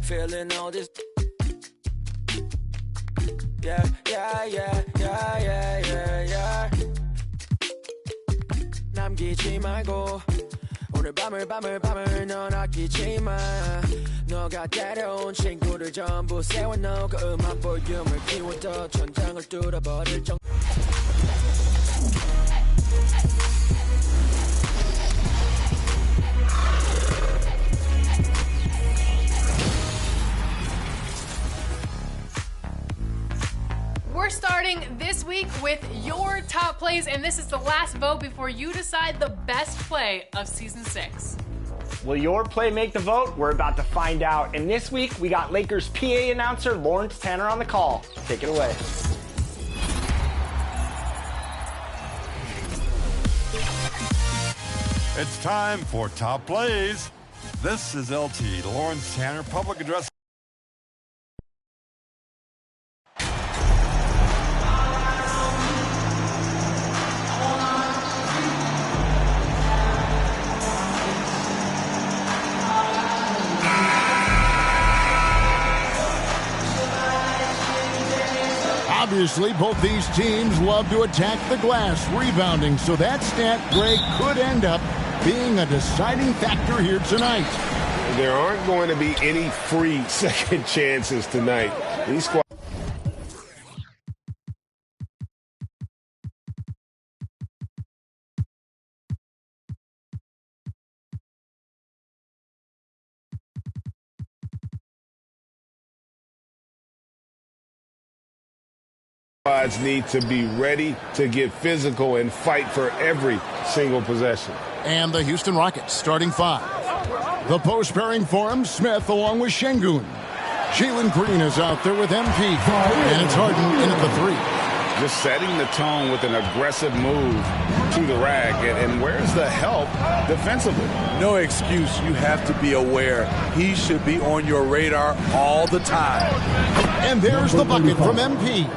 feeling all this. Yeah, yeah, yeah, yeah, yeah, yeah, yeah. 남기지 말고 오늘 밤을 넌 아끼지 마. 너가 데려온 친구들 전부 세워놓고 음악 볼륨을 키워도 천장을 뚫어버릴 정도. We're starting this week with your top plays, and this is the last vote before you decide the best play of Season 6. Will your play make the vote? We're about to find out. And this week, we got Lakers PA announcer Lawrence Tanner on the call. Take it away. It's time for Top Plays. This is LT, Lawrence Tanner, public address. Obviously, both these teams love to attack the glass, rebounding, so that stat break could end up being a deciding factor here tonight. There aren't going to be any free second chances tonight. These squads need to be ready to get physical and fight for every single possession. And the Houston Rockets starting five. The post pairing for him, Smith along with Şengün. Jalen Green is out there with MP. And it's Harden in at the three. Just setting the tone with an aggressive move to the rack. And where's the help defensively? No excuse. You have to be aware. He should be on your radar all the time. And there's the bucket from MP.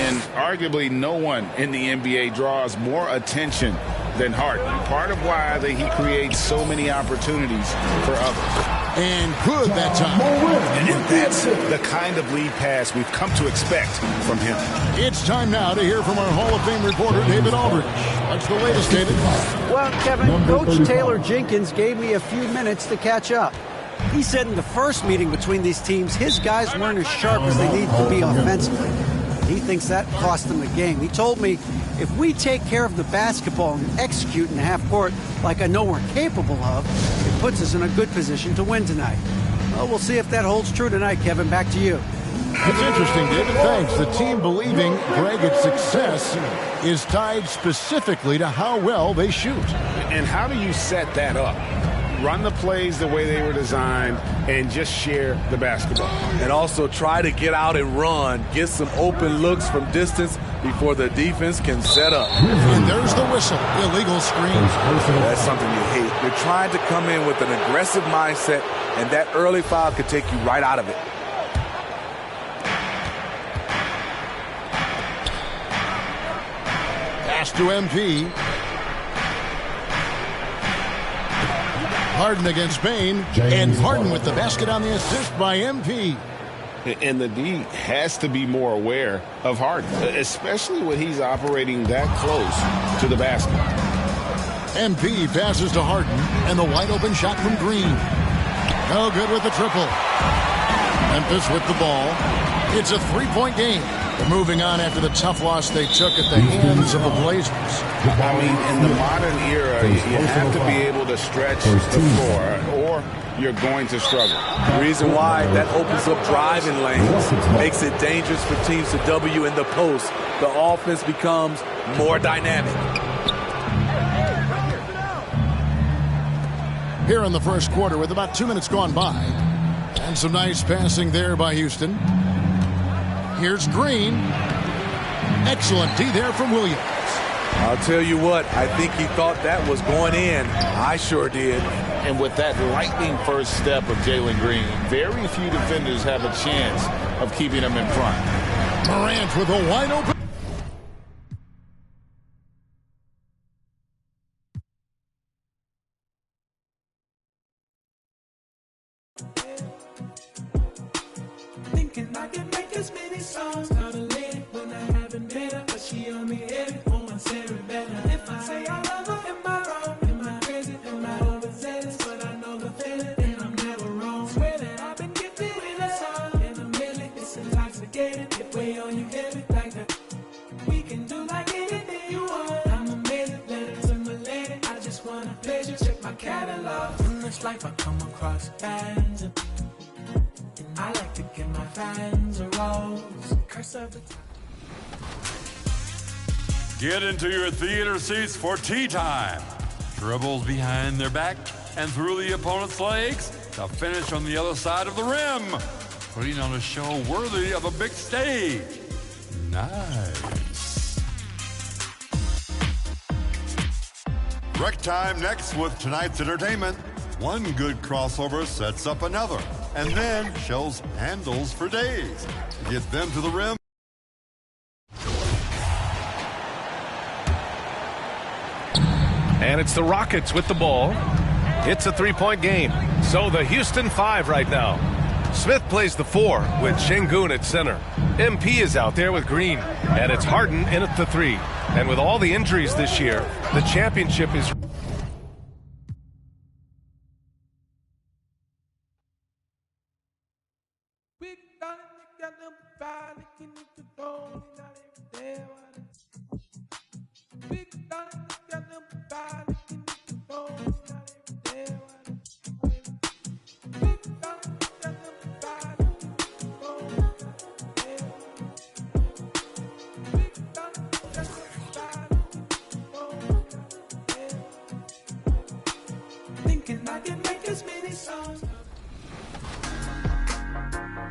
And arguably no one in the NBA draws more attention than Harden. Part of why he creates so many opportunities for others. And good that time. And that's the kind of lead pass we've come to expect from him. It's time now to hear from our Hall of Fame reporter, David Aldridge. What's the latest, David? Well, Kevin, Coach Taylor Jenkins gave me a few minutes to catch up. He said in the first meeting between these teams, his guys weren't as sharp as they need to be offensively. He thinks that cost them the game. He told me, if we take care of the basketball and execute in the half court like I know we're capable of, it puts us in a good position to win tonight. Well, we'll see if that holds true tonight, Kevin. Back to you. It's interesting, David. Thanks. The team believing Greg's success is tied specifically to how well they shoot. And how do you set that up? Run the plays the way they were designed and just share the basketball. And also try to get out and run, get some open looks from distance before the defense can set up. And there's the whistle. Illegal screen. That's something you hate. You're trying to come in with an aggressive mindset, and that early foul could take you right out of it. Pass to MP. Harden against Bane, and Harden with the basket on the assist by MP. And the D has to be more aware of Harden, especially when he's operating that close to the basket. MP passes to Harden, and the wide-open shot from Green. No good with the triple. Memphis with the ball. It's a three-point game. Moving on after the tough loss they took at the hands of the Blazers. I mean, in the modern era, you have to be able to stretch the floor, or you're going to struggle. The reason why, that opens up driving lanes, makes it dangerous for teams to W in the post. The offense becomes more dynamic. Here in the first quarter with about 2 minutes gone by. And some nice passing there by Houston. Here's Green. Excellent D there from Williams. I'll tell you what, I think he thought that was going in. I sure did. And with that lightning first step of Jalen Green, very few defenders have a chance of keeping him in front. Morant with a wide open. Thinking I can make as many songs. Call the lady when I haven't met her, but she on me heavy. On my cerebellum. If I say I love her, am I wrong? Am I crazy? Am I overzealous? But I know the feeling, and I'm never wrong. Swear that I've been gifted with a song. In a minute, it's intoxicating. If we on you heavy like that, we can do like anything you want. I'm amazing, letter to my lady. I just want a pleasure. Check my catalog. In this life, I come across fans. I like to give my fans a rose. Curse of the time. Get into your theater seats for tea time. Dribbles behind their back and through the opponent's legs to finish on the other side of the rim, putting on a show worthy of a big stage. Nice. Rec time next with tonight's entertainment. One good crossover sets up another, and then shows handles for days. Get them to the rim. And it's the Rockets with the ball. It's a three-point game. So the Houston 5 right now. Smith plays the 4 with Şengün at center. MP is out there with Green. And it's Harden in at the 3. And with all the injuries this year, the championship is...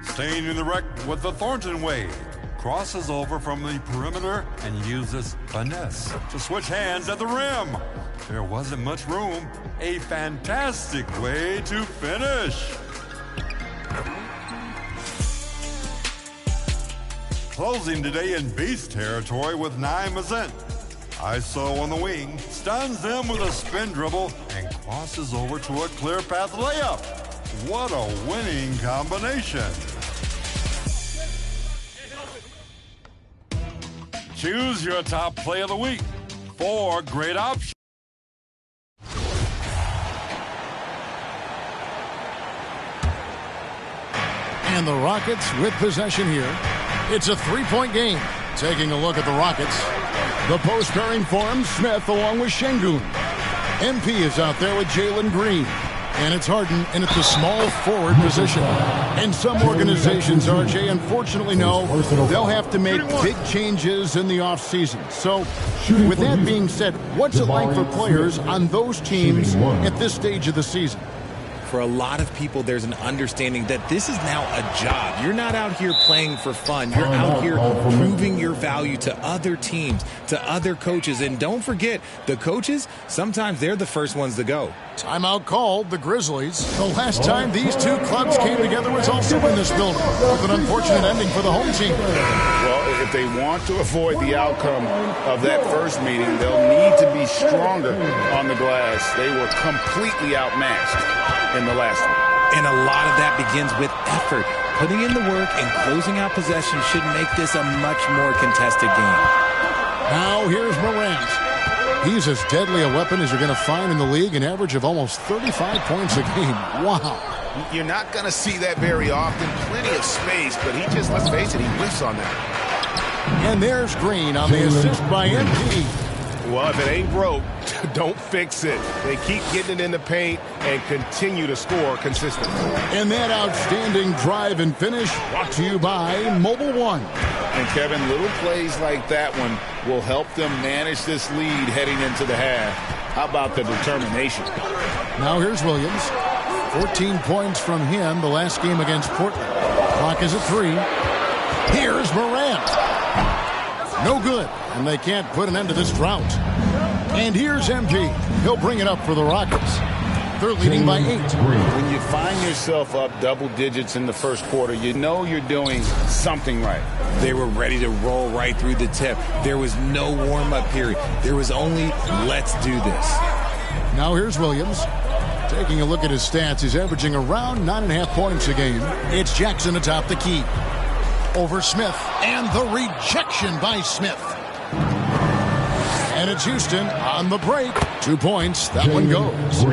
Staying in the rec with the Thornton way. Crosses over from the perimeter and uses finesse to switch hands at the rim. There wasn't much room. A fantastic way to finish. Closing today in Beast territory with Nye Mazent. ISO on the wing, stuns them with a spin dribble and crosses over to a clear path layup. What a winning combination. Choose your top play of the week. 4 great options. And the Rockets with possession here. It's a three-point game. Taking a look at the Rockets. The post pairing forms Smith along with Şengün. MP is out there with Jalen Green. And it's Harden in at the small forward position. And some organizations, RJ, unfortunately know they'll have to make big changes in the offseason. So with that being said, what's it like for players on those teams at this stage of the season? For a lot of people, there's an understanding that this is now a job. You're not out here playing for fun. You're out here proving your value to other teams, to other coaches. And don't forget, the coaches, sometimes they're the first ones to go. Timeout called, the Grizzlies. The last time these two clubs came together was also in this building, with an unfortunate ending for the home team. Well, if they want to avoid the outcome of that first meeting, they'll need to be stronger on the glass. They were completely outmatched in the last one. And a lot of that begins with effort. Putting in the work and closing out possession should make this a much more contested game. Now here's Morant. He's as deadly a weapon as you're going to find in the league, an average of almost 35 points a game. Wow. You're not going to see that very often. Plenty of space, but he just, let's face it, he whiffs on that. And there's Green on the assist by MP. Well, if it ain't broke, don't fix it. They keep getting it in the paint and continue to score consistently. And that outstanding drive and finish brought to you by Mobile One. And Kevin, little plays like that one will help them manage this lead heading into the half. How about the determination? Now here's Williams. 14 points from him the last game against Portland. Clock is at 3. Here's Morant. No good, and they can't put an end to this drought. And here's MP. He'll bring it up for the Rockets. They're leading by 8. When you find yourself up double digits in the first quarter, you know you're doing something right. They were ready to roll right through the tip. There was no warm-up period. There was only, let's do this. Now here's Williams. Taking a look at his stats, he's averaging around 9.5 points a game. It's Jackson atop the key. over Smith, and the rejection by Smith. And it's Houston on the break. 2 points. That one goes.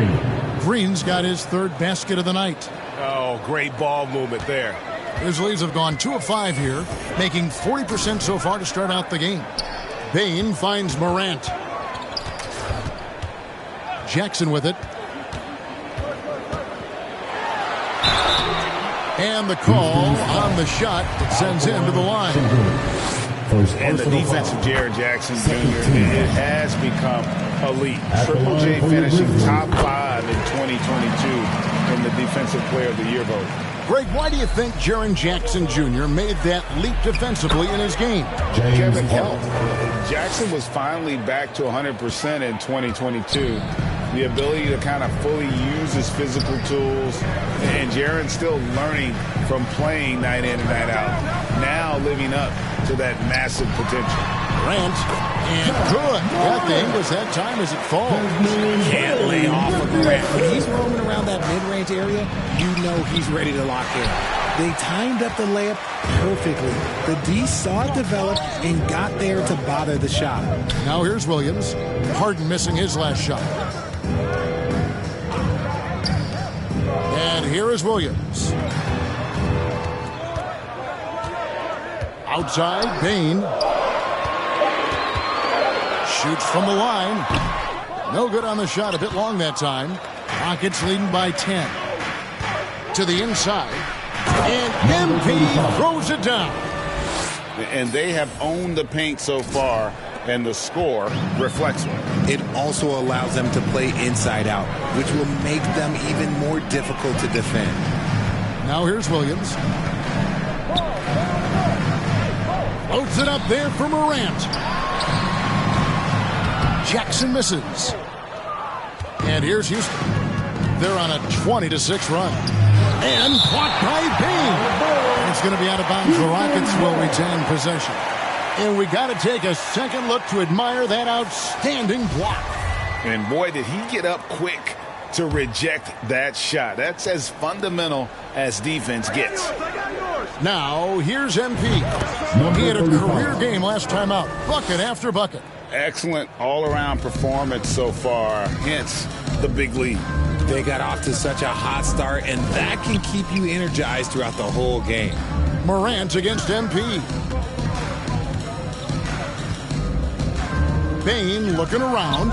Green's got his third basket of the night. Oh, great ball movement there. His leads have gone 2 of 5 here, making 40% so far to start out the game. Bane finds Morant. Jackson with it. And the call on the shot sends him to the line. And the defense of Jaren Jackson Jr. it has become elite. Triple J finishing top 5 in 2022 in the Defensive Player of the Year vote. Greg, why do you think Jaren Jackson Jr. made that leap defensively in his game? Kevin Health. Jackson was finally back to 100% in 2022. The ability to kind of fully use his physical tools, and Jaren's still learning from playing night in and night out, now living up to that massive potential. Grant, and good. That thing was that time as it falls. Can't lay off of Grant. When he's roaming around that mid-range area, you know he's ready to lock in. They timed up the layup perfectly. The D saw it develop and got there to bother the shot. Now here's Williams. Harden missing his last shot. And here is Williams. Outside, Bane. Shoots from the line. No good on the shot. A bit long that time. Rockets leading by 10. To the inside. And MP throws it down. And they have owned the paint so far, and the score reflects it. It also allows them to play inside out, which will make them even more difficult to defend. Now here's Williams. Loads it up there for Morant. Jackson misses. And here's Houston. They're on a 20-6 run. And blocked by Bane. It's going to be out of bounds. The Rockets will retain possession. And we got to take a second look to admire that outstanding block. And boy, did he get up quick to reject that shot. That's as fundamental as defense gets. Now, here's MP. He had a career game last time out. Bucket after bucket. Excellent all-around performance so far, hence the big lead. They got off to such a hot start, and that can keep you energized throughout the whole game. Morant against MP. Bane looking around.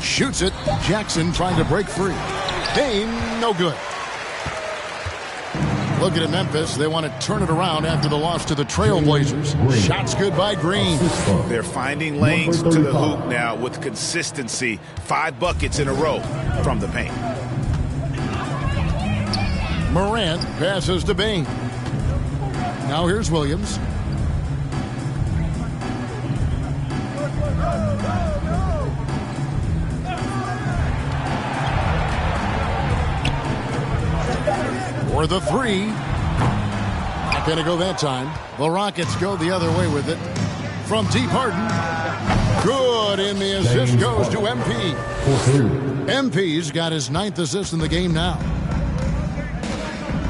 Shoots it. Jackson trying to break free. Bane, no good. Looking at Memphis, they want to turn it around after the loss to the Trailblazers. Shots good by Green. They're finding lanes to the hoop now with consistency. 5 buckets in a row from the paint. Morant passes to Bane. Now here's Williams. For the 3. Not going to go that time. The Rockets go the other way with it. From deep, Harden. Good, and the assist goes to MP. MP's got his 9th assist in the game now.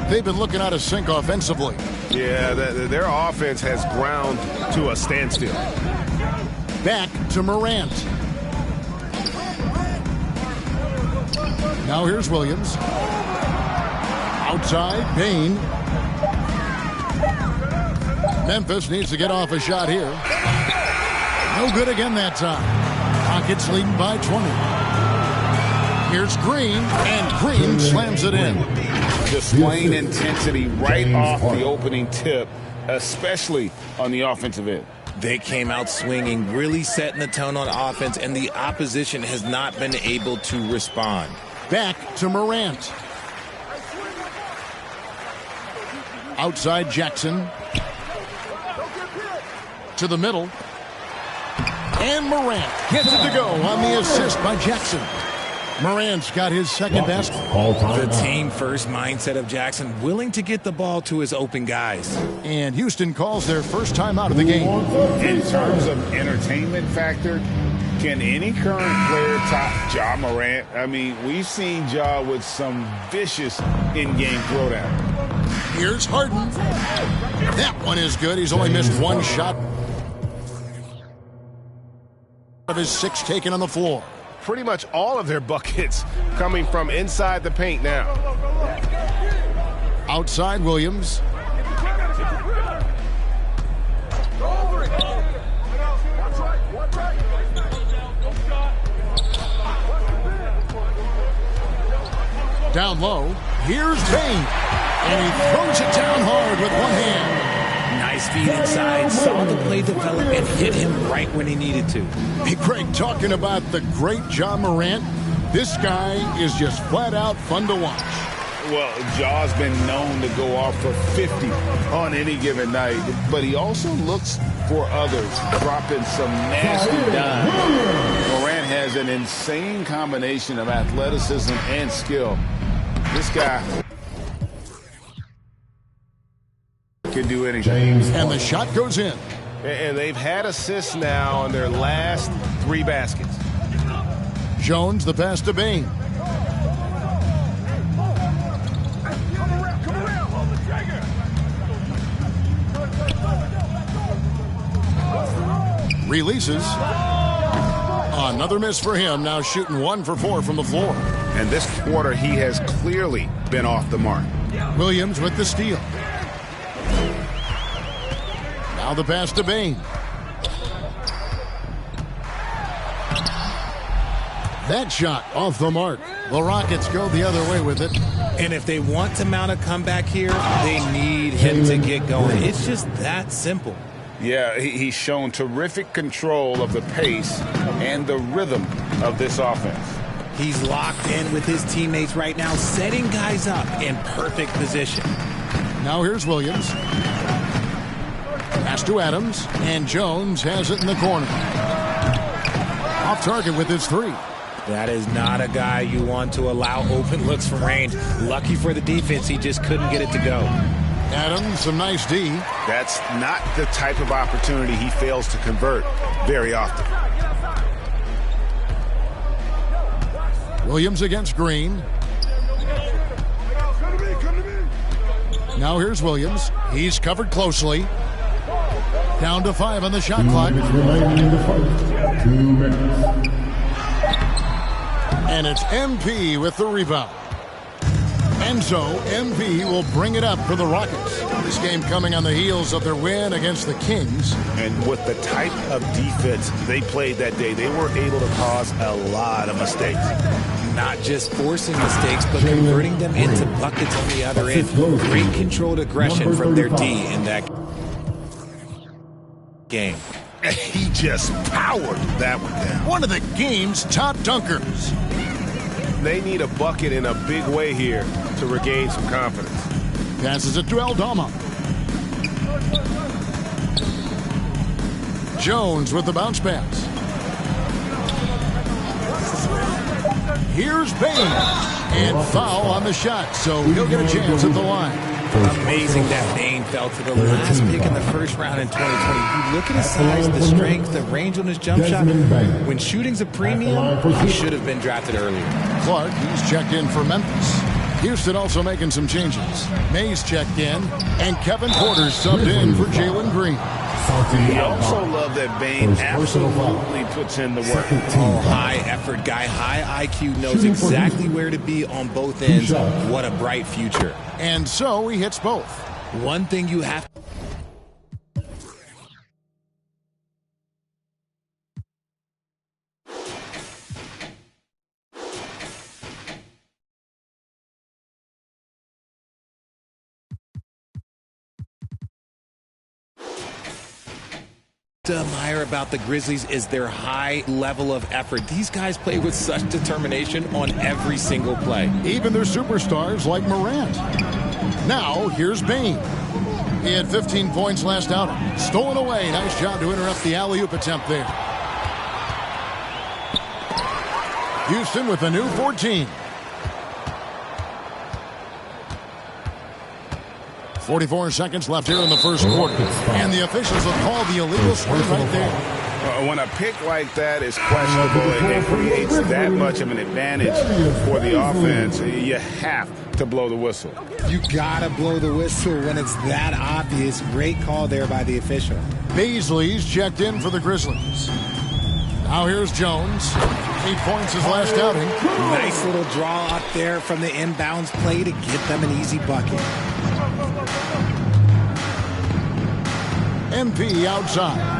They've been looking out of sync offensively. Yeah, their offense has ground to a standstill. Back to Morant. Now here's Williams. Outside, Bane. Memphis needs to get off a shot here. No good again that time. Rockets leading by 20. Here's Green, and Green slams it in. Displaying intensity right off the opening tip, especially on the offensive end. They came out swinging, really setting the tone on offense, and the opposition has not been able to respond. Back to Morant. Outside Jackson. To the middle. And Morant gets it to go on the assist by Jackson. Morant's got his second basket. The team-first mindset of Jackson, willing to get the ball to his open guys. And Houston calls their first time out of the game. In terms of entertainment factor, Can any current player top Ja Morant? I mean, we've seen Ja with some vicious in-game throwdown. Here's Harden. That one is good. He's only missed one shot of his 6 taken on the floor. Pretty much all of their buckets coming from inside the paint now. Outside Williams. Down low. Here's Bane. And he throws it down hard with one hand. Nice feed inside. Saw the play develop and hit him right when he needed to. Hey, Greg, talking about the great Ja Morant, this guy is just flat out fun to watch. Well, Ja's been known to go off for 50 on any given night, but he also looks for others, dropping some nasty dimes. Morant has an insane combination of athleticism and skill. This guy can do anything. And the shot goes in. And they've had assists now on their last 3 baskets. Jones, the pass to Bane. Releases. Another miss for him. Now shooting 1 for 4 from the floor. And this quarter, he has clearly been off the mark. Williams with the steal. Now the pass to Bane. That shot off the mark. The Rockets go the other way with it. And if they want to mount a comeback here, they need him to get going. It's just that simple. Yeah, he's shown terrific control of the pace and the rhythm of this offense. He's locked in with his teammates right now, setting guys up in perfect position. Now here's Williams. Pass to Adams, and Jones has it in the corner. Off target with his 3. That is not a guy you want to allow open looks from range. Lucky for the defense, he just couldn't get it to go. Adams, some nice D. That's not the type of opportunity he fails to convert very often. Williams against Green. Now here's Williams. He's covered closely. Down to 5 on the shot clock. 2 minutes. And it's MP with the rebound. And so MP will bring it up for the Rockets. This game coming on the heels of their win against the Kings. And with the type of defense they played that day, they were able to cause a lot of mistakes. Not just forcing mistakes, but converting them into buckets on the other end. Great controlled aggression from their D in that game. He just powered that one down. One of the game's top dunkers. They need a bucket in a big way here to regain some confidence. Passes it to Aldama. Jones with the bounce pass. Here's Bane. And foul on the shot, so he'll get a chance at the line. Amazing that Bane fell to the last pick in the first round in 2020. You look at his size, the strength, the range on his jump shot. When shooting's a premium, he should have been drafted earlier. Clark, he's checked in for Memphis. Houston also making some changes. Mays checked in, and Kevin Porter subbed in for Jalen Green. We also love that Bane absolutely puts in the work. Oh, high effort guy, high IQ, knows exactly where to be on both ends. What a bright future. And so he hits both. One thing you have to admire about the Grizzlies is their high level of effort. These guys play with such determination on every single play. Even their superstars like Morant. Now, here's Bane. He had 15 points last outing. Stolen away. Nice job to interrupt the alley-oop attempt there. Houston with a new 14. 44 seconds left here in the first quarter. And the officials have called the illegal swing right there. When a pick like that is questionable and creates that much of an advantage for the offense, you have to blow the whistle. You gotta blow the whistle when it's that obvious. Great call there by the official. Beasley's checked in for the Grizzlies. Now here's Jones. 8 points his last outing. Nice little draw up there from the inbounds play to get them an easy bucket. MP outside.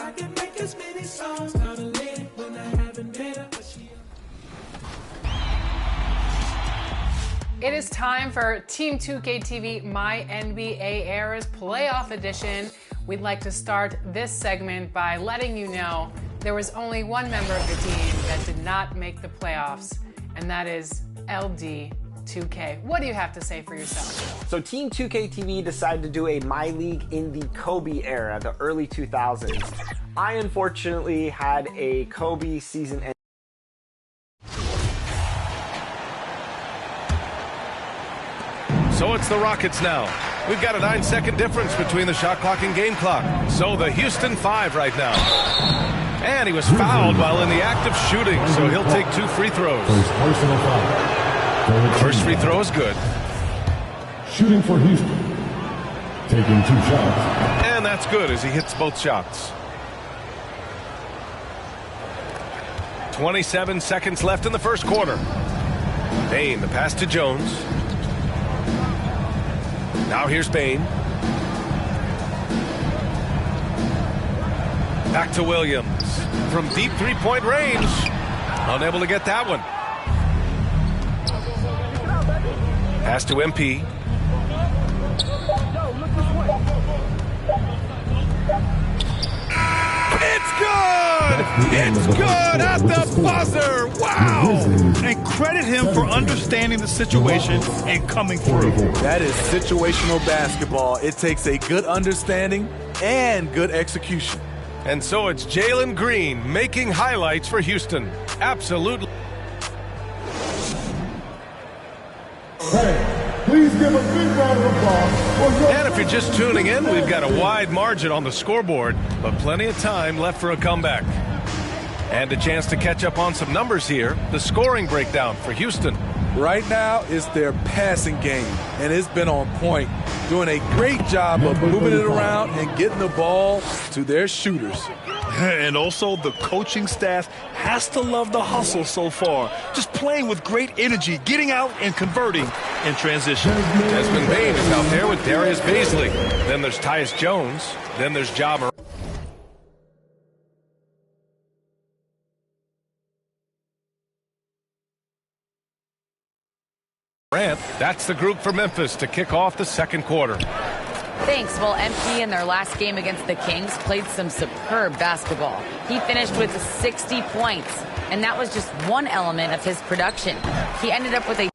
I can make as many songs, not a lady when I haven't met her, but she. It is time for Team 2K TV My NBA Eras Playoff Edition. We'd like to start this segment by letting you know there was only one member of the team that did not make the playoffs, and that is LD2K. What do you have to say for yourself? So Team 2K TV decided to do a My League in the Kobe era, the early 2000s. I unfortunately had a Kobe season end. So it's the Rockets now. We've got a 9-second difference between the shot clock and game clock. So the Houston 5 right now. And he was fouled while in the act of shooting, so he'll take 2 free throws. First free throw is good. Shooting for Houston. Taking 2 shots. And that's good as he hits both shots. 27 seconds left in the first quarter. Bane, the pass to Jones. Now here's Bane. Back to Williams. From deep three-point range. Unable to get that one. Pass to MP. It's good! It's good at the buzzer! Wow! And credit him for understanding the situation and coming through. That is situational basketball. It takes a good understanding and good execution. And so it's Jalen Green making highlights for Houston. Absolutely. Please give a big round of applause. And if you're just tuning in, we've got a wide margin on the scoreboard, but plenty of time left for a comeback. And a chance to catch up on some numbers here. The scoring breakdown for Houston. Right now, it's their passing game, and it's been on point. Doing a great job of moving it around and getting the ball to their shooters. And also, the coaching staff has to love the hustle so far. Just playing with great energy, getting out and converting in transition. Desmond Bane is out there with Darius Beasley. Then there's Tyus Jones. Then there's Ja Morant. That's the group for Memphis to kick off the second quarter. Thanks. Well, MP in their last game against the Kings played some superb basketball. He finished with 60 points, and that was just one element of his production. He ended up with a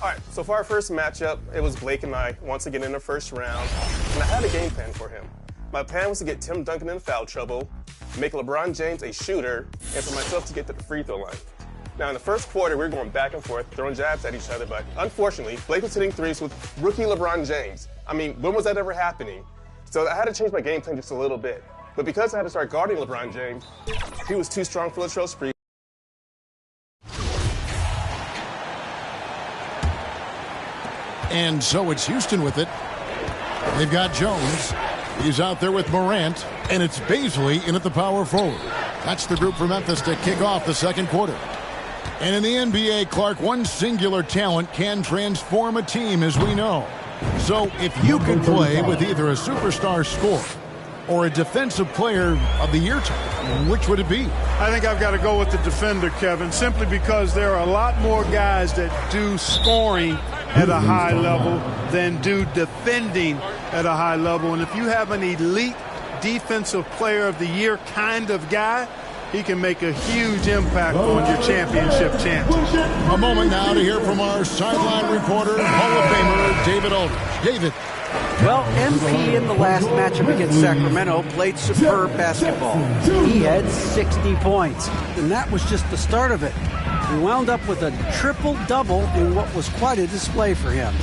All right, so for our first matchup, it was Blake and I once again in the first round, and I had a game plan for him. My plan was to get Tim Duncan in foul trouble, make LeBron James a shooter, and for myself to get to the free throw line. Now, in the first quarter, we were going back and forth, throwing jabs at each other, but unfortunately, Blake was hitting threes with rookie LeBron James. I mean, when was that ever happening? So I had to change my game plan just a little bit. But because I had to start guarding LeBron James, he was too strong for Latrell Spree. And so it's Houston with it. They've got Jones. He's out there with Morant. And it's Bazley in at the power forward. That's the group for Memphis to kick off the second quarter. And in the NBA, Clark, one singular talent can transform a team, as we know. So if you could play with either a superstar scorer or a defensive player of the year type, which would it be? I think I've got to go with the defender, Kevin, simply because there are a lot more guys that do scoring at a high level than do defending at a high level. And if you have an elite defensive player of the year kind of guy, he can make a huge impact on your championship chances. A moment now to hear from our sideline reporter, Hall of Famer David Aldridge. David. Well, MP in the last matchup against Sacramento played superb basketball. He had 60 points, and that was just the start of it. He wound up with a triple-double in what was quite a display for him.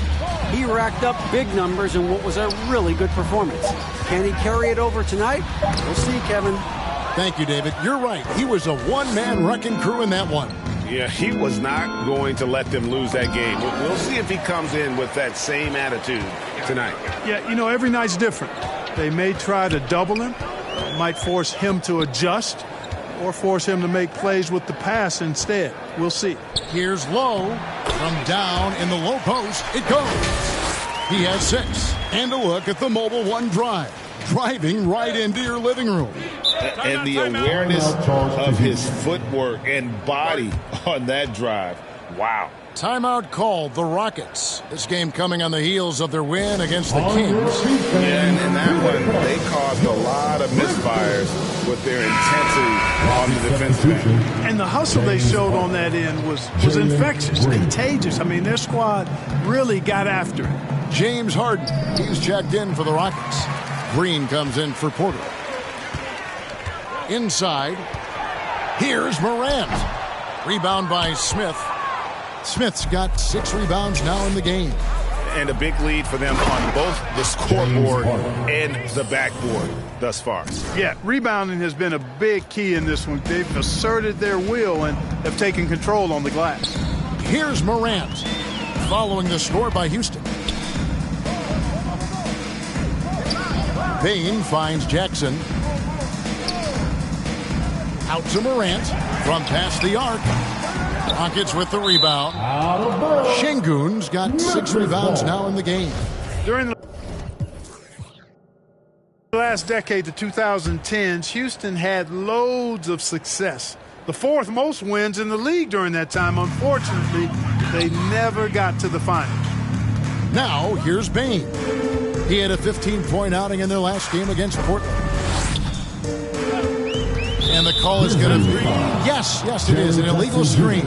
He racked up big numbers in what was a really good performance. Can he carry it over tonight? We'll see, Kevin. Thank you, David. You're right. He was a one-man wrecking crew in that one. Yeah, he was not going to let them lose that game. We'll see if he comes in with that same attitude tonight. Yeah, you know, every night's different. They may try to double him, might force him to adjust, or force him to make plays with the pass instead. We'll see. Here's Lowe from down in the low post. It goes. He has 6. And a look at the Mobile One drive. Driving right into your living room. And the awareness of his footwork and body on that drive. Wow. Timeout called the Rockets. This game coming on the heels of their win against the Kings. Yeah, and in that one, they caused a lot of misfires with their intensity on the defensive end. And the hustle they showed on that end was infectious, contagious. I mean, their squad really got after it. James Harden, he's checked in for the Rockets. Green comes in for Porter. Inside, here's Morant. Rebound by Smith. Smith's got 6 rebounds now in the game. And a big lead for them on both the scoreboard and the backboard thus far. Yeah, rebounding has been a big key in this one. They've asserted their will and have taken control on the glass. Here's Morant, following the score by Houston. Payne finds Jackson. Out to Morant from past the arc. Rockets with the rebound. Şengün's got 6 rebounds now in the game. During the last decade, the 2010s, Houston had loads of success. The 4th most wins in the league during that time. Unfortunately, they never got to the finals. Now, here's Payne. He had a 15-point outing in their last game against Portland. And the call is going to be, yes, it is, an illegal screen.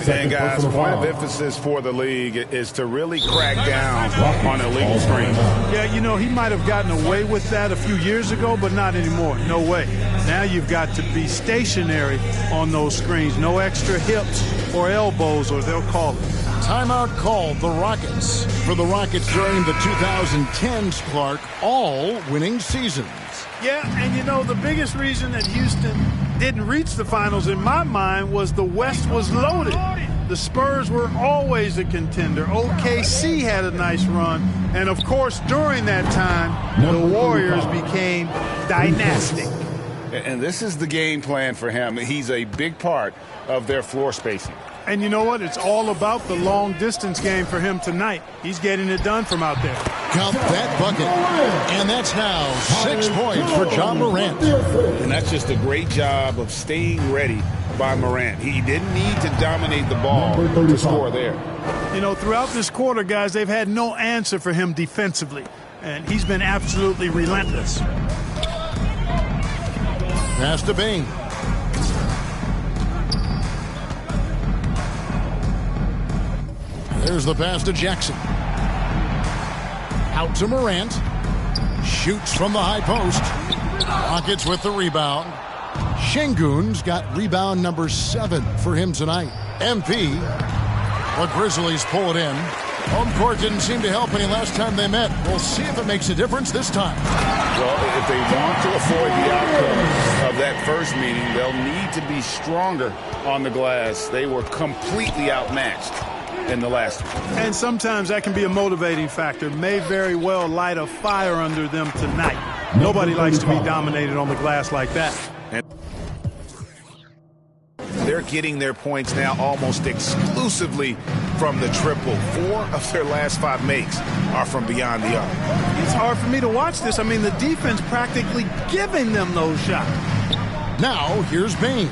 And guys, point of emphasis for the league is to really crack down on illegal screens. Yeah, you know, he might have gotten away with that a few years ago, but not anymore. No way. Now you've got to be stationary on those screens. No extra hips or elbows, or they'll call it. Timeout called the Rockets. For the Rockets during the 2010s, Clark, all winning seasons. Yeah, and you know, the biggest reason that Houston didn't reach the finals in my mind was the West was loaded. The Spurs were always a contender. OKC had a nice run. And, of course, during that time, the Warriors became dynastic. And this is the game plan for him. He's a big part of their floor spacing. And you know what? It's all about the long-distance game for him tonight. He's getting it done from out there. Count that bucket. And that's now 6 points for John Morant. And that's just a great job of staying ready by Morant. He didn't need to dominate the ball to score there. You know, throughout this quarter, guys, they've had no answer for him defensively. And he's been absolutely relentless. Pass to Payne. There's the pass to Jackson. Out to Morant. Shoots from the high post. Rockets with the rebound. Şengün's got rebound number 7 for him tonight. MP. The Grizzlies pull it in. Home court didn't seem to help any last time they met. We'll see if it makes a difference this time. Well, if they want to avoid the outcome of that first meeting, they'll need to be stronger on the glass. They were completely outmatched. in the last one. And sometimes that can be a motivating factor. May very well light a fire under them tonight. Nobody likes to be dominated on the glass like that. And they're getting their points now almost exclusively from the triple. 4 of their last 5 makes are from beyond the arc. It's hard for me to watch this. I mean, the defense practically giving them those shots. Now, here's Bane.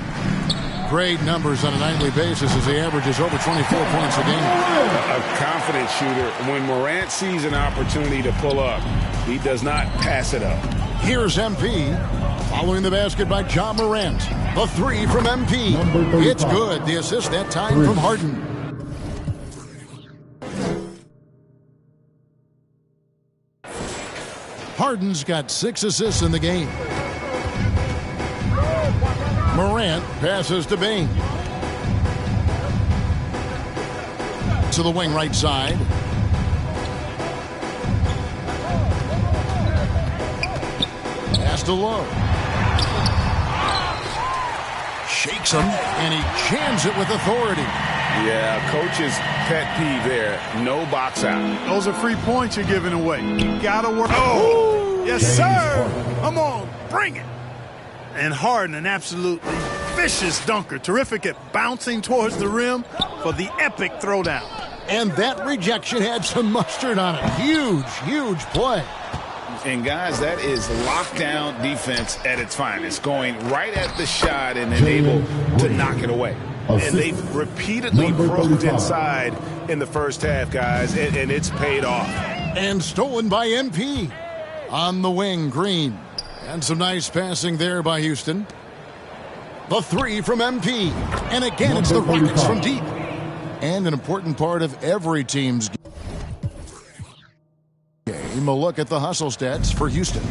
Great numbers on a nightly basis as he averages over 24 points a game. A confident shooter. When Morant sees an opportunity to pull up, he does not pass it up. Here's MP. Following the basket by Ja Morant. The 3 from MP. It's good. The assist that time from Harden. Harden's got 6 assists in the game. Morant passes to Bane. To the wing right side. Pass to Lowe. Shakes him, and he jams it with authority. Yeah, coach's pet peeve there. No box out. Those are free points you're giving away. You gotta work. Oh, yes, sir. Come on, bring it. And Harden, an absolutely vicious dunker. Terrific at bouncing towards the rim for the epic throwdown. And that rejection had some mustard on it. Huge, huge play. And, guys, that is lockdown defense at its finest. Going right at the shot and then able to knock it away. And they've repeatedly broke inside in the first half, guys, and it's paid off. And stolen by MP. On the wing, Green. And some nice passing there by Houston. The 3 from MP. And again, it's the Rockets from deep. And an important part of every team's game. A look at the hustle stats for Houston.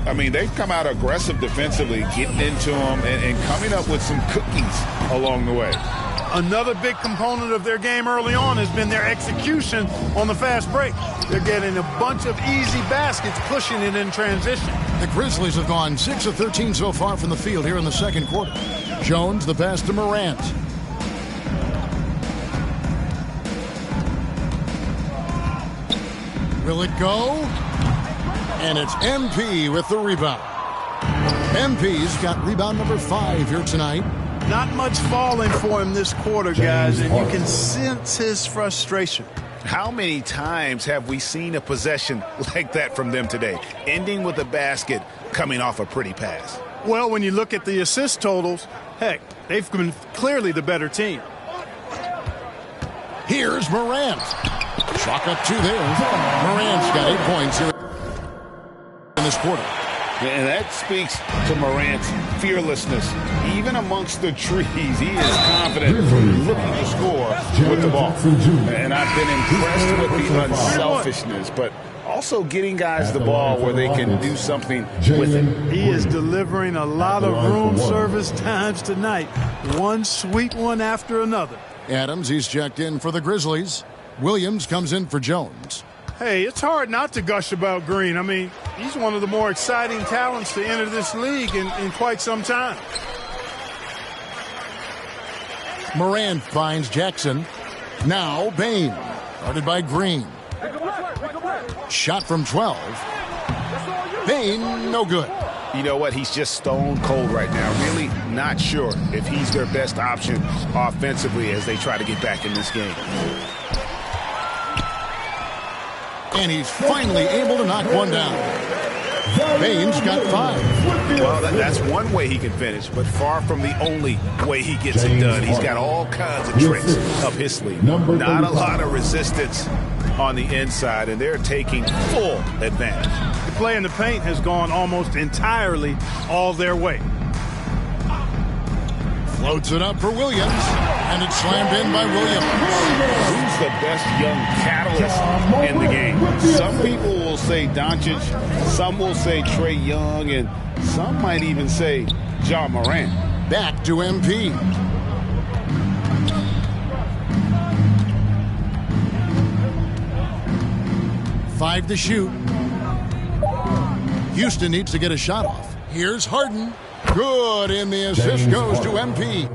I mean, they've come out aggressive defensively, getting into them and coming up with some cookies along the way. Another big component of their game early on has been their execution on the fast break. They're getting a bunch of easy baskets, pushing it in transition. The Grizzlies have gone 6 of 13 so far from the field here in the second quarter. Jones, the pass to Morant. Will it go? And it's MP with the rebound. MP's got rebound number 5 here tonight. Not much falling for him this quarter, guys, and you can sense his frustration. How many times have we seen a possession like that from them today, ending with a basket coming off a pretty pass? Well, when you look at the assist totals, heck, they've been clearly the better team. Here's Morant. Chalk up 2 there. Morant's got 8 points here in this quarter. And that speaks to Morant's fearlessness. Even amongst the trees, he is confident, looking to score with the ball. And I've been impressed with the unselfishness, but also getting guys the ball where they can do something with it. He is delivering a lot of room service times tonight. One sweet one after another. Adams, he's checked in for the Grizzlies. Williams comes in for Jones. Hey, it's hard not to gush about Green. I mean, he's one of the more exciting talents to enter this league in quite some time. Morant finds Jackson. Now Bane. Guarded by Green. Shot from 12. Bane, no good. You know what? He's just stone cold right now. Really not sure if he's their best option offensively as they try to get back in this game. And he's finally able to knock one down. Bane's got 5. Well, that's one way he can finish, but far from the only way he gets it done. He's got all kinds of tricks up his sleeve. Not a lot of resistance on the inside, and they're taking full advantage. The play in the paint has gone almost entirely all their way. Floats it up for Williams, and it's slammed in by Williams. Who's the best young catalyst in the game? Some people will say Doncic, some will say Trae Young, and some might even say Ja Morant. Back to MP. Five to shoot. Houston needs to get a shot off. Here's Harden. Good, and the assist goes to MP.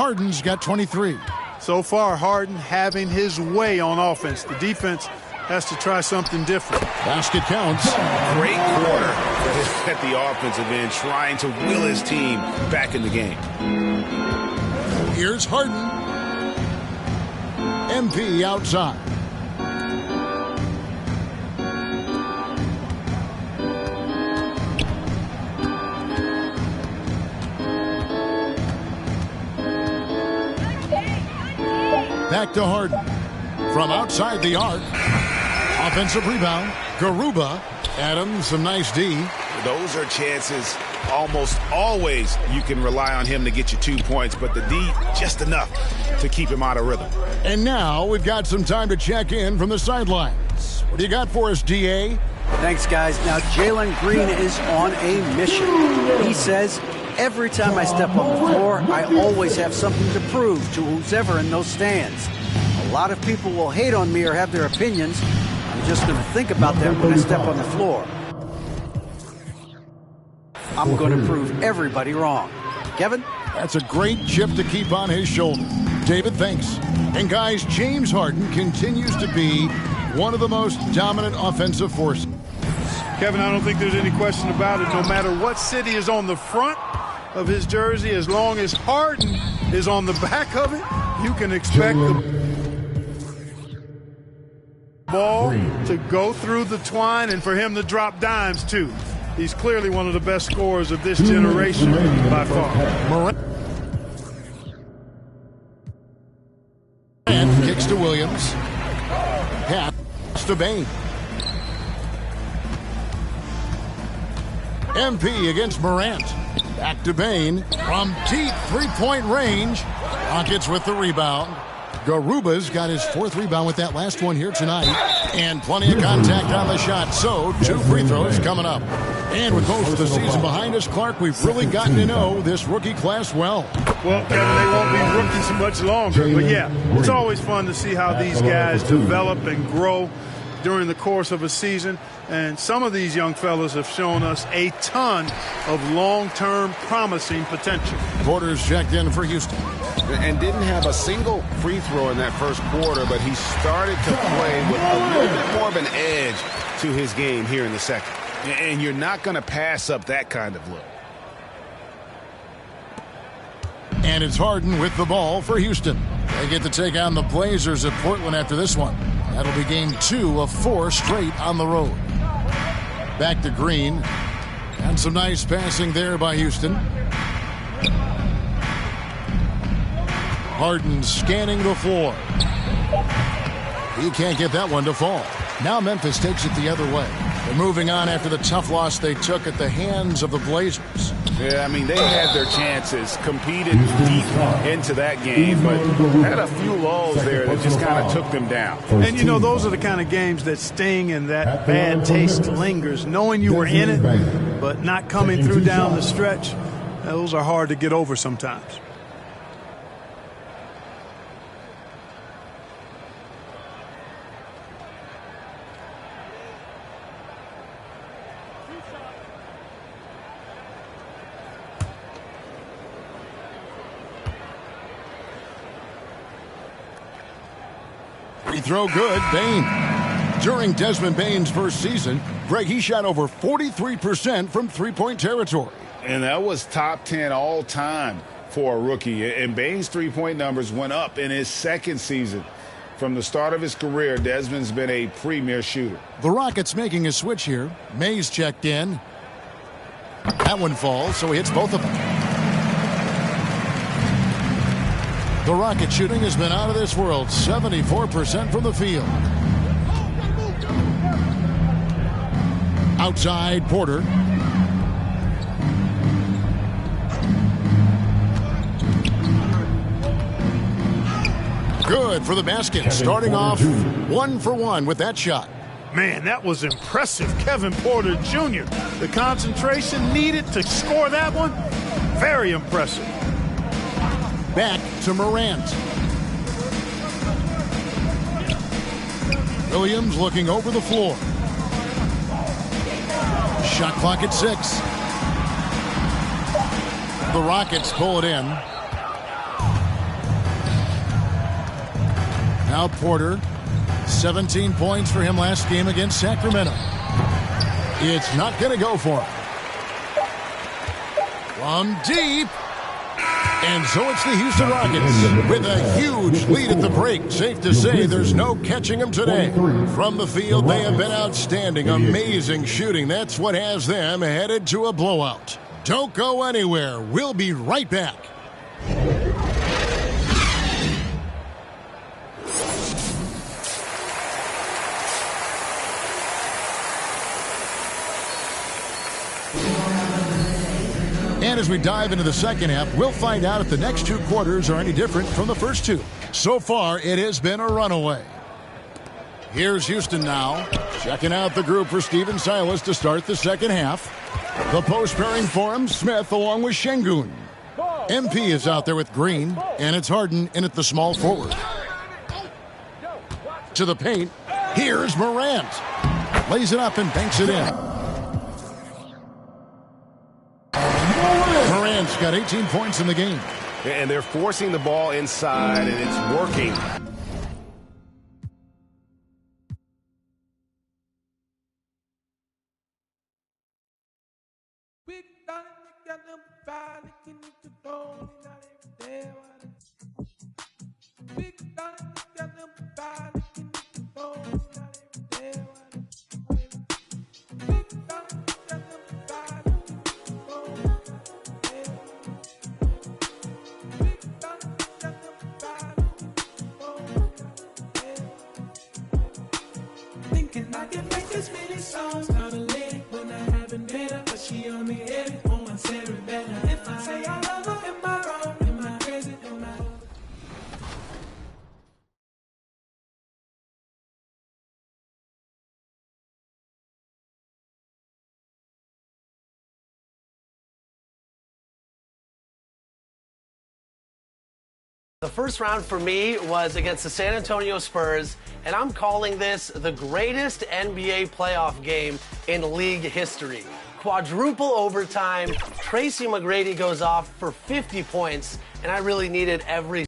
Harden's got 23. So far, Harden having his way on offense. The defense has to try something different. Basket counts. Great quarter at the offensive end, trying to will his team back in the game. Here's Harden. MP outside. Back to Harden. From outside the arc. Offensive rebound. Garuba. Adams, some nice D. Those are chances almost always you can rely on him to get you 2 points, but the D just enough to keep him out of rhythm. And now we've got some time to check in from the sidelines. What do you got for us, DA? Thanks, guys. Now, Jalen Green is on a mission. He says, every time I step on the floor, I always have something to prove to who's ever in those stands. A lot of people will hate on me or have their opinions. I'm just going to think about that when I step on the floor. I'm going to prove everybody wrong. Kevin? That's a great chip to keep on his shoulder. David, thanks. And guys, James Harden continues to be one of the most dominant offensive forces. Kevin, I don't think there's any question about it. No matter what city is on the front of his jersey, as long as Harden is on the back of it, you can expect the ball to go through the twine and for him to drop dimes, too. He's clearly one of the best scorers of this generation by far. And kicks to Williams. Pass to Bane. MP against Morant. Back to Bane. From deep three-point range. Rockets with the rebound. Garuba's got his 4th rebound with that last one here tonight. And plenty of contact on the shot. So 2 free throws coming up. And with most of the season behind us, Clark, we've really gotten to know this rookie class well. Well, Kevin, they won't be rookies much longer. But, yeah, it's always fun to see how these guys develop and grow during the course of a season. And some of these young fellas have shown us a ton of long-term promising potential. Porter's checked in for Houston. And didn't have a single free throw in that first quarter, but he started to play with a little bit more of an edge to his game here in the second. And you're not going to pass up that kind of look. And it's Harden with the ball for Houston. They get to take on the Blazers at Portland after this one. That'll be game 2 of 4 straight on the road. Back to Green. And some nice passing there by Houston. Harden scanning the floor. He can't get that one to fall. Now Memphis takes it the other way. They're moving on after the tough loss they took at the hands of the Blazers. Yeah, I mean, they had their chances, competed deep into that game, but had a few lulls there that just kind of took them down. And, you know, those are the kind of games that sting and that bad taste lingers. Knowing you were in it, but not coming through down the stretch, those are hard to get over sometimes. Free throw good, Bane. During Desmond Bane's first season, Greg, he shot over 43% from three-point territory. And that was top 10 all time for a rookie. And Bane's three-point numbers went up in his second season. From the start of his career, Desmond's been a premier shooter. The Rockets making a switch here. Mays checked in. That one falls, so he hits both of them. The Rocket shooting has been out of this world, 74% from the field. Outside, Porter. Good for the basket, starting off 1 for 1 with that shot. Man, that was impressive. Kevin Porter Jr. The concentration needed to score that one, very impressive. Back to Morant. Williams looking over the floor. Shot clock at 6. The Rockets pull it in. Now Porter, 17 points for him last game against Sacramento. It's not going to go for him. From deep. And so it's the Houston Rockets with a huge lead at the break. Safe to say there's no catching them today. From the field, they have been outstanding. Amazing shooting. That's what has them headed to a blowout. Don't go anywhere. We'll be right back. And as we dive into the second half, we'll find out if the next two quarters are any different from the first two. So far, it has been a runaway. Here's Houston now, checking out the group for Stephen Silas to start the second half. The post pairing for him, Smith along with Şengün. MP is out there with Green, and it's Harden in at the small forward. To the paint, here's Morant. Lays it up and banks it in. Morant's got 18 points in the game. And they're forcing the ball inside, and it's working. I can make this many songs, not a lady when I haven't been her, but she on me every on my Sarah better. If I say I love her, am I wrong? Am I crazy? Am I? The first round for me was against the San Antonio Spurs, and I'm calling this the greatest NBA playoff game in league history. Quadruple overtime, Tracy McGrady goes off for 50 points, and I really needed every.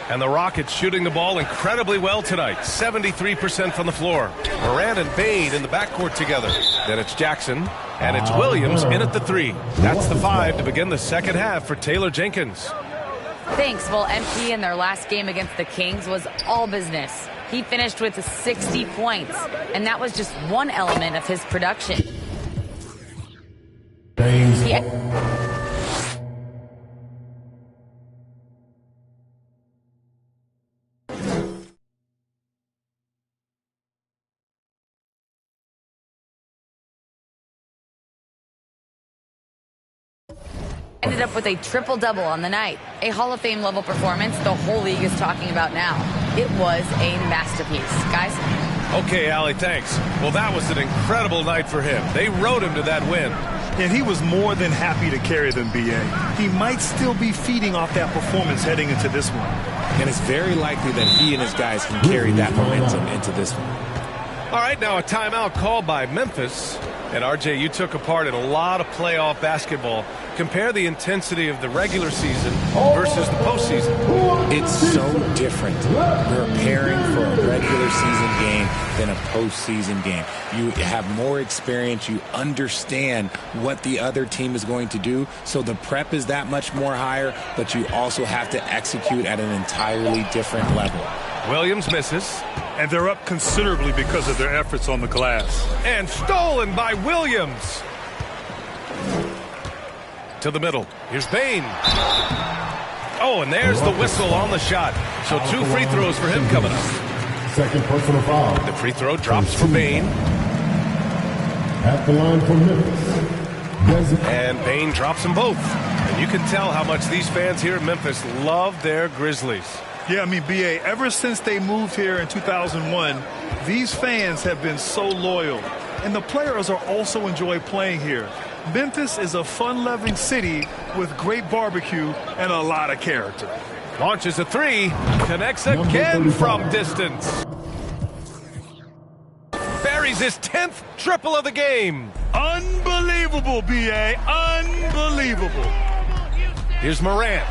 And the Rockets shooting the ball incredibly well tonight. 73% from the floor. Morant and Bane in the backcourt together. Then it's Jackson, and it's Williams in at the three. That's the 5 to begin the second half for Taylor Jenkins. Thanks. Well, MP in their last game against the Kings was all business. He finished with 60 points, and that was just one element of his production. Ended up with a triple-double on the night. A Hall of Fame level performance the whole league is talking about now. It was a masterpiece. Guys? Okay, Allie, thanks. Well, that was an incredible night for him. They rode him to that win. And he was more than happy to carry them, B.A. He might still be feeding off that performance heading into this one. And it's very likely that he and his guys can carry that momentum into this one. All right, now a timeout called by Memphis. And RJ, you took a part in a lot of playoff basketball. Compare the intensity of the regular season versus the postseason. It's so different preparing for a regular season game than a postseason game. You have more experience. You understand what the other team is going to do. So the prep is that much more higher, but you also have to execute at an entirely different level. Williams misses. And they're up considerably because of their efforts on the glass. And stolen by Williams. To the middle. Here's Bane. Oh, and there's the whistle on the shot. So 2 free throws for him coming up. Second personal foul. The free throw drops for Bane. At the line for Memphis. And Bane drops them both. And you can tell how much these fans here in Memphis love their Grizzlies. Yeah, I mean, B.A., ever since they moved here in 2001, these fans have been so loyal. And the players are also enjoy playing here. Memphis is a fun-loving city with great barbecue and a lot of character. Launches a 3, connects again from distance. Buries his 10th triple of the game. Unbelievable, B.A., unbelievable. Here's Morant.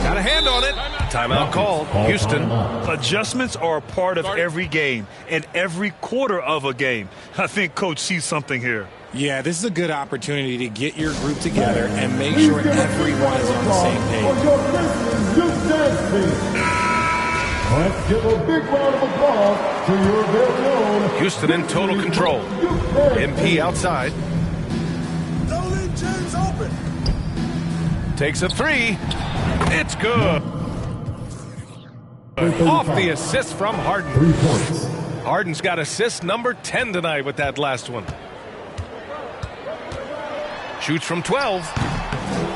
Got a hand on it. Timeout called. Houston. Adjustments are a part of every game and every quarter of a game. I think Coach sees something here. Yeah, this is a good opportunity to get your group together and make sure everyone is on the same page. Let's give a big round of applause to your very own Houston in total control. MP outside. Don't leave James open. Takes a three. It's good. Off the assist from Harden. 3 points. Harden's got assist number 10 tonight with that last one. Shoots from 12.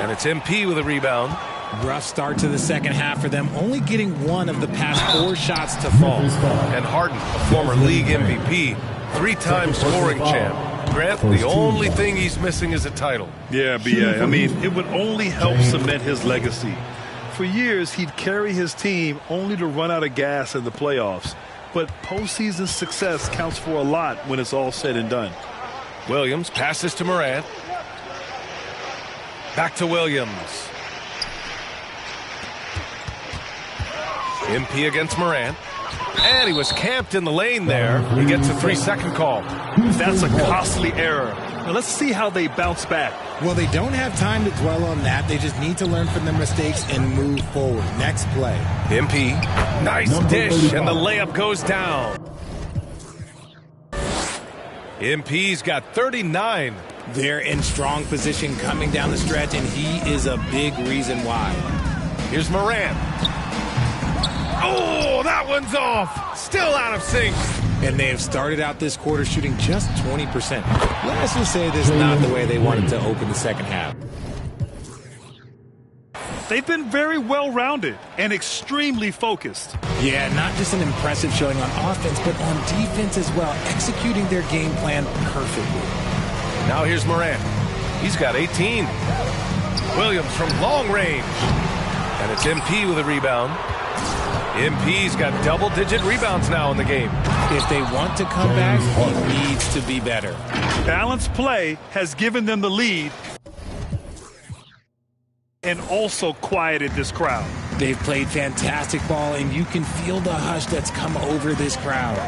And it's MP with a rebound. Rough start to the second half for them, only getting one of the past 4 shots to fall. And Harden, a former league MVP, 3-time scoring champ. Grant, the only thing he's missing is a title. Yeah, B.A. I mean, it would only help cement his legacy. For years, he'd carry his team only to run out of gas in the playoffs. But postseason success counts for a lot when it's all said and done. Williams passes to Morant. Back to Williams. MP against Morant. And he was camped in the lane there. He gets a 3-second call. That's a costly error. Now let's see how they bounce back. Well, they don't have time to dwell on that. They just need to learn from their mistakes and move forward. Next play. MP. Nice dish, and the layup goes down. MP's got 39. They're in strong position coming down the stretch, and he is a big reason why. Here's Morant. Oh, that one's off. Still out of sync. And they have started out this quarter shooting just 20%. Let's just say this is not the way they wanted to open the second half. They've been very well-rounded and extremely focused. Yeah, not just an impressive showing on offense, but on defense as well, executing their game plan perfectly. Now here's Morant. He's got 18. Williams from long range. And it's MP with a rebound. MP's got double-digit rebounds now in the game. If they want to come back, he needs to be better. Balanced play has given them the lead and also quieted this crowd. They've played fantastic ball, and you can feel the hush that's come over this crowd.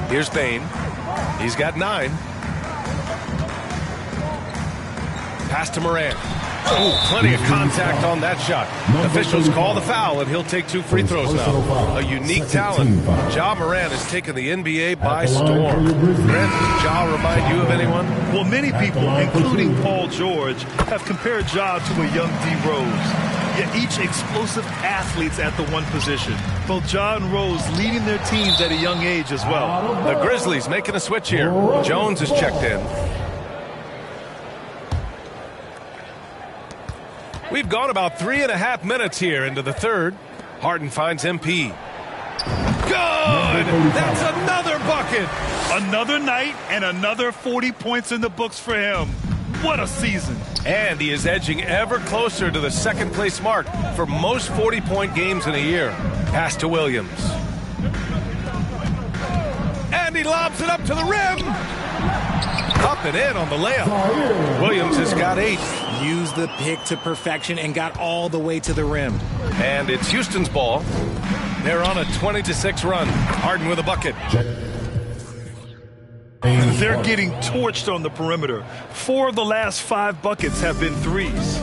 Here's Bane. He's got 9. Pass to Morant. Ooh, plenty of contact on that shot. Officials call the foul, and he'll take 2 free throws now. A unique talent. Ja Morant has taken the NBA by storm. Grant, did Ja remind you of anyone? Well, many people, including Paul George, have compared Ja to a young D. Rose. Yet each explosive athletes at the one position. Both Ja and Rose leading their teams at a young age as well. The Grizzlies making a switch here. Jones is checked in. We've gone about 3.5 minutes here into the third. Harden finds MP. Good! That's another bucket! Another night and another 40 points in the books for him. What a season. And he is edging ever closer to the second-place mark for most 40-point games in a year. Pass to Williams. And he lobs it up to the rim! Up and in on the layup. Williams has got 8. Used the pick to perfection and got all the way to the rim. And it's Houston's ball. They're on a 20-6 run. Harden with a bucket. They're getting torched on the perimeter. 4 of the last 5 buckets have been threes.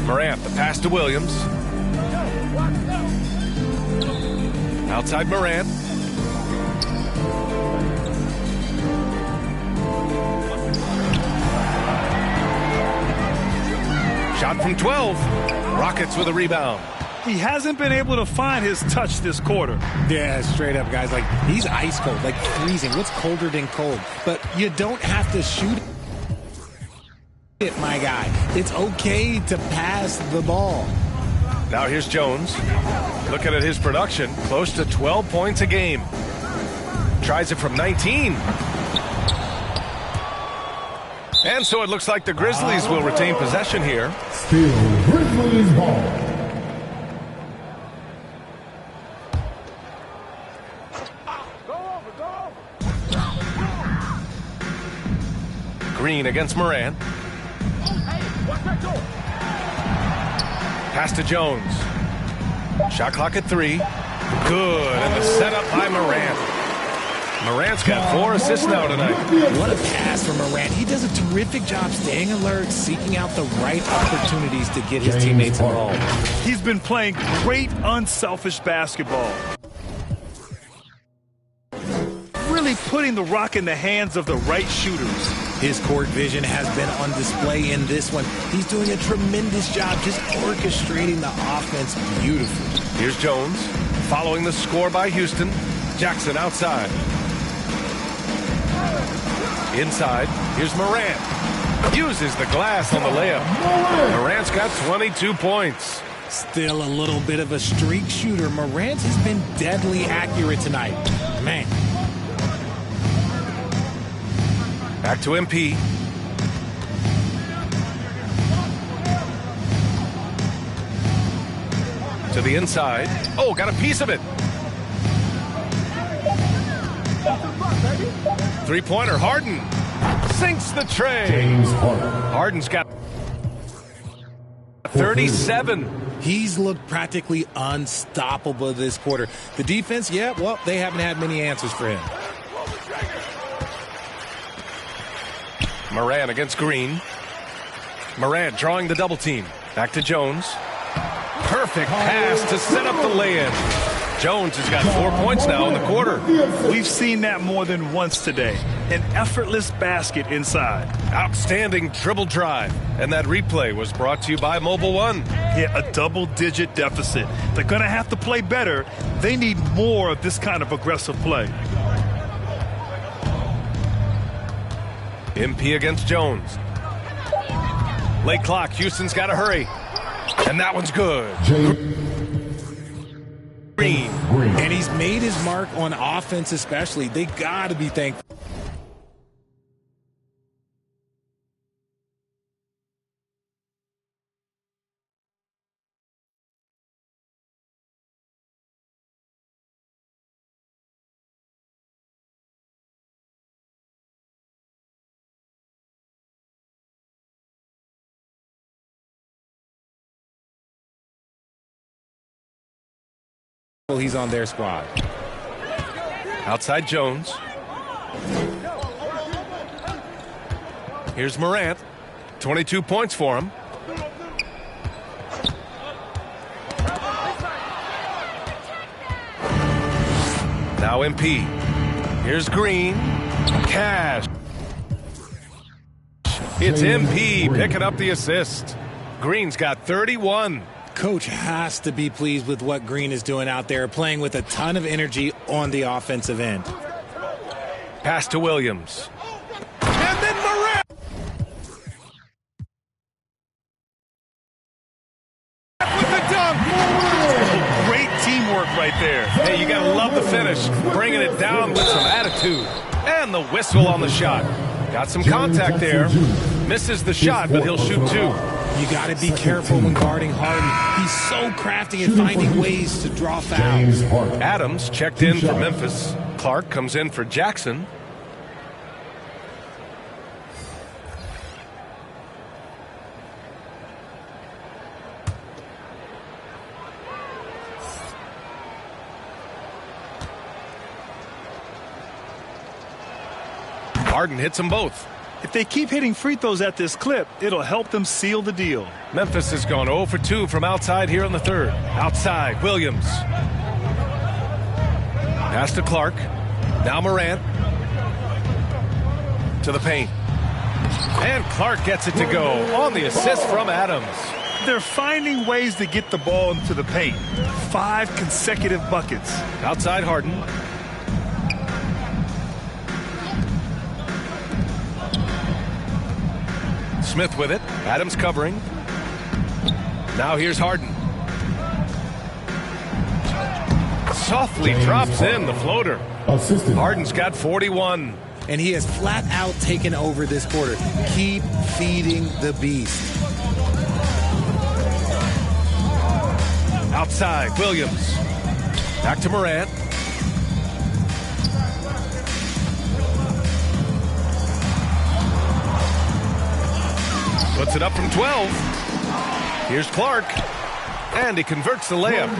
Morant, the pass to Williams. Outside Morant. Shot from 12. Rockets with a rebound. He hasn't been able to find his touch this quarter. Yeah, straight up, guys. Like, he's ice cold, like freezing. What's colder than cold? But you don't have to shoot it, my guy. It's okay to pass the ball. Now here's Jones. Looking at his production, close to 12 points a game. Tries it from 19. And so it looks like the Grizzlies will retain possession here. Still Grizzlies ball. Green against Morant. Pass to Jones. Shot clock at 3. Good, and the setup by Morant. Morant's got 4 assists now tonight. What a pass from Morant. He does a terrific job staying alert, seeking out the right opportunities to get his teammates involved. He's been playing great, unselfish basketball. Really putting the rock in the hands of the right shooters. His court vision has been on display in this one. He's doing a tremendous job just orchestrating the offense beautifully. Here's Jones, following the score by Houston. Jackson outside. Inside, here's Morant. Uses the glass on the layup. Morant's got 22 points. Still a little bit of a streak shooter. Morant has been deadly accurate tonight. Man. Back to MP. To the inside. Oh, got a piece of it. Three-pointer, Harden. Sinks the tray. James Harden. Harden's got 37. He's looked practically unstoppable this quarter. The defense, yeah, well, they haven't had many answers for him. Morant against Green. Morant drawing the double team. Back to Jones. Perfect pass to set up the lay-in. Jones has got 4 points now in the quarter. We've seen that more than once today. An effortless basket inside. Outstanding dribble drive. And that replay was brought to you by Mobile One. Yeah, a double-digit deficit. They're going to have to play better. They need more of this kind of aggressive play. MP against Jones. Late clock. Houston's got to hurry. And that one's good. Green. And he's made his mark on offense especially. They got to be thankful. He's on their squad. Outside Jones. Here's Morant. 22 points for him. Now MP. Here's Green. Cash. It's MP picking up the assist. Green's got 31. Coach has to be pleased with what Green is doing out there, playing with a ton of energy on the offensive end. Pass to Williams. And then Morant. With the dunk. Great teamwork right there. Hey, you got to love the finish. Bringing it down with some attitude. And the whistle on the shot. Got some contact there. Misses the shot, but he'll shoot 2. You got to be careful when guarding Harden. He's so crafty at finding ways to draw fouls. Adams checked in for Memphis. Clark comes in for Jackson. Harden hits them both. If they keep hitting free throws at this clip, it'll help them seal the deal. Memphis has gone 0 for 2 from outside here in the third. Outside, Williams. Pass to Clark. Now Morant. To the paint. And Clark gets it to go on the assist from Adams. They're finding ways to get the ball into the paint. 5 consecutive buckets. Outside Harden. Smith with it. Adams covering. Now here's Harden. Softly drops in the floater. Harden's got 41. And he has flat out taken over this quarter. Keep feeding the beast. Outside, Williams. Back to Morant. Puts it up from 12. Here's Clark. And he converts the layup.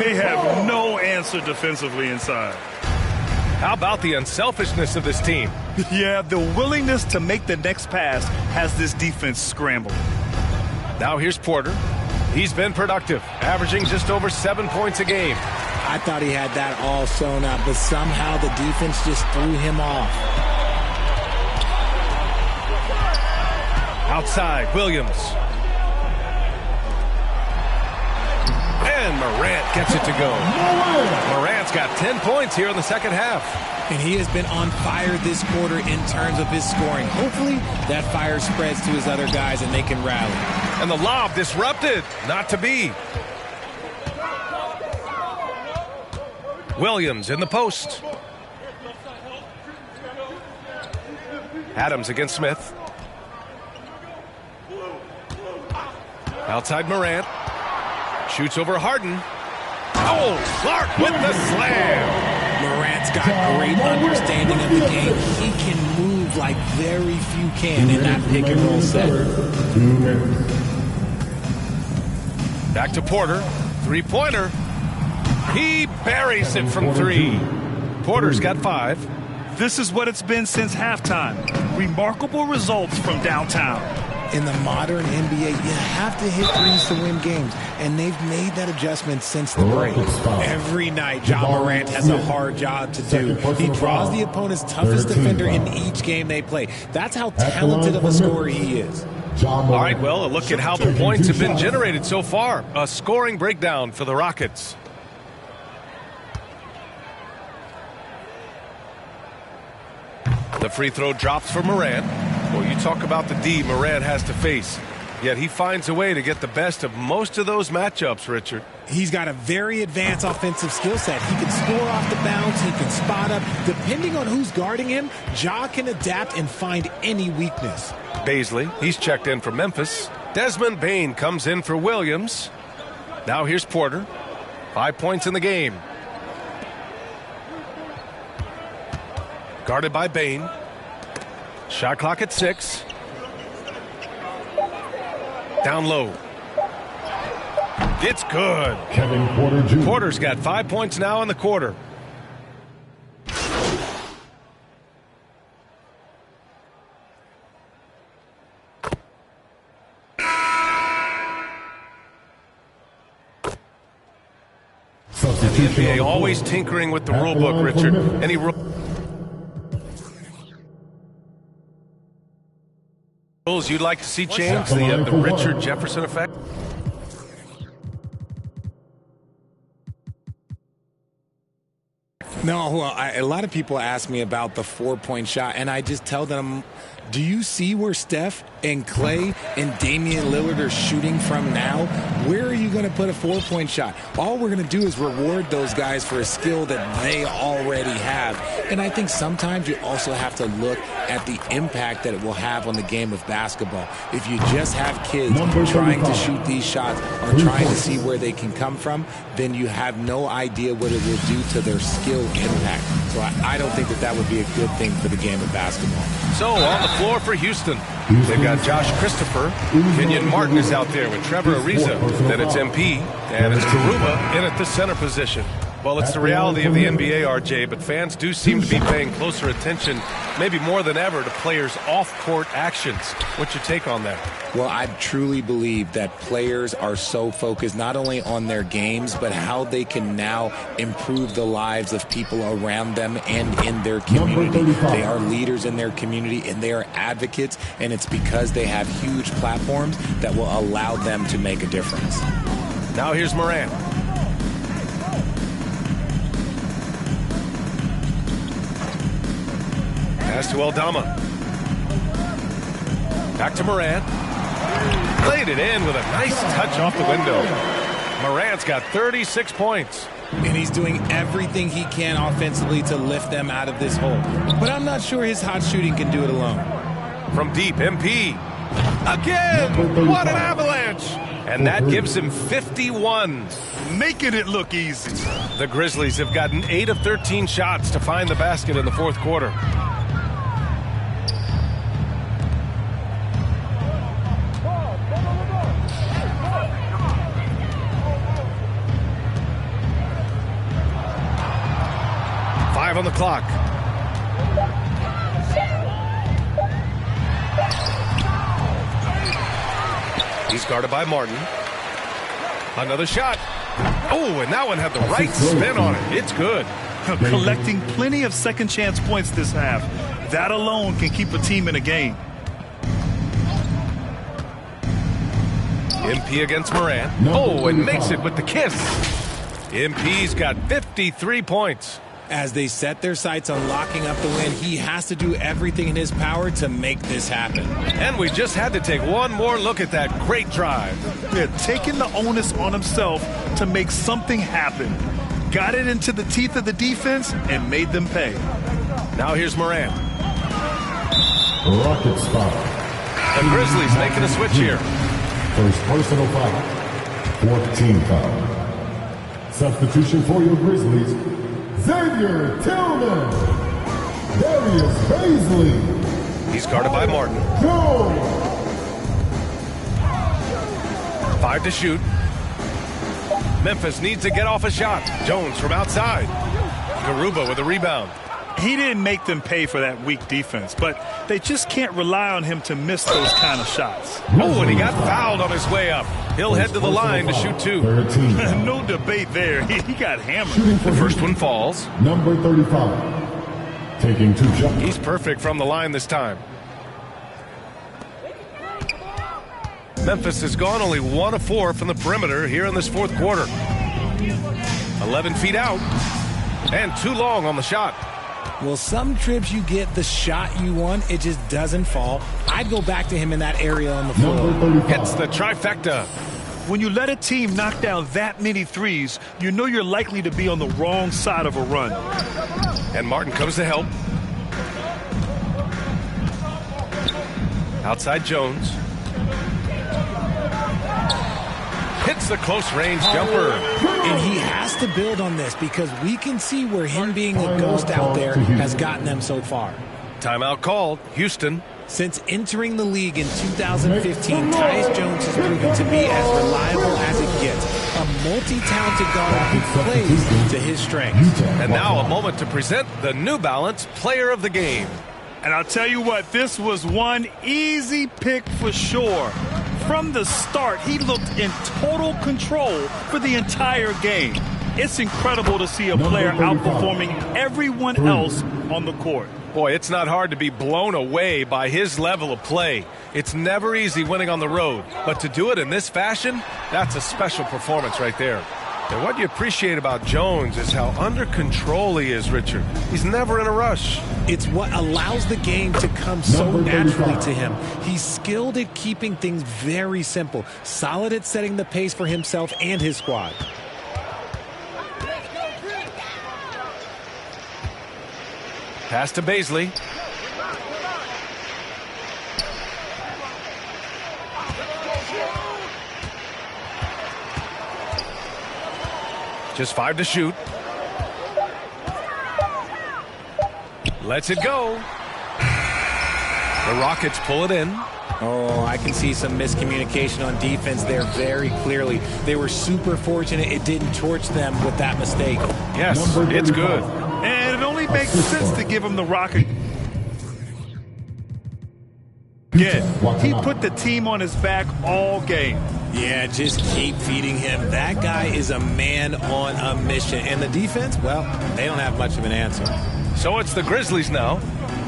They have no answer defensively inside. How about the unselfishness of this team? Yeah, the willingness to make the next pass has this defense scrambled. Now here's Porter. He's been productive, averaging just over 7 points a game. I thought he had that all sewn up, but somehow the defense just threw him off. Outside, Williams. And Morant gets it to go. Morant's got 10 points here in the second half. And he has been on fire this quarter in terms of his scoring. Hopefully that fire spreads to his other guys and they can rally. And the lob disrupted. Not to be. Williams in the post. Adams against Smith. Outside Morant. Shoots over Harden. Oh, Clark with the slam. Morant's got great understanding of the game. He can move like very few can in that pick and roll set. Back to Porter. Three-pointer. He buries it from three. Porter's got 5. This is what it's been since halftime. Remarkable results from downtown. In the modern NBA, you have to hit threes to win games, and they've made that adjustment since the break. Every night, Ja Morant has a hard job to do. He draws the opponent's toughest defender in each game they play. That's how talented of a scorer he is. All right, well, a look at how the points have been generated so far. A scoring breakdown for the Rockets. The free throw drops for Morant. Well, you talk about the D Morant has to face. Yet he finds a way to get the best of most of those matchups, Richard. He's got a very advanced offensive skill set. He can score off the bounce. He can spot up. Depending on who's guarding him, Ja can adapt and find any weakness. Baisley, he's checked in for Memphis. Desmond Bane comes in for Williams. Now here's Porter. 5 points in the game. Guarded by Bane. Shot clock at 6. Down low. It's good. Kevin Porter Jr. Porter's got 5 points now in the quarter. The NBA always tinkering with the rule book, Richard. Any rules you'd like to see change? The Richard Jefferson effect? No, well, a lot of people ask me about the 4-point shot, and I just tell them, do you see where Steph and Clay and Damian Lillard are shooting from now? Where are you going to put a 4-point shot? All we're going to do is reward those guys for a skill that they already have. And I think sometimes you also have to look at the impact that it will have on the game of basketball. If you just have kids trying to shoot these shots or trying to see where they can come from, then you have no idea what it will do to their skill impact. So I don't think that would be a good thing for the game of basketball. So on the floor for Houston, they've got Josh Christopher. Kenyon Martin is out there with Trevor Ariza. Then it's MP, and it's Garuba in at the center position. Well, it's the reality of the NBA, RJ, but fans do seem to be paying closer attention, maybe more than ever, to players' off-court actions. What's your take on that? Well, I truly believe that players are so focused not only on their games, but how they can now improve the lives of people around them and in their community. They are leaders in their community, and they are advocates, and it's because they have huge platforms that will allow them to make a difference. Now here's Morant. Pass to Aldama. Back to Morant. Played it in with a nice touch off the window. Morant's got 36 points. And he's doing everything he can offensively to lift them out of this hole. But I'm not sure his hot shooting can do it alone. From deep, MP. Again! What an avalanche! And that gives him 51. Making it look easy. The Grizzlies have gotten 8 of 13 shots to find the basket in the fourth quarter. on the clock. He's guarded by Martin. Another shot. Oh, and that one had the right spin on it. It's good. Collecting plenty of second chance points this half. That alone can keep a team in a game. MP against Morant. Oh, and makes it with the kiss. MP's got 53 points. As they set their sights on locking up the win, he has to do everything in his power to make this happen. And we just had to take one more look at that great drive. Yeah, taking the onus on himself to make something happen. Got it into the teeth of the defense and made them pay. Now here's Morant. Rockets foul. The Grizzlies making a switch here. First personal foul. 14 foul. Substitution for your Grizzlies. Xavier Tillman. Darius Bazley. He's guarded by Martin. Go. 5 to shoot. Memphis needs to get off a shot. Jones from outside. Garuba with a rebound. He didn't make them pay for that weak defense, but they just can't rely on him to miss those kind of shots. Oh, and he got fouled on his way up. He'll head to the line to shoot 2. No debate there. He got hammered. The first one falls. Number 35. Taking 2 shots. He's perfect from the line this time. Memphis has gone only 1 of 4 from the perimeter here in this fourth quarter. 11 feet out. And too long on the shot. Well, some trips you get the shot you want, it just doesn't fall. I'd go back to him in that area on the floor. Hits the trifecta. When you let a team knock down that many threes, you know you're likely to be on the wrong side of a run. And Martin comes to help. Outside Jones. Hits the close range jumper. And he has to build on this because we can see where him being a ghost out there has gotten them so far. Timeout called. Houston. Since entering the league in 2015, Tyus Jones has proven to be as reliable as it gets. A multi-talented guard who plays to his strengths. And now a moment to present the New Balance Player of the Game. And I'll tell you what, this was one easy pick for sure. From the start, he looked in total control for the entire game. It's incredible to see a player outperforming everyone else on the court. Boy, it's not hard to be blown away by his level of play. It's never easy winning on the road, but to do it in this fashion, that's a special performance right there. And what you appreciate about Jones is how under control he is, Richard. He's never in a rush. It's what allows the game to come so naturally to him. He's skilled at keeping things very simple, solid at setting the pace for himself and his squad. Pass to Bazley. Just 5 to shoot. Lets it go. The Rockets pull it in. Oh, I can see some miscommunication on defense there very clearly. They were super fortunate it didn't torch them with that mistake. Yes, it's good. And it only makes sense to give him the rocket. Yeah, he put the team on his back all game. Yeah, just keep feeding him. That guy is a man on a mission. And the defense, well, they don't have much of an answer. So it's the Grizzlies now,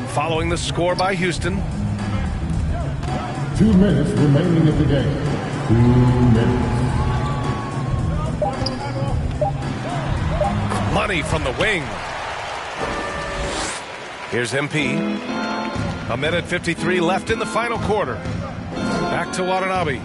following the score by Houston. 2 minutes remaining in the game. 2 minutes. Money from the wing. Here's MP. 1:53 left in the final quarter. Back to Watanabe.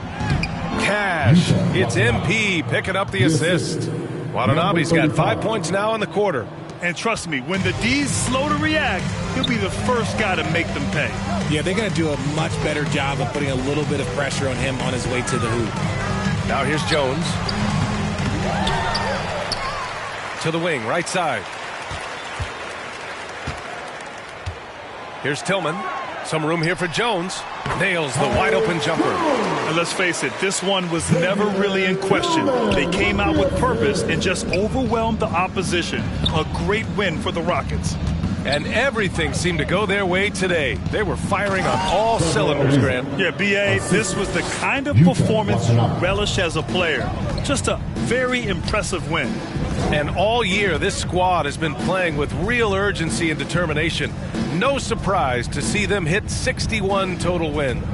Cash. It's MP picking up the assist. Watanabe's got 5 points now in the quarter. And trust me, when the D's slow to react, he'll be the first guy to make them pay. Yeah, they're going to do a much better job of putting a little bit of pressure on him on his way to the hoop. Now here's Jones. To the wing, right side. Here's Tillman. Some room here for Jones. Nails the wide open jumper. And let's face it, this one was never really in question. They came out with purpose and just overwhelmed the opposition. A great win for the Rockets. And everything seemed to go their way today. They were firing on all cylinders, Grant. Yeah, B.A., this was the kind of performance you relish as a player. Just a very impressive win. And all year, this squad has been playing with real urgency and determination. No surprise to see them hit 61 total wins.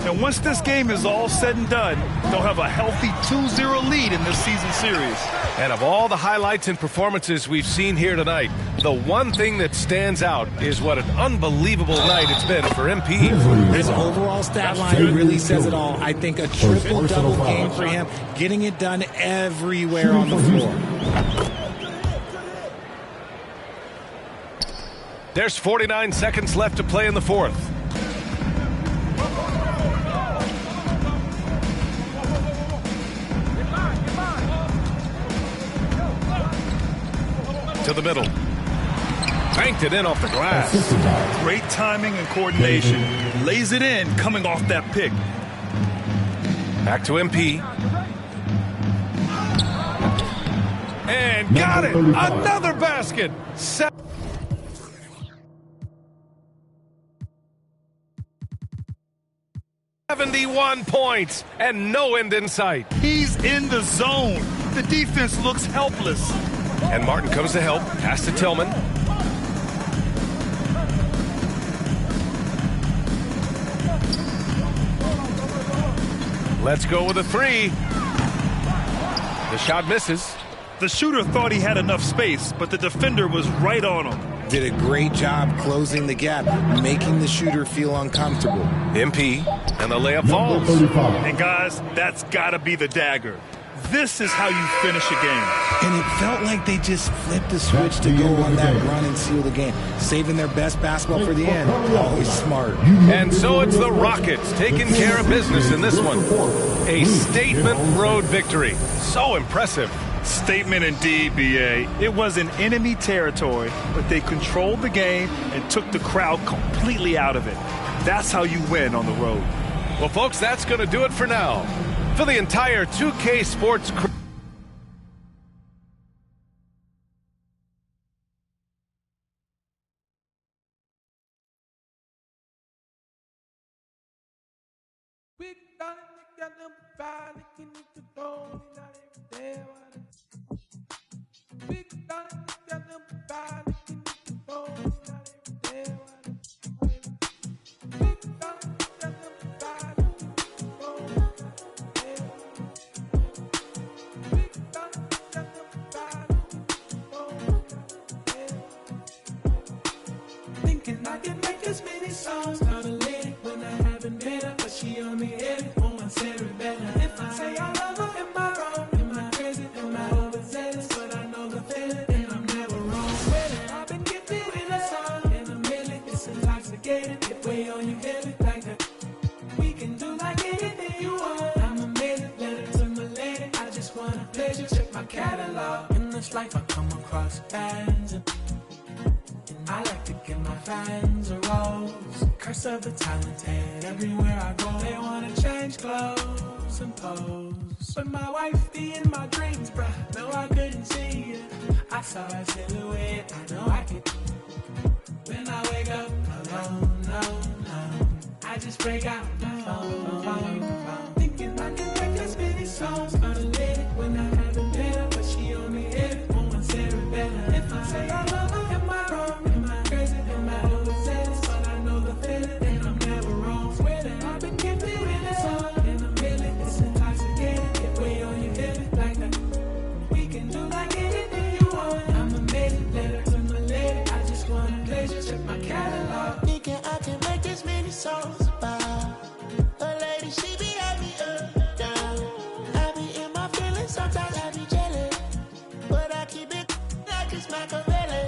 And once this game is all said and done, they'll have a healthy 2-0 lead in this season series. And of all the highlights and performances we've seen here tonight, the one thing that stands out is what an unbelievable night it's been for MP. His overall stat line really says it all. I think a triple-double game for him, getting it done everywhere on the floor. There's 49 seconds left to play in the fourth. To the middle. Banked it in off the glass. Great timing and coordination. Lays it in coming off that pick. Back to MP. And got it! Another basket! 71 points and no end in sight. He's in the zone. The defense looks helpless. And Martin comes to help. Pass to Tillman. Let's go with a three. The shot misses. The shooter thought he had enough space, but the defender was right on him. Did a great job closing the gap, making the shooter feel uncomfortable. MP, and the layup falls. And guys, that's got to be the dagger. This is how you finish a game. And it felt like they just flipped the switch to go on that run and seal the game, saving their best basketball for the end. Always smart. And so it's the Rockets taking care of business in this one. A statement road victory. So impressive. Statement indeed, B.A. It was in enemy territory, but they controlled the game and took the crowd completely out of it. That's how you win on the road. Well, folks, that's going to do it for now. For the entire 2K Sports crew. Thinking I can make as many songs, not a lady when I haven't met her, but she on me every woman said it better. If I say I love her, am I wrong? Am I crazy? Am I overzealous? But I know the feeling, and I'm never wrong. Swear that I've been gifted with a song, and a million, it's intoxicating. If we on you heavy like that, we can do like anything you want. I'm amazing, letter to my lady. I just want a pleasure, check my catalog. In this life I come across fans, and I like to give my fans a rose. Curse of the talented, everywhere I go they wanna change clothes and pose. But my wife be in my dreams, bruh, no I couldn't see it. I saw her silhouette, I know I could. When I wake up alone, no, I just break out my phone. Thinking I can make as many songs, not a lady when I haven't met her, but she on me every woman said it better. If I say I love her, am I wrong? Songs about a lady, she be at me up, down. I be in my feelings, sometimes I be jealous, but I keep it like it's Machiavelli.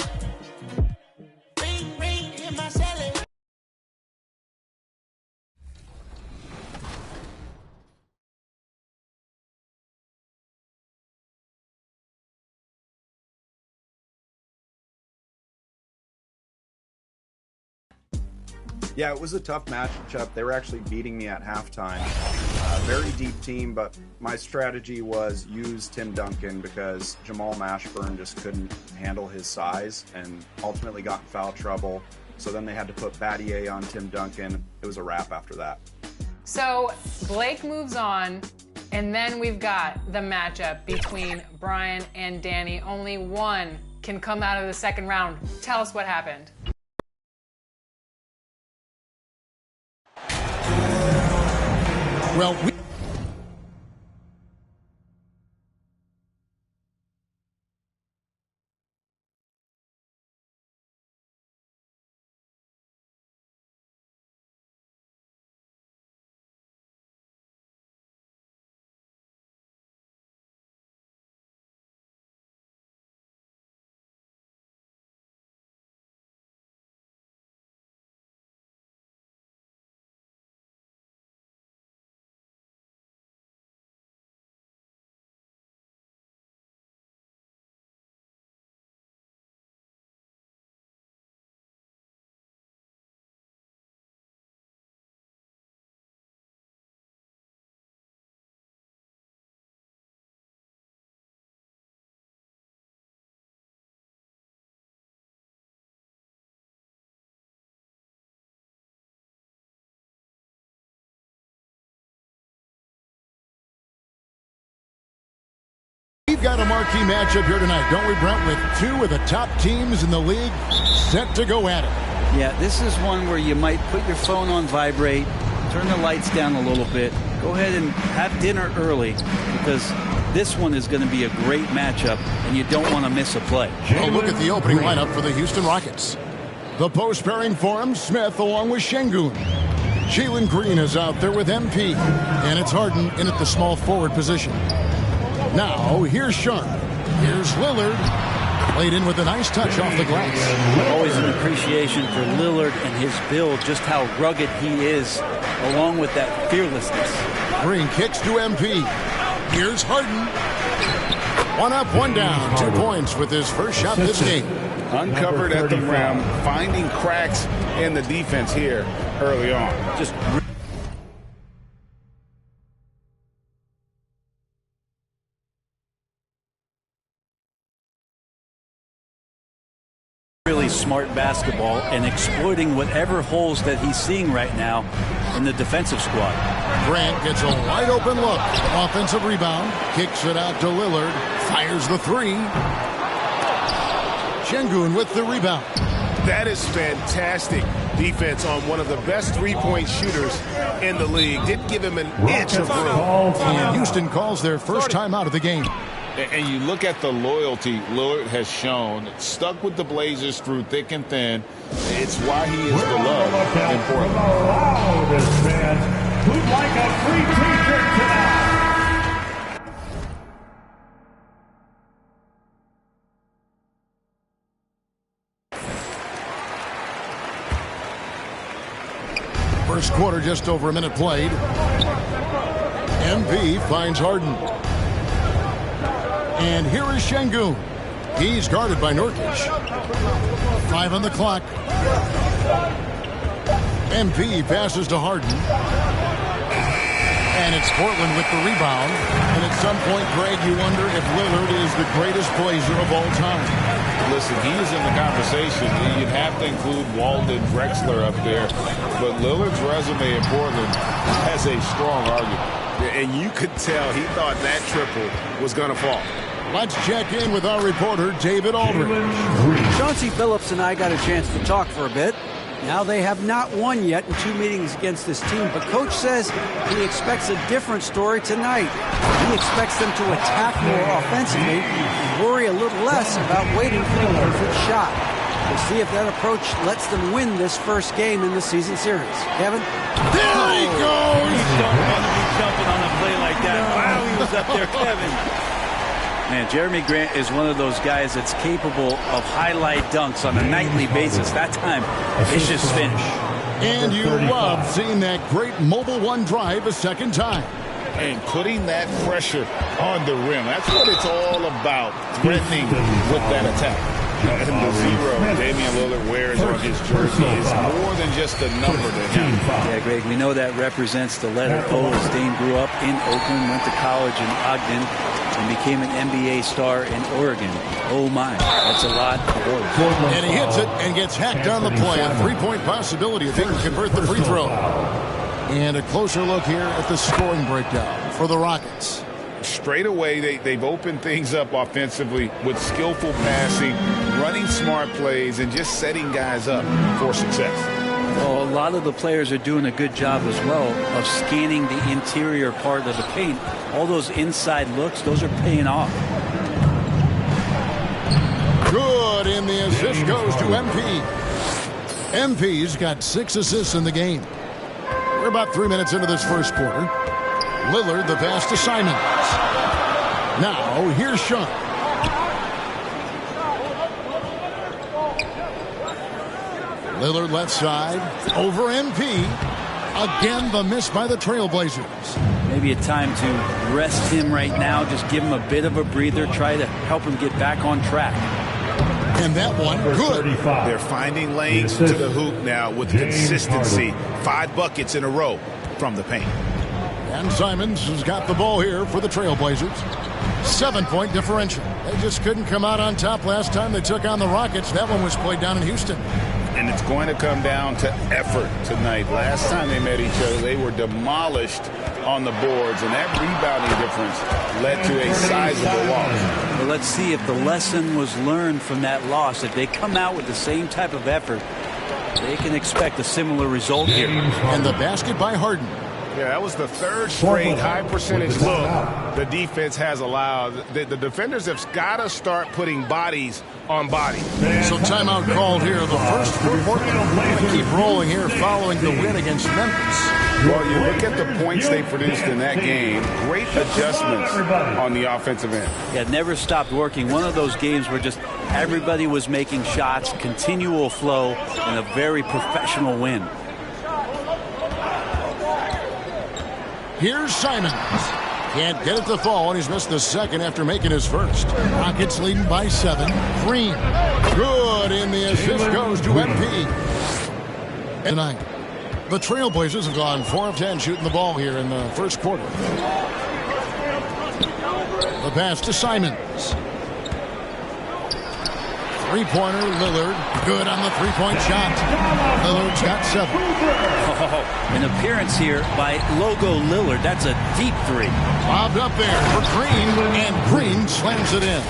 Ring, ring, in my celly. Yeah, it was a tough matchup. They were actually beating me at halftime. very deep team, but my strategy was use Tim Duncan because Jamal Mashburn just couldn't handle his size and ultimately got in foul trouble. So then they had to put Battier on Tim Duncan. It was a wrap after that. So Blake moves on, and then we've got the matchup between Brian and Danny. Only one can come out of the second round. Tell us what happened. Well, we've got a marquee matchup here tonight, don't we, Brent, with two of the top teams in the league set to go at it. Yeah, this is one where you might put your phone on vibrate, turn the lights down a little bit, go ahead and have dinner early, because this one is going to be a great matchup, and you don't want to miss a play. A look at the opening lineup for the Houston Rockets. The post pairing for him, Smith along with Şengün. Jalen Green is out there with MP, and it's Harden in at the small forward position. Now, here's Sharp. Here's Lillard. Played in with a nice touch off the glass. Always an appreciation for Lillard and his build, just how rugged he is, along with that fearlessness. Green kicks to MP. Here's Harden. One up, one down. 2 points with his first shot this game. Uncovered at the rim, finding cracks in the defense here early on. Just really smart basketball and exploiting whatever holes that he's seeing right now in the defensive squad. Grant gets a wide open look. Offensive rebound. Kicks it out to Lillard. Fires the three. Şengün with the rebound. That is fantastic defense on one of the best three-point shooters in the league. Didn't give him an inch of room. And Houston calls their first time out of the game. And you look at the loyalty Lillard has shown, stuck with the Blazers through thick and thin. It's why he is beloved in Portland. Loudest fans who'd like a free t-shirt tonight. First quarter, just over a minute played. MP finds Harden. And here is Şengün. He's guarded by Nurkic. 5 on the clock. MP passes to Harden. And it's Portland with the rebound. And at some point, Greg, you wonder if Lillard is the greatest Blazer of all time. Listen, he is in the conversation. You'd have to include Walden Drexler up there. But Lillard's resume in Portland has a strong argument. And you could tell he thought that triple was going to fall. Let's check in with our reporter, David Aldridge. Chauncey Billups and I got a chance to talk for a bit. Now they have not won yet in 2 meetings against this team, but Coach says he expects a different story tonight. He expects them to attack more offensively and worry a little less about waiting for the perfect shot. We'll see if that approach lets them win this first game in the season series. Kevin? There he goes! You don't want to be jumping on a play like that. Wow, he was up there, Kevin. Man, Jeremy Grant is one of those guys that's capable of highlight dunks on a nightly basis. That time, it's just finished. And you love seeing that great mobile one drive a second time. And putting that pressure on the rim. That's what it's all about, threatening with that attack. And the zero Damian Lillard wears on his jersey is more than just a number to him. Yeah, Greg, we know that represents the letter O, as Dame grew up in Oakland, went to college in Ogden, and became an NBA star in Oregon. Oh my, that's a lot of words. And he hits it and gets hacked on the play. A three-point possibility if he can convert the free throw. And a closer look here at the scoring breakdown for the Rockets. Straight away, they've opened things up offensively with skillful passing, running smart plays, and just setting guys up for success. Well, a lot of the players are doing a good job as well of scanning the interior part of the paint. All those inside looks, those are paying off. Good, and the assist goes to MP. MP's got 6 assists in the game. We're about 3 minutes into this first quarter. Lillard, the pass to Simons. Now, here's Sean. Lillard left side, over MP. Again, the miss by the Trailblazers. Maybe a time to rest him right now, just give him a bit of a breather, try to help him get back on track. And that one, good. They're finding lanes to the hoop now with consistency. 5 buckets in a row from the paint. And Simons has got the ball here for the Trailblazers. 7-point differential. They just couldn't come out on top last time they took on the Rockets. That one was played down in Houston. And it's going to come down to effort tonight. Last time they met each other, they were demolished on the boards, and that rebounding difference led to a sizable loss. Well, let's see if the lesson was learned from that loss. If they come out with the same type of effort, they can expect a similar result here. And the basket by Harden. Yeah, that was the 3rd straight high percentage look the defense has allowed. The defenders have got to start putting bodies on bodies. So timeout called here. The first for Portland. Keep rolling here following the win against Memphis. Well, you look at the points they produced in that game. Great adjustments on the offensive end. Yeah, never stopped working. One of those games where just everybody was making shots, continual flow, and a very professional win. Here's Simons. Can't get it to fall, and he's missed the second after making his first. Rockets leading by 7. Green. Good, and the assist goes to MP. Tonight, the Trailblazers have gone 4 of 10 shooting the ball here in the first quarter. The pass to Simons. Three-pointer, Lillard. Good on the three-point shot. Lillard's got 7. Oh, an appearance here by Logo Lillard. That's a deep 3. Bobbed up there for Green, and Green slams it in.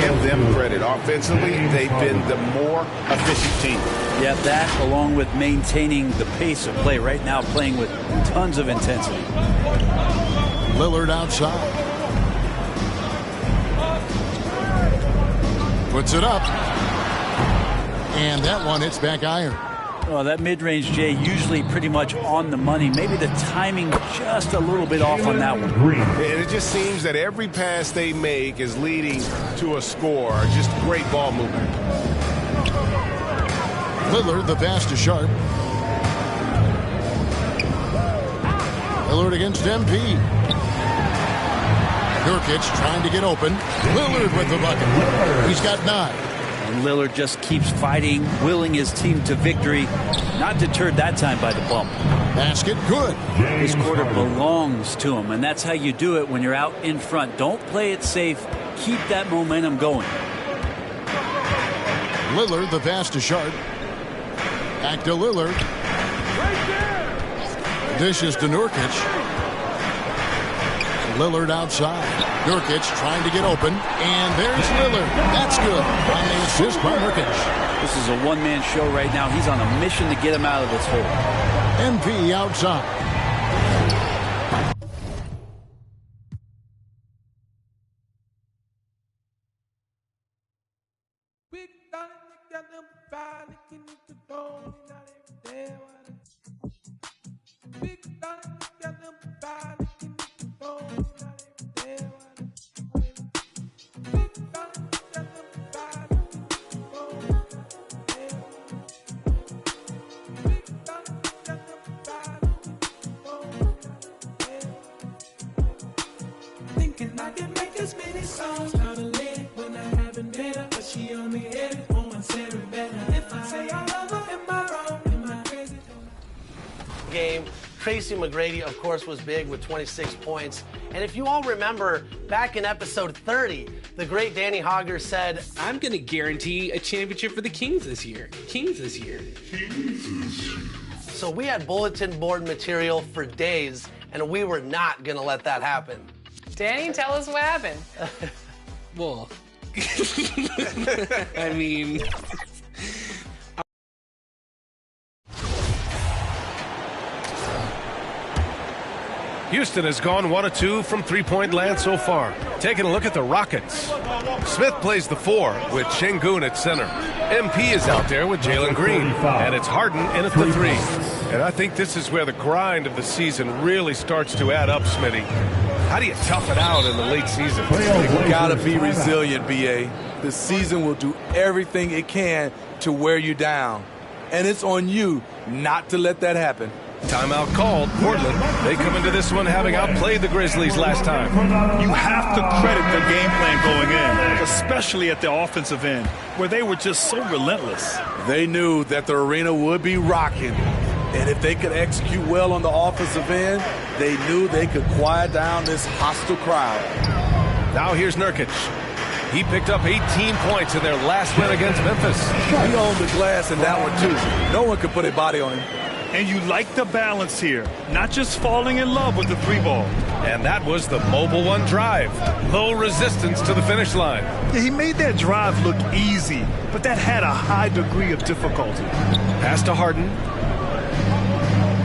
Give them credit. Offensively, they've been the more efficient team. Yeah, that along with maintaining the pace of play right now, playing with tons of intensity. Lillard outside. Puts it up. And that one hits back iron. Oh, that mid-range, Jay, usually pretty much on the money. Maybe the timing just a little bit off on that one. And it just seems that every pass they make is leading to a score. Just great ball movement. Lillard, the pass to Sharp. Lillard against MP. Nurkic trying to get open. Lillard with the bucket. He's got 9. And Lillard just keeps fighting, willing his team to victory. Not deterred that time by the bump. Basket good. This quarter belongs to him, and that's how you do it when you're out in front. Don't play it safe. Keep that momentum going. Lillard, the pass to Sharp. Back to Lillard. Dishes to Nurkic. Lillard outside. Nurkic trying to get open. And there's Lillard. That's good. On the assist by Nurkic. This is a one-man show right now. He's on a mission to get him out of this hole. MP outside. I can make as many songs. Not a lady when I haven't met her, but she on the air. Tracy McGrady, of course, was big with 26 points. And if you all remember, back in episode 30, the great Danny Hogger said, I'm going to guarantee a championship for the Kings this year. So we had bulletin board material for days, and we were not going to let that happen. Danny, tell us what happened. Well, I mean... Houston has gone 1 of 2 from three-point land so far. Taking a look at the Rockets. Smith plays the 4 with Şengün at center. MP is out there with Jalen Green. And it's Harden in at the 3. And I think this is where the grind of the season really starts to add up, Smitty. How do you tough it out in the late season? You gotta be resilient, BA. The season will do everything it can to wear you down. And it's on you not to let that happen. Timeout called. Portland, they come into this one having outplayed the Grizzlies last time. You have to credit the game plan going in, especially at the offensive end, where they were just so relentless. They knew that the arena would be rocking. And if they could execute well on the offensive end, they knew they could quiet down this hostile crowd. Now here's Nurkic. He picked up 18 points in their last win against Memphis. He owned the glass in that one, too. No one could put a body on him. And you like the balance here, not just falling in love with the 3-ball. And that was the Mobile One drive. Low resistance to the finish line. Yeah, he made that drive look easy, but that had a high degree of difficulty. Pass to Harden.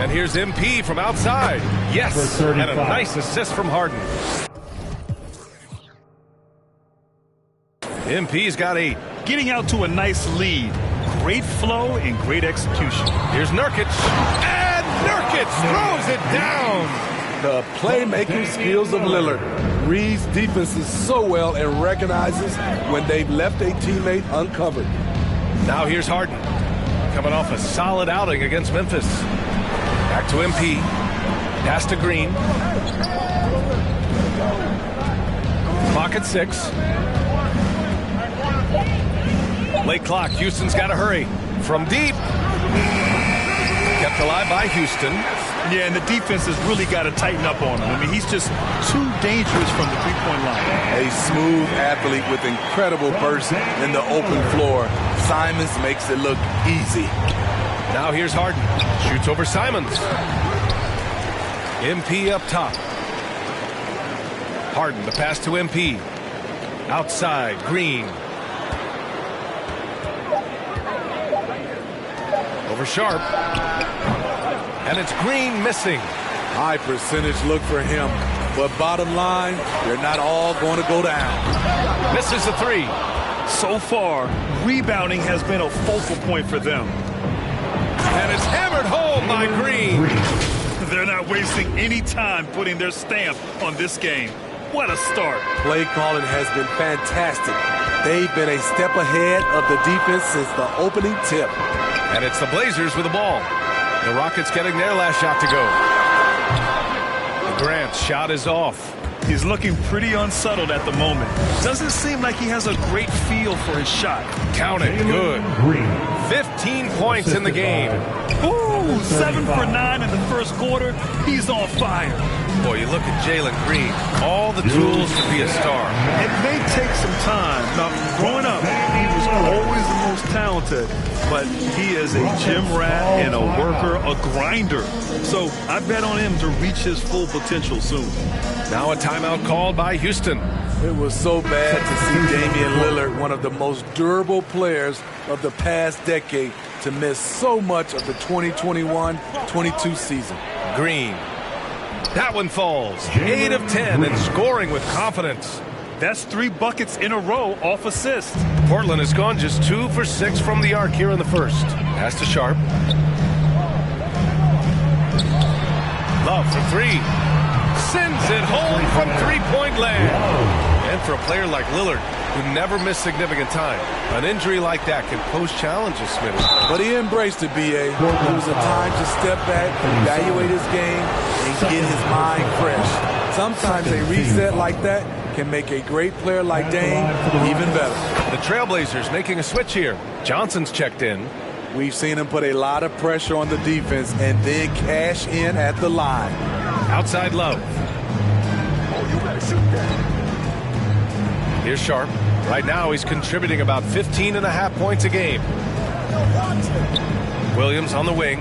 And here's MP from outside. Yes, and a nice assist from Harden. MP's got 8. Getting out to a nice lead. Great flow and great execution. Here's Nurkic. And Nurkic throws it down. The playmaking skills of Lillard. Reads defenses so well and recognizes when they've left a teammate uncovered. Now here's Harden. Coming off a solid outing against Memphis. Back to MP. Pass to Green. Clock at 6. Late clock. Houston's got to hurry. From deep. Kept alive by Houston. Yeah, and the defense has really got to tighten up on him. I mean, he's just too dangerous from the three-point line. A smooth athlete with incredible burst in the open floor. Simons makes it look easy. Now here's Harden. Shoots over Simons. MP up top. Harden, the pass to MP. Outside, Green. Over Sharp. And it's Green missing. High percentage look for him. But bottom line, they're not all going to go down. Misses the 3. So far, rebounding has been a focal point for them. And it's hammered home by Green. They're not wasting any time putting their stamp on this game. What a start. Play calling has been fantastic. They've been a step ahead of the defense since the opening tip. And it's the Blazers with the ball. The Rockets getting their last shot to go. Grant's shot is off. He's looking pretty unsettled at the moment. Doesn't seem like he has a great feel for his shot. Count it. Good. 15 points in the game. Ooh, 7 for 9 in the first quarter. He's on fire. Boy, you look at Jalen Green. All the tools to be a star. It may take some time. Now, growing up, he was always the most talented, but he is a gym rat and a worker, a grinder. So I bet on him to reach his full potential soon. Now a timeout called by Houston. It was so bad to see Damian Lillard, one of the most durable players of the past decade, to miss so much of the 2021-22 season. Green. That one falls. 8 of 10 and scoring with confidence. That's 3 buckets in a row off assist. Portland has gone just 2 for 6 from the arc here in the first. Pass to Sharp. Love for 3. Sends it home from three-point land. And for a player like Lillard, who never missed significant time, an injury like that can pose challenges, Smith. But he embraced it, B.A. It was a time to step back, evaluate his game, and get his mind fresh. Sometimes a reset like that can make a great player like Dame even better. The Trailblazers making a switch here. Johnson's checked in. We've seen him put a lot of pressure on the defense and then cash in at the line. Outside Love. Here's Sharp. Right now he's contributing about 15.5 points a game. Williams on the wing.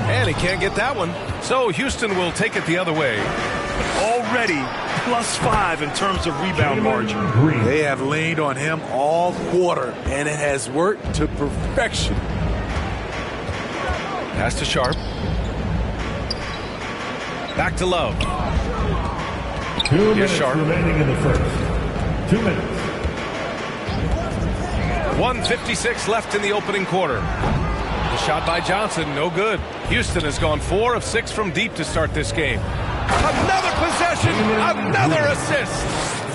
And he can't get that one. So Houston will take it the other way. Already +5 in terms of rebound margin. They have leaned on him all quarter, and it has worked to perfection. Pass to Sharp. Back to Love. 2 minutes remaining in the first. 2 minutes. 1:56 left in the opening quarter. The shot by Johnson, no good. Houston has gone 4 of 6 from deep to start this game. Another possession, another assist.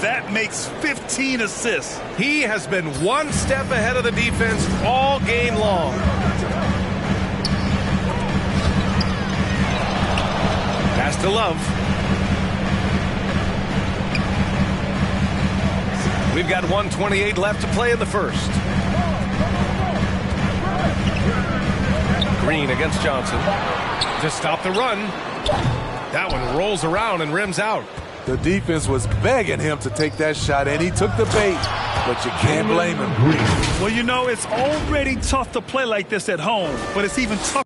That makes 15 assists. He has been one step ahead of the defense all game long. Pass to Love. We've got 1:28 left to play in the first. Green against Johnson to stop the run. That one rolls around and rims out. The defense was begging him to take that shot, and he took the bait, but you can't blame him. Well, you know, it's already tough to play like this at home, but it's even tougher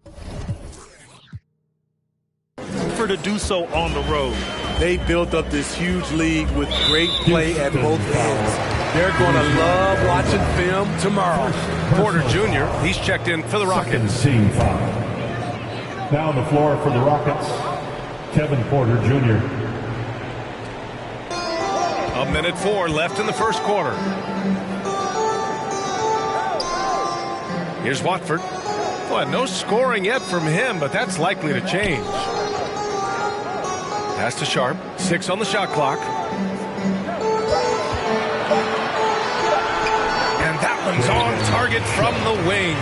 to do so on the road. They built up this huge lead with great play at both ends. They're going to love watching film tomorrow. Porter Jr., he's checked in for the Rockets. Team foul. Now on the floor for the Rockets, Kevin Porter Jr. 1:04 left in the first quarter. Here's Watford. Boy, no scoring yet from him, but that's likely to change. Pass to Sharp. 6 on the shot clock. And that one's on target from the wing.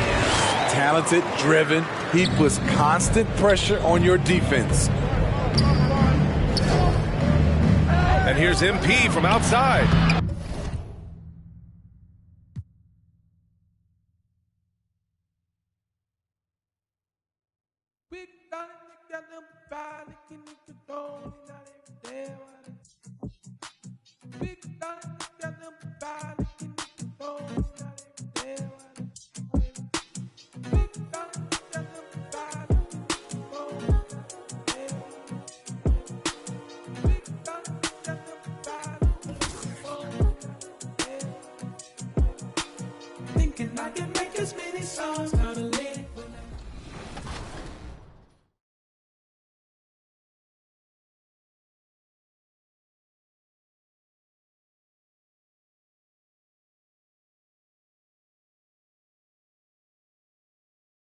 Talented, driven. He puts constant pressure on your defense. And here's MP from outside. Thinking I can make as many songs, gotta let it.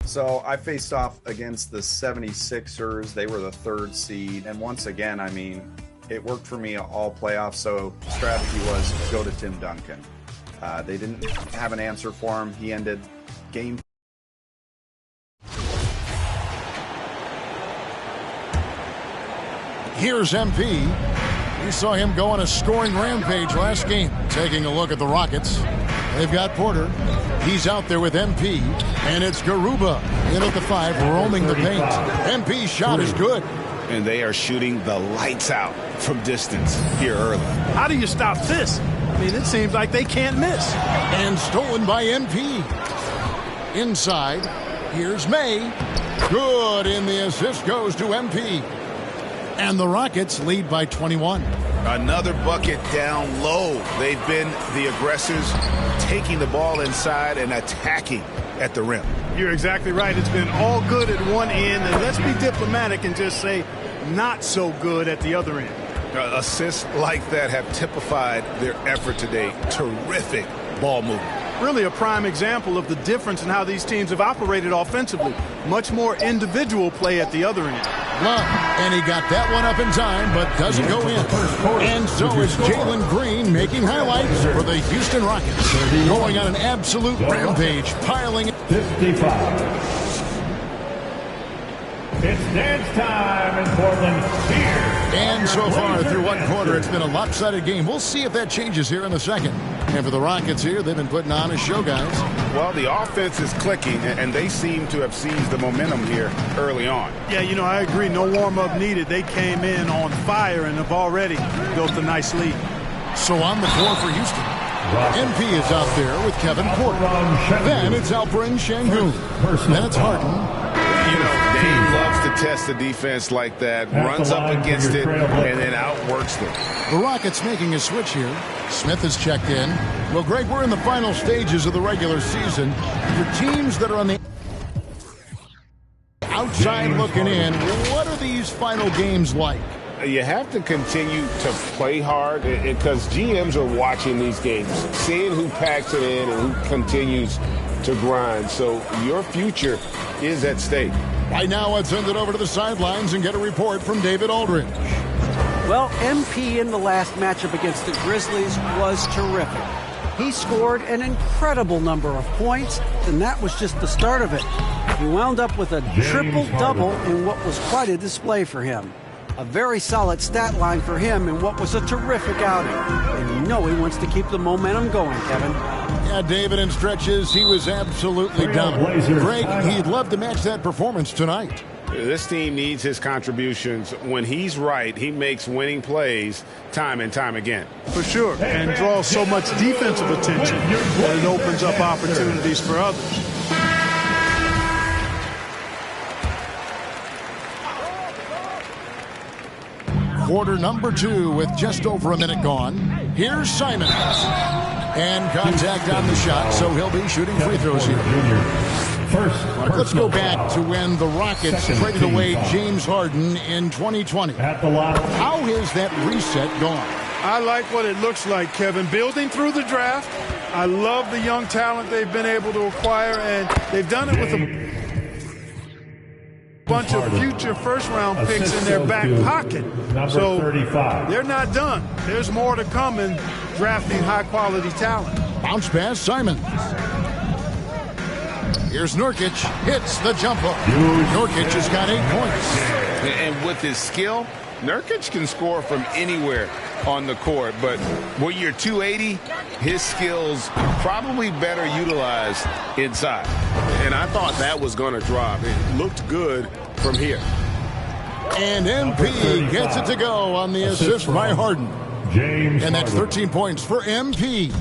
So I faced off against the 76ers. They were the 3rd seed. And once again, I mean, it worked for me all playoffs. So the strategy was go to Tim Duncan. They didn't have an answer for him. He ended game. Here's MP. We saw him go on a scoring rampage last game. Taking a look at the Rockets. They've got Porter. He's out there with MP. And it's Garuba in at the 5, roaming the paint. MP's shot is good. And they are shooting the lights out from distance here early. How do you stop this? I mean, it seems like they can't miss. And stolen by MP. Inside, here's May. Good, and the assist goes to MP. And the Rockets lead by 21. Another bucket down low. They've been the aggressors, taking the ball inside and attacking at the rim. You're exactly right. It's been all good at one end, and let's be diplomatic and just say not so good at the other end. Assists like that have typified their effort today. Terrific ball movement. Really a prime example of the difference in how these teams have operated offensively. Much more individual play at the other end. Love, and he got that one up in time, but doesn't go in. And so is Jalen Green making highlights for the Houston Rockets. Going on an absolute rampage, piling 55. It's dance time in Portland here. And so far through one quarter, it's been a lopsided game. We'll see if that changes here in the second. And for the Rockets here, they've been putting on a show, guys. Well, the offense is clicking, and they seem to have seized the momentum here early on. Yeah, I agree. No warm-up needed. They came in on fire and have already built a nice lead. So on the floor for Houston, MP is out there with Kevin Porter. Then it's Alperen Şengün. Then it's Harden. Dame loves to test the defense like that, runs up against it, and then outworks them. The Rockets making a switch here. Smith has checked in. Well, Greg, we're in the final stages of the regular season. For teams that are on the outside looking in, what are these final games like? You have to continue to play hard because GMs are watching these games, seeing who packs it in and who continues to grind. So your future is at stake. Right now, let's send it over to the sidelines and get a report from David Aldridge. Well, MP in the last matchup against the Grizzlies was terrific. He scored an incredible number of points, and that was just the start of it. He wound up with a triple-double in what was quite a display for him. A very solid stat line for him in what was a terrific outing. And he wants to keep the momentum going, Kevin. Yeah, David, in stretches, he was absolutely dominant. Greg, he'd love to match that performance tonight. This team needs his contributions. When he's right, he makes winning plays time and time again. For sure, and draws so much defensive attention that it opens up opportunities for others. Quarter number 2 with just over a minute gone. Here's Simons. And contact on the shot, so he'll be shooting free throws here. Let's go back to when the Rockets traded away James Harden in 2020. How has that reset gone? I like what it looks like, Kevin. Building through the draft. I love the young talent they've been able to acquire, and they've done it with a bunch of future first-round picks in their back pocket. So they're not done. There's more to come in drafting high-quality talent. Bounce pass, Simons. Here's Nurkic, hits the jumper. Nurkic has got 8 points. And with his skill, Nurkic can score from anywhere on the court. But when you're 280, his skills probably better utilized inside. And I thought that was going to drop. It looked good from here. And MP gets it to go on the assist by Harden. And that's 13 points for MP.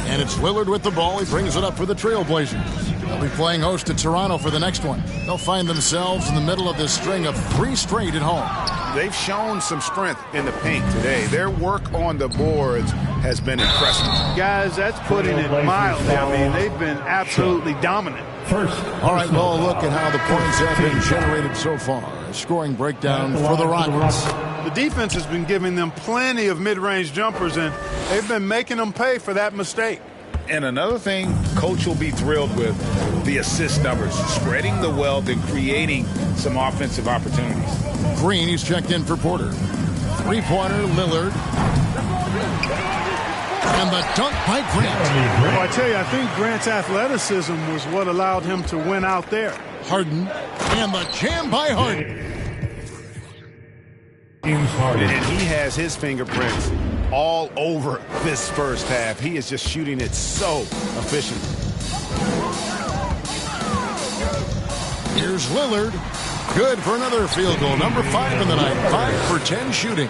And it's Lillard with the ball. He brings it up for the Trailblazers. They'll be playing host to Toronto for the next one. They'll find themselves in the middle of this string of 3 straight at home. They've shown some strength in the paint today. Their work on the boards has been impressive. Guys, that's putting it mildly. I mean, they've been absolutely dominant. All right, well, look at how the points have been generated so far. A scoring breakdown for the Rockets. The defense has been giving them plenty of mid-range jumpers, and they've been making them pay for that mistake. And another thing Coach will be thrilled with, the assist numbers, spreading the wealth and creating some offensive opportunities. Green, he's checked in for Porter. 3-pointer, Lillard. And the dunk by Grant. Well, I tell you, I think Grant's athleticism was what allowed him to win out there. Harden. And the jam by Harden. And he has his fingerprints all over this first half. He is just shooting it so efficient. Here's Lillard. Good for another field goal. Number 5 in the night. 5 for 10 shooting.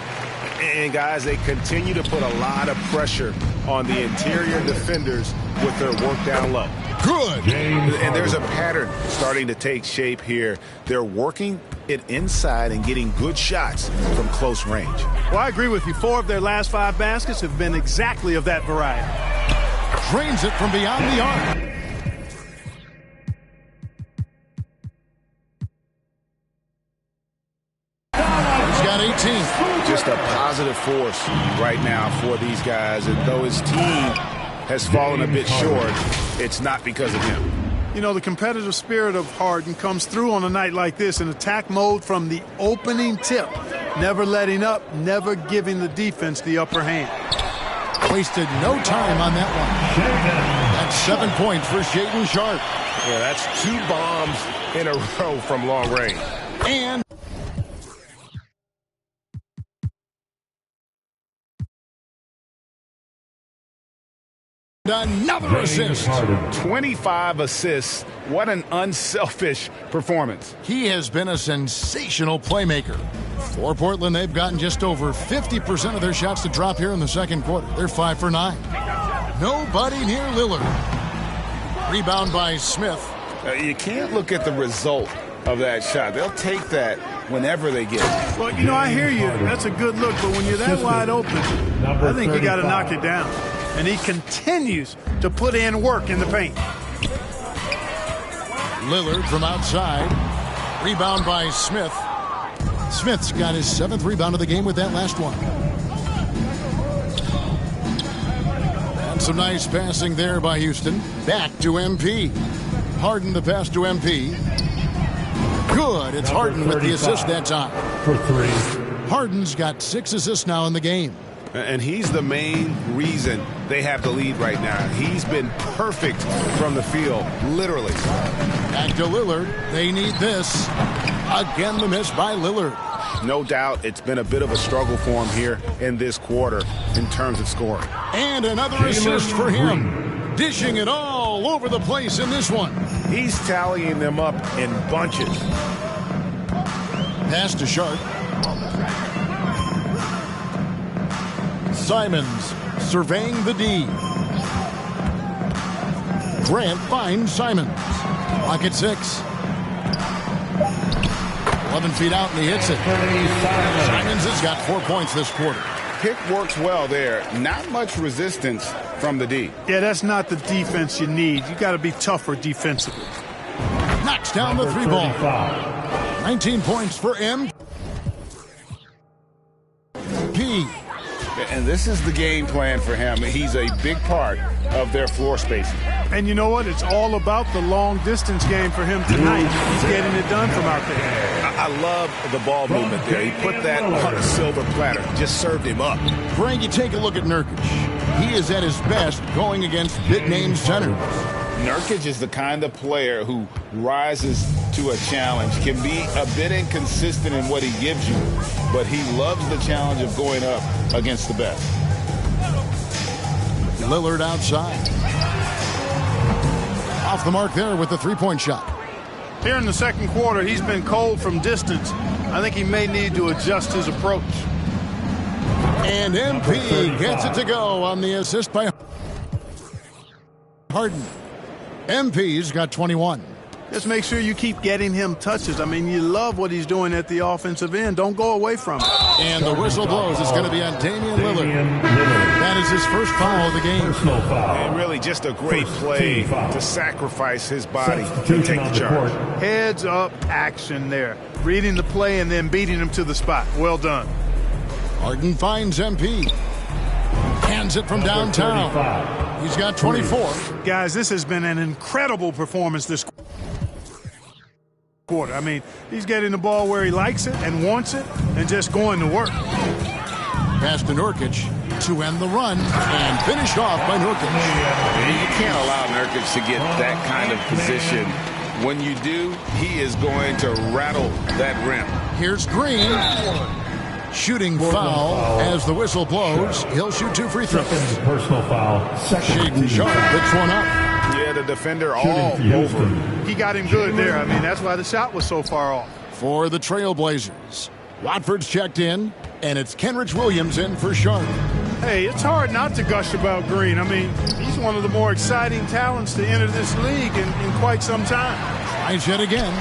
And, guys, they continue to put a lot of pressure on the interior defenders with their work down low. Good. And there's a pattern starting to take shape here. They're working it inside and getting good shots from close range. Well, I agree with you. 4 of their last 5 baskets have been exactly of that variety. Drains it from beyond the arc. He's got 18. Just a positive force right now for these guys. And though his team has fallen a bit short, it's not because of him. You know, the competitive spirit of Harden comes through on a night like this in attack mode from the opening tip. Never letting up, never giving the defense the upper hand. Wasted no time on that one. That's 7 points for Shaedon Sharpe. Yeah, that's 2 bombs in a row from long range. And another assist. 25 assists. What an unselfish performance. He has been a sensational playmaker. For Portland, they've gotten just over 50% of their shots to drop here in the second quarter. They're 5 for 9. Nobody near Lillard. Rebound by Smith. You can't look at the result of that shot. They'll take that whenever they get it. Well, you know, I hear you. That's a good look, but when you're that wide open, I think you got to knock it down. And he continues to put in work in the paint. Lillard from outside. Rebound by Smith. Smith's got his 7th rebound of the game with that last one. And some nice passing there by Houston. Back to MP. Harden the pass to MP. Good. It's Harden with the assist that time. For 3. Harden's got 6 assists now in the game. And he's the main reason they have the lead right now. He's been perfect from the field, literally. Back to Lillard. They need this. Again, the miss by Lillard. No doubt it's been a bit of a struggle for him here in this quarter in terms of scoring. And another assist for him. Dishing it all over the place in this one. He's tallying them up in bunches. Pass to Sharp. Simons surveying the D. Grant finds Simons. Clock at 6. 11 feet out and he hits it. Simons has got 4 points this quarter. Pick works well there. Not much resistance from the D. Yeah, that's not the defense you need. You got to be tougher defensively. Knocks down the 3 ball. 19 points for MP. And this is the game plan for him. He's a big part of their floor spacing. And you know what? It's all about the long distance game for him tonight. He's getting it done from out there. I love the ball movement there. He put that on a silver platter. Just served him up. Frank, you take a look at Nurkic. He is at his best going against big-name centers. Nurkic is the kind of player who rises to a challenge, can be a bit inconsistent in what he gives you, but he loves the challenge of going up against the best. Lillard outside. Off the mark there with the 3-point shot. Here in the second quarter, he's been cold from distance. I think he may need to adjust his approach. And MP gets it to go on the assist by Harden. MP's got 21. Just make sure you keep getting him touches. I mean, you love what he's doing at the offensive end. Don't go away from it. And the whistle blows. It's going to be on Damian Lillard. That is his first foul of the game. And really just a great play to sacrifice his body to take the charge. Heads up action there. Reading the play and then beating him to the spot. Well done. Harden finds MP. Hands it from downtown. He's got 24. Guys, this has been an incredible performance this quarter. I mean, he's getting the ball where he likes it and wants it and just going to work. Pass to Nurkic to end the run and finished off by Nurkic. You can't allow Nurkic to get that kind of position. When you do, he is going to rattle that rim. Here's Green. Shooting foul as the whistle blows. He'll shoot 2 free throws. Personal foul. Shaden Sharp picks one up. Yeah, the defender all over. He got him good there. I mean, that's why the shot was so far off. For the Trailblazers, Watford's checked in, and it's Kenrich Williams in for Sharp. Hey, it's hard not to gush about Green. I mean, he's one of the more exciting talents to enter this league in quite some time. Tries yet again.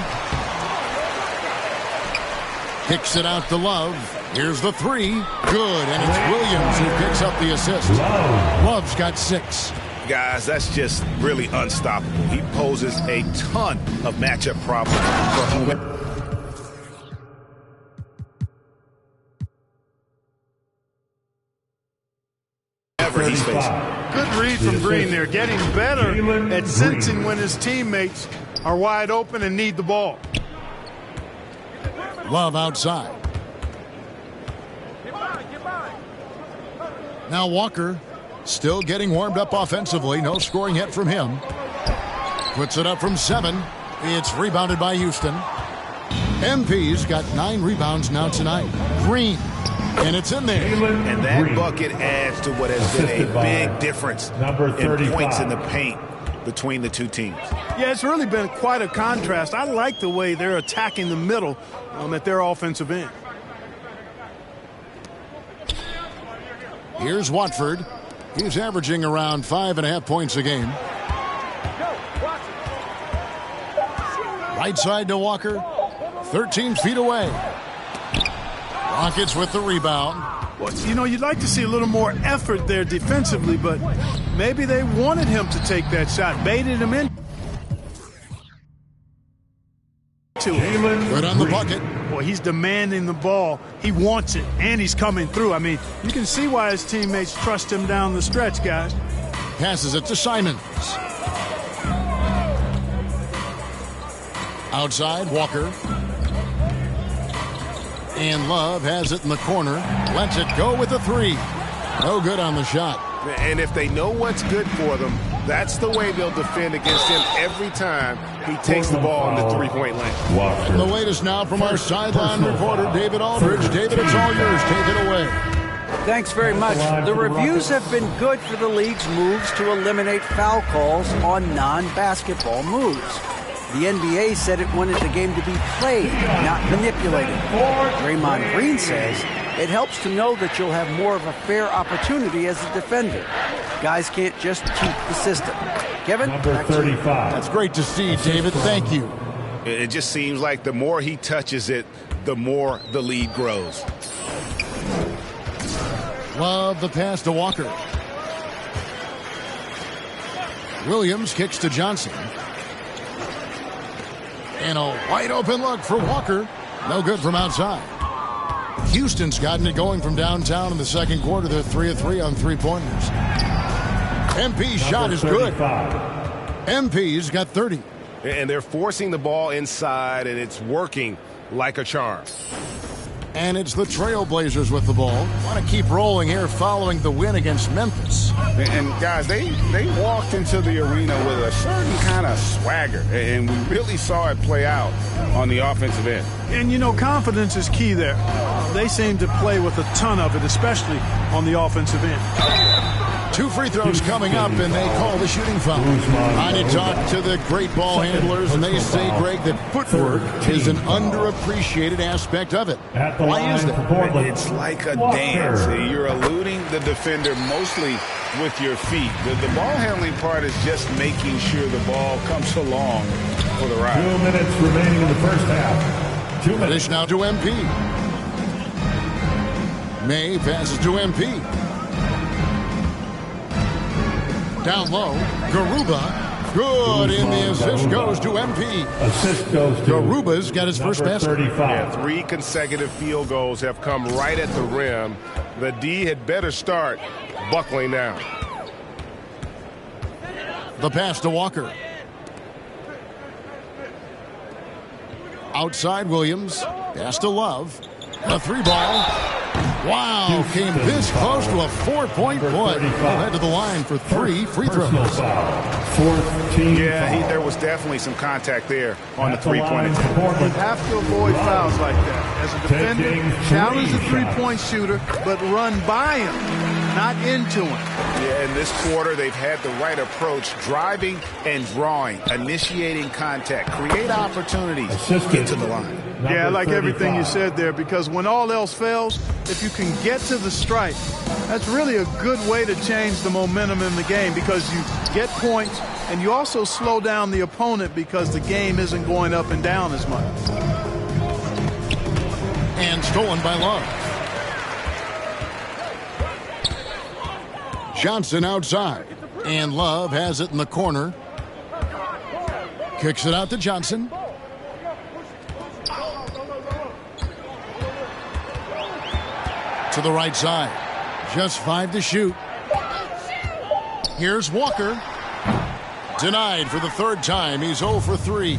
Kicks it out to Love. Here's the 3. Good, and it's Williams who picks up the assist. Love's got 6. Guys, that's just really unstoppable. He poses a ton of matchup problems for whoever he's facing. Good read from Green there, getting better at sensing when his teammates are wide open and need the ball. Love outside. Now Walker still getting warmed up offensively. No scoring yet from him. Puts it up from 7. It's rebounded by Houston. MP's got 9 rebounds now tonight. Green. And it's in there. And that bucket adds to what has been a big difference in points in the paint between the two teams. Yeah, it's really been quite a contrast. I like the way they're attacking the middle at their offensive end. Here's Watford. He's averaging around 5.5 points a game. Right side to Walker. 13 feet away. Rockets with the rebound. Well, you know, you'd like to see a little more effort there defensively, but maybe they wanted him to take that shot, baited him in. Good on the bucket. Boy, he's demanding the ball. He wants it, and he's coming through. I mean, you can see why his teammates trust him down the stretch, guys. Passes it to Simons. Outside, Walker. And Love has it in the corner. Lets it go with the 3. No good on the shot. And if they know what's good for them, that's the way they'll defend against him every time he takes the ball in the three-point lane. And the latest now from our sideline reporter, David Aldridge. David, it's all yours. Take it away. Thanks very much. The reviews have been good for the league's moves to eliminate foul calls on non-basketball moves. The NBA said it wanted the game to be played, not manipulated. Draymond Green says it helps to know that you'll have more of a fair opportunity as a defender. Guys can't just cheat the system. Kevin? Number 35. That's great to see, David. Thank you. It just seems like the more he touches it, the more the lead grows. Love the pass to Walker. Williams kicks to Johnson. And a wide open look for Walker. No good from outside. Houston's gotten it going from downtown in the second quarter. They're 3 of 3 on three-pointers. MP's shot is good. MP's got 30. And they're forcing the ball inside, and it's working like a charm. And it's the Trailblazers with the ball. Want to keep rolling here following the win against Memphis. And guys, they walked into the arena with a certain kind of swagger, and we really saw it play out on the offensive end. And, you know, confidence is key there. They seem to play with a ton of it, especially on the offensive end. 2 free throws coming up, and they call the shooting foul. I need to talk to the great ball handlers, and they say, Greg, that footwork is an underappreciated aspect of it. Why is that? It's like a dance. You're eluding the defender mostly with your feet. The ball handling part is just making sure the ball comes along for the ride. 2 minutes remaining in the first half. 2 minutes. Dish now to MP. May passes to MP. Down low, Garuba. Good, and the assist goes to MP. Assist goes to Garuba's got his first basket. 35. Yeah, 3 consecutive field goals have come right at the rim. The D had better start buckling down. The pass to Walker. Outside Williams. Pass to Love. A 3-ball. Wow, came this close to a 4-point play. Led to the line for 3 free throws. Yeah, there was definitely some contact there on the three-point attempt. You have to avoid fouls like that. As a defender, challenge the three-point shooter, but run by him, not into him. Yeah, in this quarter, they've had the right approach, driving and drawing, initiating contact, create opportunities, get to the line. Yeah, I like everything you said there, because when all else fails, if you can get to the stripe, that's really a good way to change the momentum in the game, because you get points and you also slow down the opponent because the game isn't going up and down as much. And stolen by Love. Johnson outside. And Love has it in the corner. Kicks it out to Johnson. To the right side. Just 5 to shoot. Here's Walker. Denied for the 3rd time. He's 0 for 3.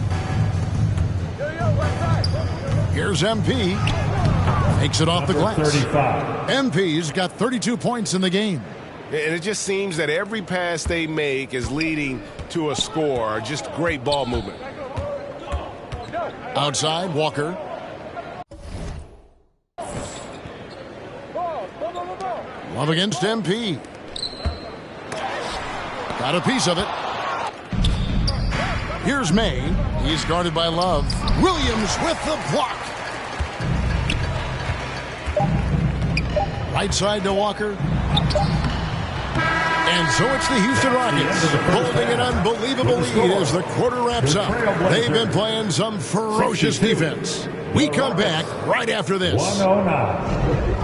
Here's MP. Makes it off the glass. 35. MP's got 32 points in the game. And it just seems that every pass they make is leading to a score. Just great ball movement. Outside, Walker. Love against MP. Got a piece of it. Here's May. He's guarded by Love. Williams with the block. Right side to Walker. And so it's the Houston Rockets holding an unbelievable lead as the quarter wraps up. They've been playing some ferocious defense. We come back right after this. 109.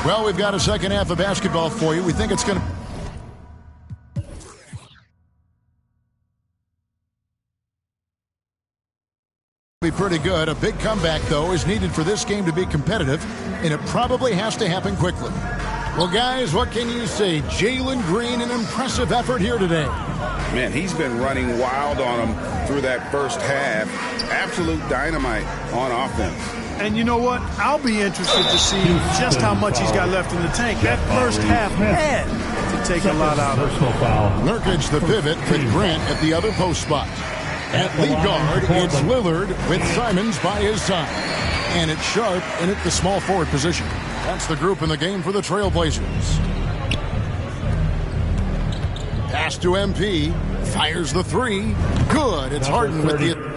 Well, we've got a second half of basketball for you. We think it's going to be pretty good. A big comeback, though, is needed for this game to be competitive, and it probably has to happen quickly. Well, guys, what can you say? Jalen Green, an impressive effort here today. Man, he's been running wild on him through that first half. Absolute dynamite on offense. And you know what? I'll be interested to see just how much he's got left in the tank. That first half had to take a lot out of him. Nurkic the pivot with Grant at the other post spot. At lead guard, it's Lillard with Simons by his side. And it's Sharp in at the small forward position. That's the group in the game for the Trailblazers. Pass to MP. Fires the three. Good. It's Harden with the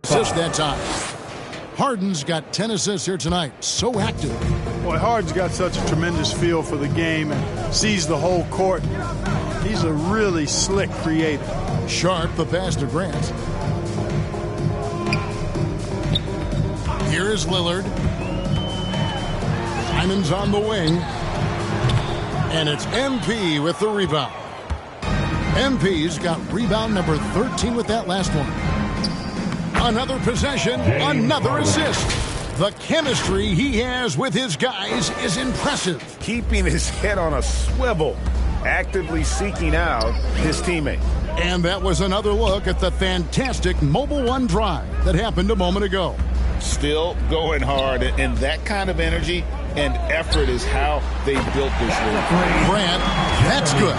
assist that time. Harden's got 10 assists here tonight. So active. Boy, Harden's got such a tremendous feel for the game and sees the whole court. He's a really slick creator. Sharp, the pass to Grant. Here is Lillard. Simons on the wing. And it's MP with the rebound. MP's got rebound number 13 with that last one. Another possession, another assist. The chemistry he has with his guys is impressive. Keeping his head on a swivel, actively seeking out his teammate. And that was another look at the fantastic Mobile One drive that happened a moment ago. Still going hard, and that kind of energy and effort is how they built this league. Grant, that's good.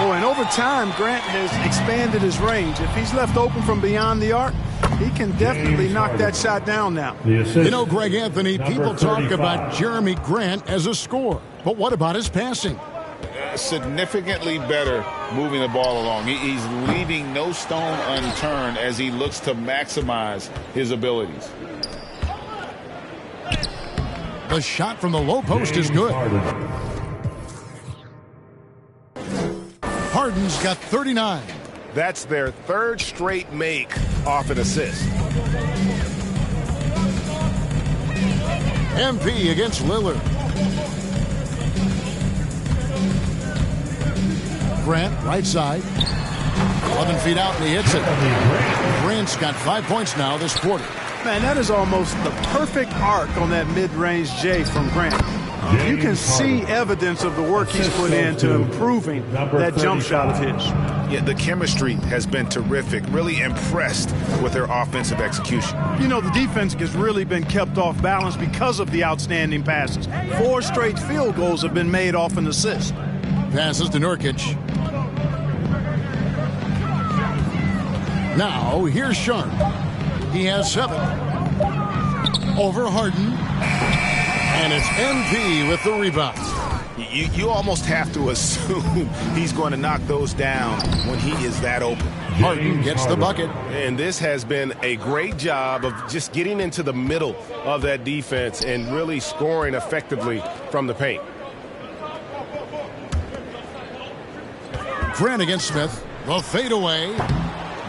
Oh, and over time, Grant has expanded his range. If he's left open from beyond the arc, he can definitely knock that shot down now. You know, Greg Anthony, people talk about Jeremy Grant as a scorer. But what about his passing? Significantly better moving the ball along. He's leaving no stone unturned as he looks to maximize his abilities. The shot from the low post is good. Harden's got 39. That's their third straight make off an assist. MP against Lillard. Grant, right side. 11 feet out, and he hits it. Grant's got 5 points now this quarter. Man, that is almost the perfect arc on that mid-range J from Grant. You can see evidence of the work he's put into improving that jump shot of his. Yeah, the chemistry has been terrific. Really impressed with their offensive execution. You know, the defense has really been kept off balance because of the outstanding passes. 4 straight field goals have been made off an assist. Passes to Nurkic. Now, here's Sharp. He has 7. Over Harden. And it's MP with the rebound. You almost have to assume he's going to knock those down when he is that open. Harden gets the bucket. And this has been a great job of just getting into the middle of that defense and really scoring effectively from the paint. Grant against Smith. The fadeaway.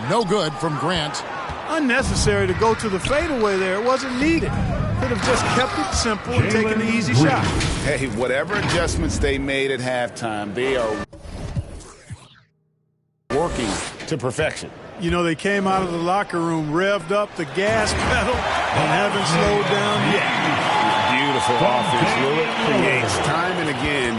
No good from Grant. Unnecessary to go to the fadeaway there. It wasn't needed. Could have just kept it simple and taken the easy shot. Hey, whatever adjustments they made at halftime, they are working to perfection. You know, they came out of the locker room, revved up the gas pedal, and haven't slowed down yet. Beautiful offense. Lillard creates time and again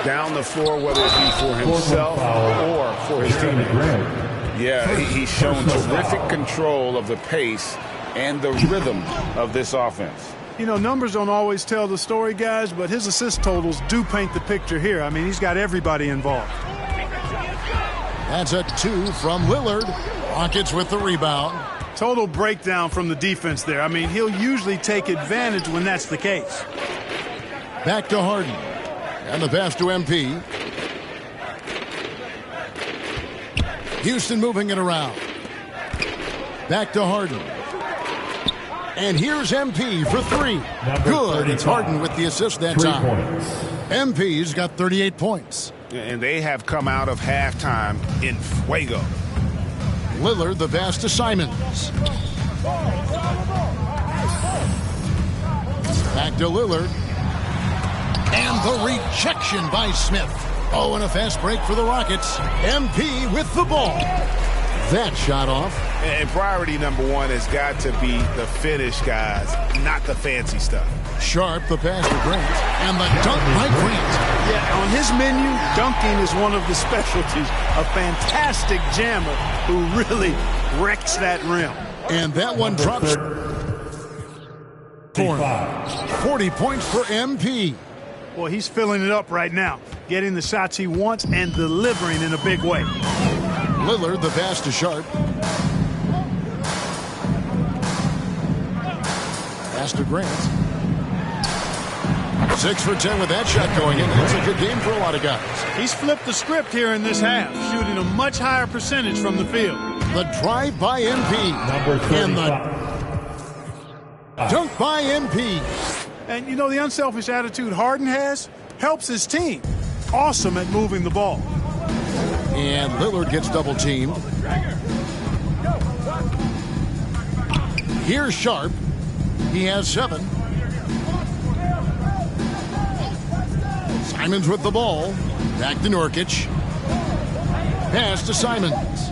down the floor, whether it be for himself or for his teammate. Yeah, he's shown terrific control of the pace and the rhythm of this offense. You know, numbers don't always tell the story, guys, but his assist totals do paint the picture here. I mean, he's got everybody involved. That's a 2 from Lillard. Rockets with the rebound. Total breakdown from the defense there. I mean, he'll usually take advantage when that's the case. Back to Harden. And the pass to MP. Houston moving it around. Back to Harden. And here's MP for 3. Good. It's Harden with the assist that time. MP's got 38 points. And they have come out of halftime in fuego. Lillard the pass to Simons. Back to Lillard. And the rejection by Smith. Oh, and a fast break for the Rockets. MP with the ball. That shot off. And priority number 1 has got to be the finish, guys, not the fancy stuff. Sharp the pass to Grant. And the dunk by Grant. Yeah, on his menu, dunking is one of the specialties. A fantastic jammer who really wrecks that rim. And that one drops. 40 points for MP. Boy, he's filling it up right now. Getting the shots he wants and delivering in a big way. Lillard the pass to Sharp. Pass to Grant. 6 for 10 with that shot going in. It's a good game for a lot of guys. He's flipped the script here in this half, shooting a much higher percentage from the field. The drive by MP. And the dunk by MP. And you know, the unselfish attitude Harden has helps his team. Awesome at moving the ball. And Lillard gets double teamed. Here's Sharp. He has 7. Simons with the ball. Back to Nurkic. Pass to Simons.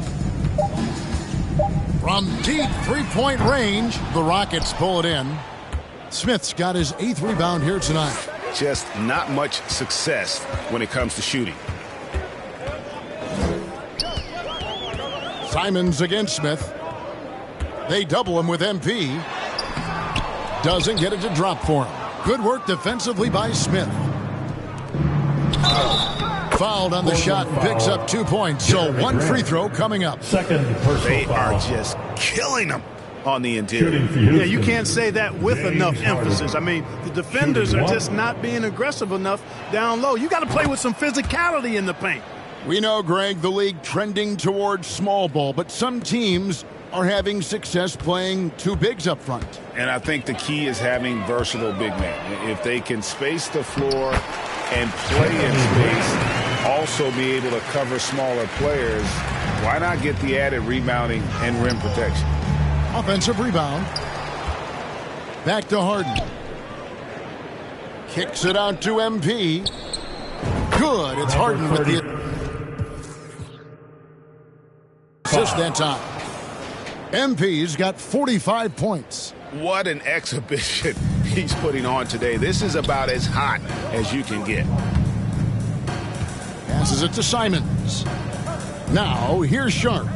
From deep three-point range, the Rockets pull it in. Smith's got his 8th rebound here tonight. Just not much success when it comes to shooting. Simons against Smith. They double him with MP. Doesn't get it to drop for him. Good work defensively by Smith. Fouled on the shot and picks up 2 points. So 1 free throw coming up. They are just killing them on the interior. Yeah, you can't say that with enough emphasis. I mean, the defenders are just not being aggressive enough down low. You got to play with some physicality in the paint. We know, Greg, the league trending towards small ball, but some teams are having success playing 2 bigs up front. And I think the key is having versatile big men. If they can space the floor and play in space, also be able to cover smaller players, why not get the added rebounding and rim protection? Offensive rebound. Back to Harden. Kicks it out to MP. Good. It's Harden with the assist that time. MP's got 45 points. What an exhibition he's putting on today. This is about as hot as you can get. Passes it to Simons. Now, here's Sharp.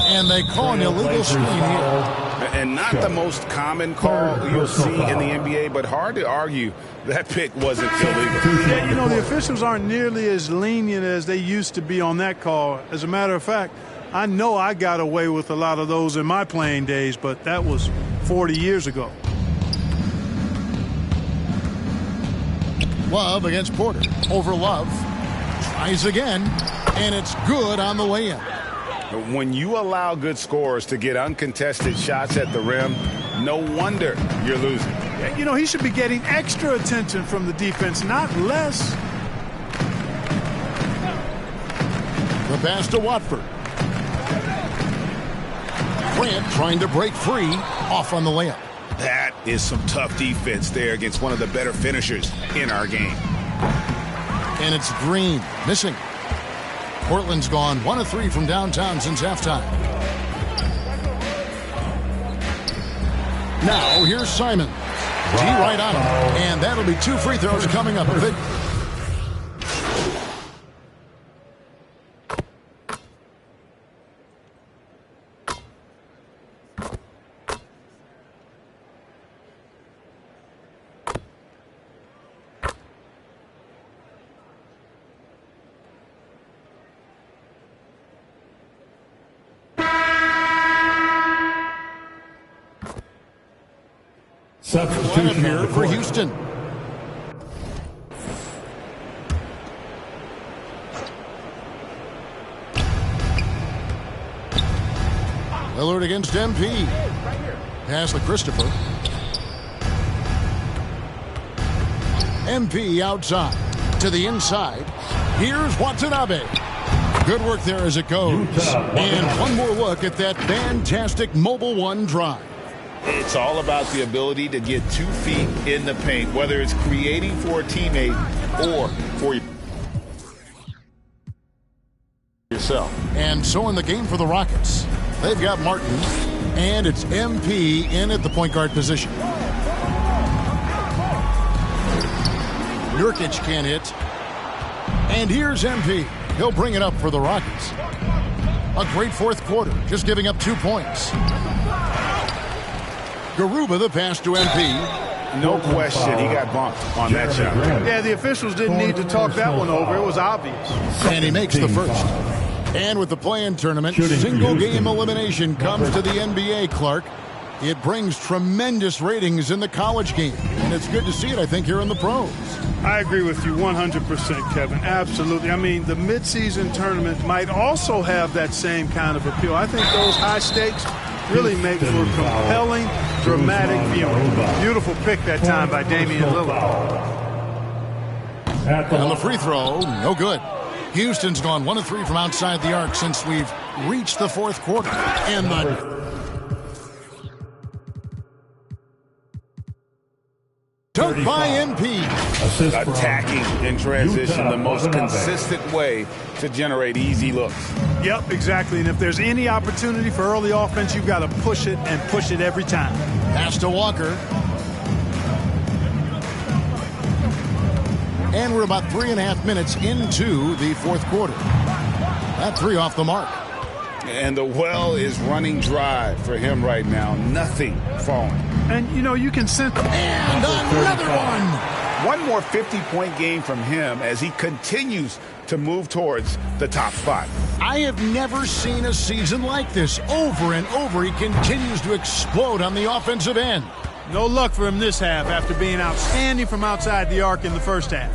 And they call an illegal screen here. And not the most common call you'll see in the NBA, but hard to argue that pick wasn't illegal. Yeah, you know, the officials aren't nearly as lenient as they used to be on that call. As a matter of fact, I know I got away with a lot of those in my playing days, but that was 40 years ago. Love against Porter. Over Love. Tries again, and it's good on the way in. When you allow good scorers to get uncontested shots at the rim, no wonder you're losing. You know, he should be getting extra attention from the defense, not less. The pass to Watford. Grant trying to break free, off on the layup. That is some tough defense there against one of the better finishers in our game. And it's Green missing. Portland's gone 1 of 3 from downtown since halftime. Now here's Simon. D right on him. And that'll be 2 free throws coming up. Substitution here on the for court. Houston. Lillard against MP. Pass to Christopher. MP outside to the inside. Here's Watanabe. Good work there as it goes. And one more look at that fantastic Mobile One drive. It's all about the ability to get 2 feet in the paint, whether it's creating for a teammate or for yourself. And so in the game for the Rockets, they've got Martin, and it's MP in at the point guard position. Nurkic can't hit. And here's MP. He'll bring it up for the Rockets. A great fourth quarter, just giving up 2 points. Garuba the pass to MP. No question, he got bumped on that shot. Yeah, the officials didn't need to talk that one over. It was obvious. And he makes the first. And with the play-in tournament, single-game elimination comes to the NBA, Clark. It brings tremendous ratings in the college game. And it's good to see it, I think, here in the pros. I agree with you 100%, Kevin. Absolutely. I mean, the midseason tournament might also have that same kind of appeal. I think those high stakes really make for compelling, dramatic viewing. Beautiful pick that time by Damian Lillard. And the free throw, no good. Houston's gone 1 of 3 from outside the arc since we've reached the fourth quarter. And the dunk by MP. Attacking in transition, the most consistent way to generate easy looks. Yep, exactly. And if there's any opportunity for early offense, you've got to push it and push it every time. Pass to Walker. And we're about 3.5 minutes into the fourth quarter. That 3 off the mark. And the well is running dry for him right now. Nothing falling. And, you know, you can sense... And another one! One more 50-point game from him as he continues to move towards the top spot. I have never seen a season like this. Over and over, he continues to explode on the offensive end. No luck for him this half after being outstanding from outside the arc in the first half.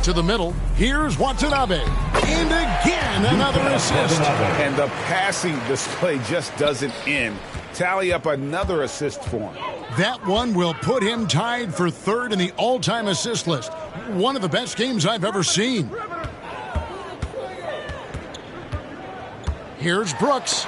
To the middle, here's Watanabe. And again, another assist. And the passing display just doesn't end. Tally up another assist for him. That one will put him tied for 3rd in the all-time assist list. One of the best games I've ever seen. Here's Brooks.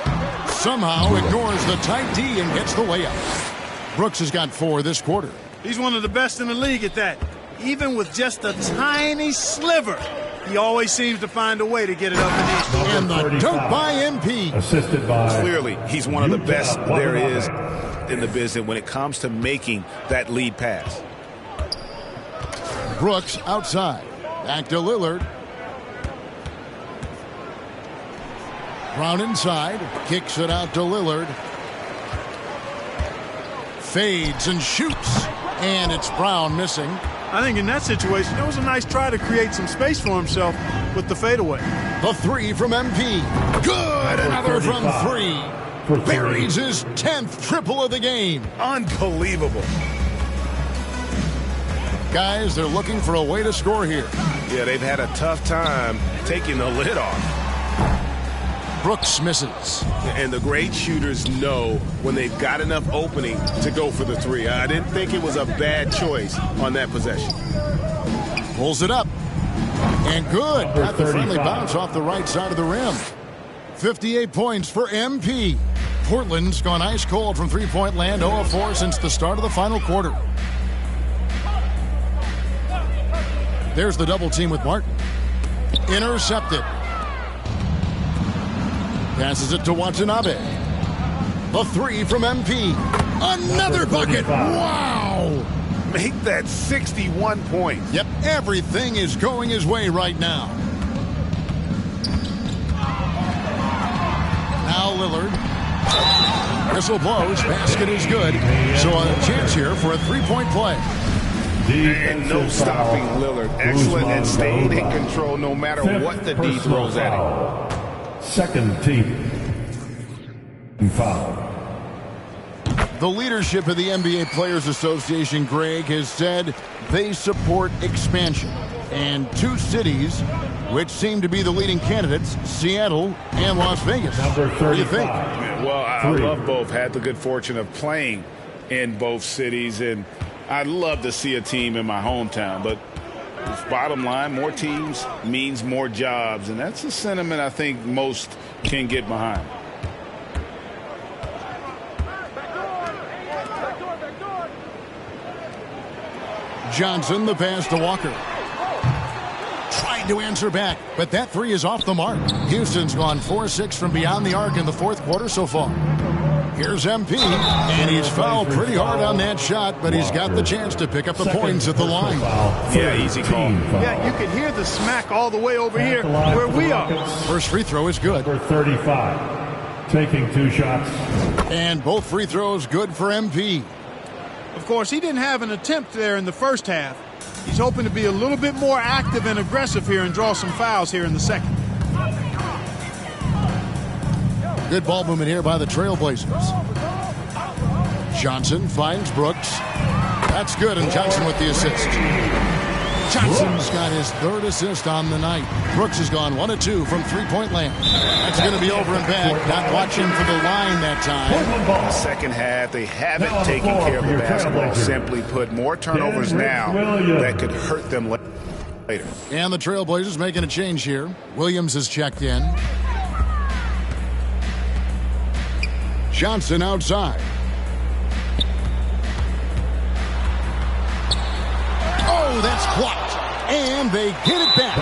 Somehow ignores the tight D and gets the layup. Brooks has got 4 this quarter. He's one of the best in the league at that. Even with just a tiny sliver, he always seems to find a way to get it up and in. And the dunk by MP. Assisted by... Clearly, he's one of the best there is in the business when it comes to making that lead pass. Brooks outside. Back to Lillard. Brown inside. Kicks it out to Lillard. Fades and shoots. And it's Brown missing. I think in that situation, it was a nice try to create some space for himself with the fadeaway. The 3 from MP. Good. Another from 3. Buries his 10th triple of the game. Unbelievable. Guys, they're looking for a way to score here. Yeah, they've had a tough time taking the lid off. Brooks misses. And the great shooters know when they've got enough opening to go for the 3. I didn't think it was a bad choice on that possession. Pulls it up. And good. Got the friendly bounce off the right side of the rim. 58 points for MP. Portland's gone ice cold from three-point land, 0 of 4 since the start of the final quarter. There's the double team with Martin. Intercepted. Passes it to Watanabe. The 3 from MP. Another bucket. Wow. Make that 61 points. Yep, everything is going his way right now. Now Lillard. Whistle blows. Basket is good. So a chance here for a 3-point play. And no stopping Lillard. Excellent and staying in control no matter what the D throws at him. Second team foul. The leadership of the NBA Players Association, Greg, has said they support expansion. And two cities which seem to be the leading candidates, Seattle and Las Vegas. What do you think? Well, I love both. Had the good fortune of playing in both cities, and I'd love to see a team in my hometown. But bottom line, more teams means more jobs, and that's a sentiment I think most can get behind. Johnson, the pass to Walker. Tried to answer back, but that three is off the mark. Houston's gone 4-6 from beyond the arc in the fourth quarter so far. Here's MP, and he's fouled pretty hard on that shot, but he's got the chance to pick up the points at the line. Yeah, easy call. Yeah, you can hear the smack all the way over here where we are. First free throw is good. For 35, taking 2 shots. And both free throws good for MP. Of course, he didn't have an attempt there in the first half. He's hoping to be a little bit more active and aggressive here and draw some fouls here in the second. Good ball movement here by the Trailblazers. Johnson finds Brooks. That's good, and Johnson with the assist. Johnson's got his third assist on the night. Brooks has gone 1 of 2 from three-point land. That's going to be over and back. Not watching for the line that time. Second half, they haven't taken care of the basketball. Simply put, more turnovers now that could hurt them later. And the Trailblazers making a change here. Williams has checked in. Johnson outside. Oh, that's blocked. And they get it back.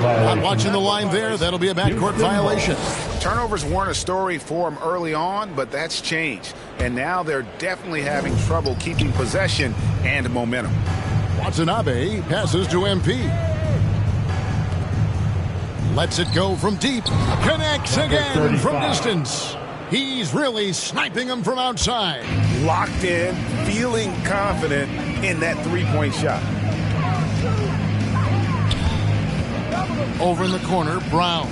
Not watching the line there. That'll be a backcourt violation. Turnovers weren't a story for them early on, but that's changed. And now they're definitely having trouble keeping possession and momentum. Watanabe passes to MP. Lets it go from deep. Connects again from distance. He's really sniping them from outside. Locked in, feeling confident in that three-point shot. Over in the corner, Brown.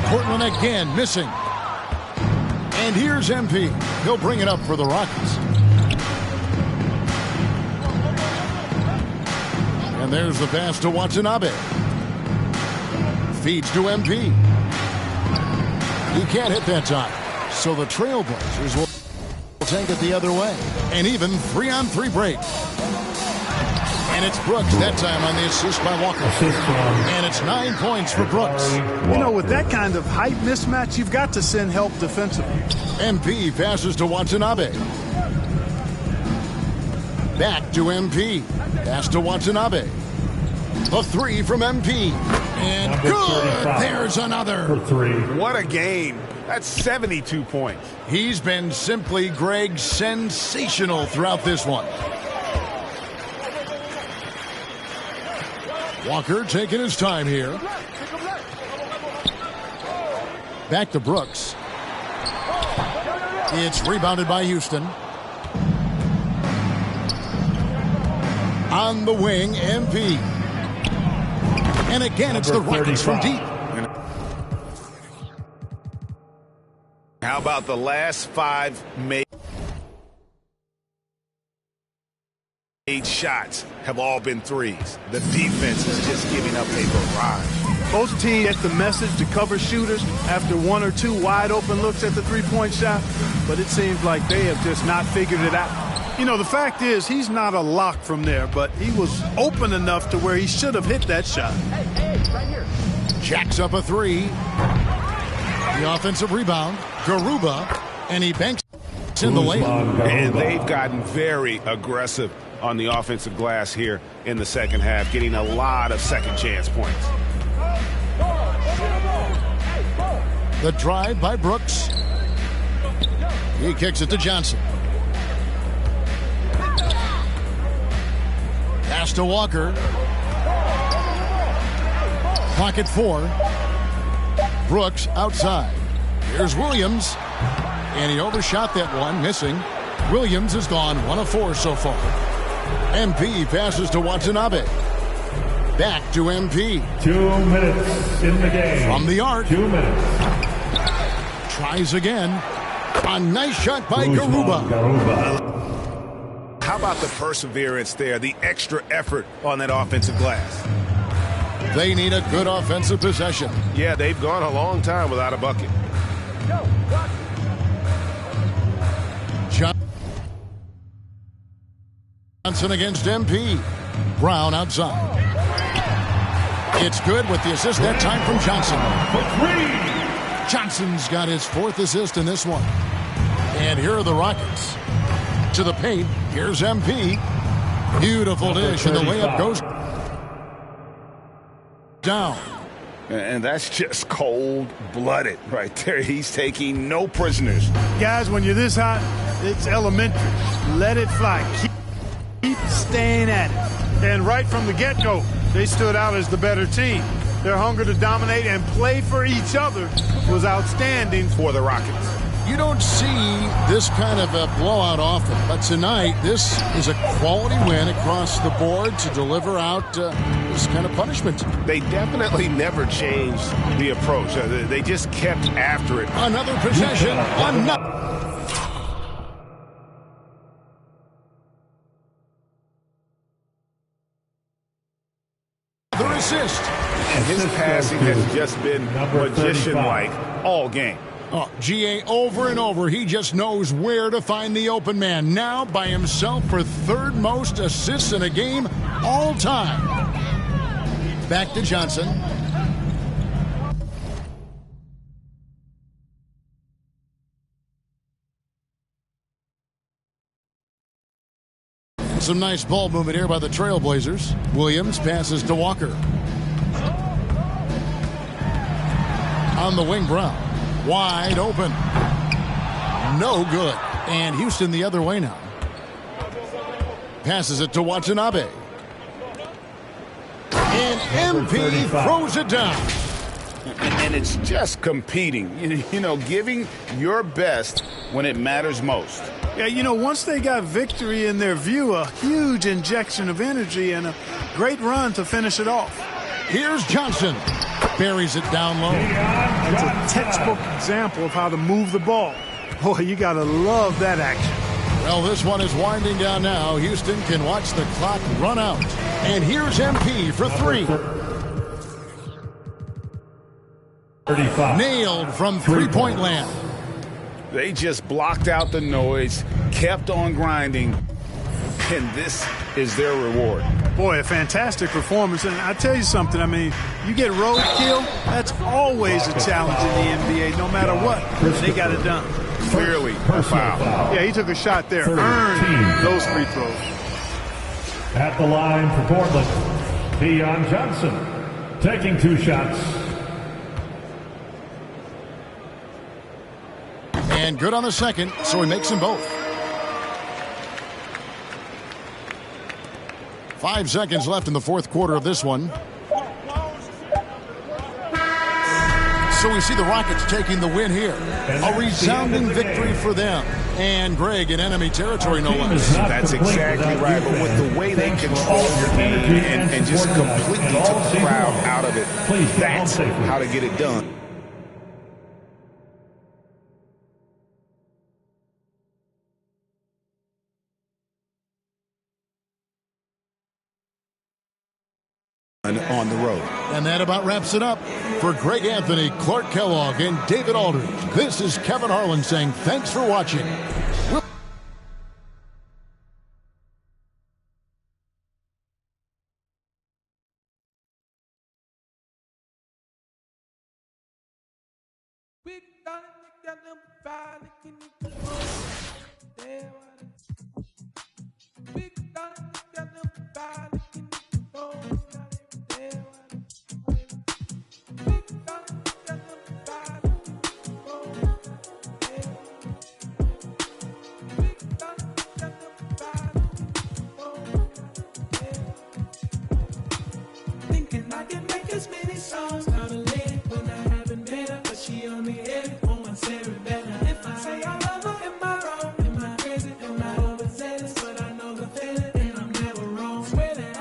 Portland again missing. And here's MP. He'll bring it up for the Rockets. And there's the pass to Watanabe. Feeds to MP. He can't hit that time. So the Trailblazers will take it the other way. And even 3-on-3 break. And it's Brooks that time on the assist by Walker. And it's 9 points for Brooks. You know, with that kind of height mismatch, you've got to send help defensively. MP passes to Watanabe. Back to MP. Pass to Watanabe. A three from MP. And good! There's another. What a game. That's 72 points. He's been simply, Greg, sensational throughout this one. Walker taking his time here. Back to Brooks. It's rebounded by Houston. On the wing, MP. And again, it's the Rockets from deep. How about the last 5 made shots have all been threes? The defense is just giving up a barrage. Both teams get the message to cover shooters after 1 or 2 wide open looks at the three-point shot, but it seems like they have just not figured it out. You know, the fact is he's not a lock from there, but he was open enough to where he should have hit that shot. Right here. Jacks up a three. The offensive rebound, Garuba, and he banks in the lane. And they've gotten very aggressive on the offensive glass here in the second half, getting a lot of second chance points. The drive by Brooks. He kicks it to Johnson. Pass to Walker. Pocket 4. Brooks outside. Here's Williams. And he overshot that one, missing. Williams has gone 1 of 4 so far. MP passes to Watanabe. Back to MP. 2 minutes in the game. From the arc. 2 minutes. Tries again. A nice shot by Garuba. How about the perseverance there, the extra effort on that offensive glass? They need a good offensive possession. Yeah, they've gone a long time without a bucket. Johnson against MP. Brown outside. It's good with the assist that time from Johnson. Johnson's got his 4th assist in this one. And here are the Rockets. To the paint. Here's MP. Beautiful dish, and the layup goes down. And that's just cold-blooded right there. He's taking no prisoners. Guys, when you're this hot, it's elementary. Let it fly. Keep staying at it. And right from the get-go, they stood out as the better team. Their hunger to dominate and play for each other was outstanding for the Rockets. You don't see this kind of a blowout often, but tonight this is a quality win across the board to deliver out this kind of punishment. They definitely never changed the approach. They just kept after it. Another possession. Another assist. And his passing has just been magician-like all game. Oh, GA over and over. He just knows where to find the open man. Now by himself for 3rd most assists in a game all time. Back to Johnson. Some nice ball movement here by the Trailblazers. Williams passes to Walker. On the wing, Brown. Wide open. No good. And Houston the other way now. Passes it to Watanabe. And MP throws it down. And it's just competing. You know, giving your best when it matters most. Yeah, you know, once they got victory in their view, a huge injection of energy and a great run to finish it off. Here's Johnson. Buries it down low. It's a textbook example of how to move the ball. Boy, you got to love that action. Well, this one is winding down now. Houston can watch the clock run out. And here's MP for 3. 35. Nailed from three-point land. They just blocked out the noise, kept on grinding, and this is their reward. Boy, a fantastic performance. And I tell you something, I mean, you get roadkill, that's always a challenge in the NBA, no matter what. They got it done. Clearly a foul. Yeah, he took a shot there. Earned those free throws. At the line for Portland, Deion Johnson taking 2 shots. And good on the second, so he makes them both. 5 seconds left in the 4th quarter of this one. So we see the Rockets taking the win here. A resounding victory for them. And Greg in enemy territory, no less. That's exactly right. But with the way they control the game and just completely took the crowd out of it, that's how to get it done. On the road. And that about wraps it up. For Greg Anthony, Clark Kellogg, and David Aldridge, this is Kevin Harlan saying thanks for watching. Thinking I can make as many songs out of lady when I haven't met her, but she on me every woman Sarah better. If I say I love her, am I wrong? Am I crazy? Am I overzealous? But I know the feeling, and I'm never wrong. Swear that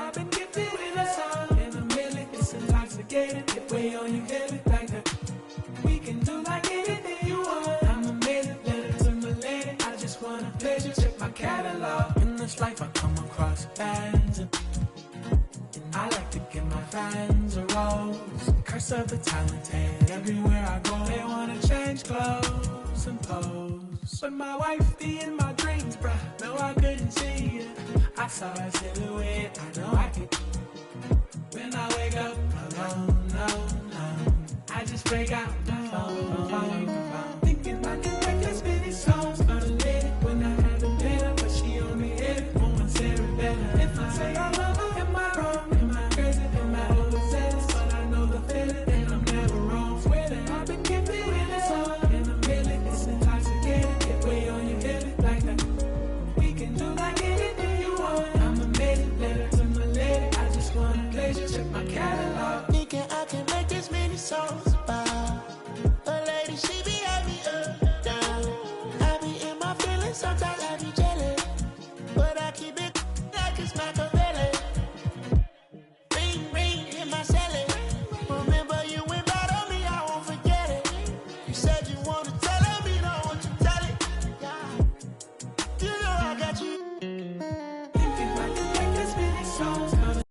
types of the talented. Everywhere I go, they wanna change clothes and pose. But my wife be in my dreams, bruh. No, I couldn't see it. I saw her silhouette. I know I can. When I wake up alone, I just break out the phone. Thinking I can make as many songs for the lady when I haven't met her, but she on me every moment, Sarah better. If I say I love her, am I wrong? Am I crazy? Am I overzealous? But I know the feeling, and I'm never wrong. Swear that I've been keeping it all in a minute. It's intoxicating, get way on your head like that. We can do like anything you want. I'm a minute letter to my lady. I just wanna pleasure, check my catalog. Thinking I can make this many songs about a lady, she be at me up, down. I be in my feelings, sometimes I be jealous, but I keep it like it's Machiavelli. Ring, ring, in my celly. Remember you went bad on me, I won't forget it. You said you wanna tell me, don't want you tell it. You know I got you. Thinking I can make this many songs about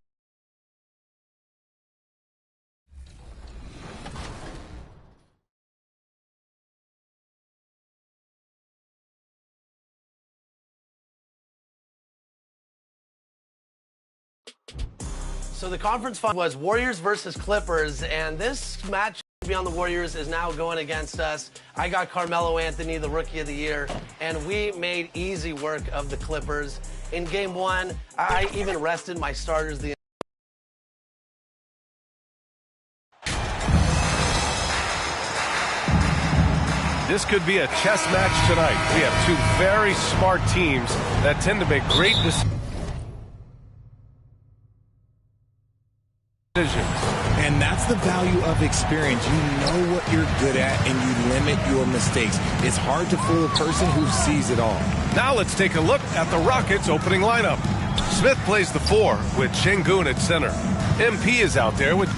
So the conference final was Warriors versus Clippers, and this match on the Warriors is now going against us. I got Carmelo Anthony, the Rookie of the Year, and we made easy work of the Clippers. In Game 1, I even rested my starters the This could be a chess match tonight. We have two very smart teams that tend to make great decisions. And that's the value of experience. You know what you're good at, and you limit your mistakes. It's hard to fool a person who sees it all. Now let's take a look at the Rockets' opening lineup. Smith plays the 4 with Sengun at center. MP is out there with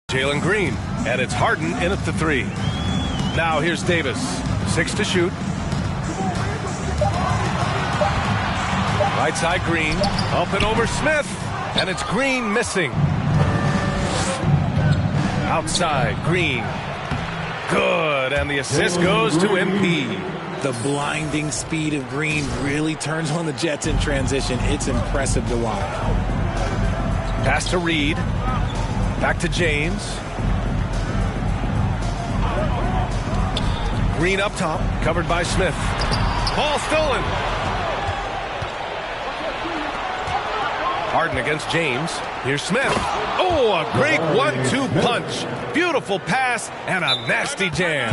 Jalen Green, and it's Harden in at the 3. Now here's Davis, 6 to shoot. Right side Green, up and over Smith, and it's Green missing. Outside Green, good, and the assist goes to MP. The blinding speed of Green really turns on the Jets in transition. It's impressive to watch. Pass to Reed. Back to James. Green up top, covered by Smith. Ball stolen. Harden against James. Here's Smith. Oh, a great 1-2 punch. Beautiful pass and a nasty jam.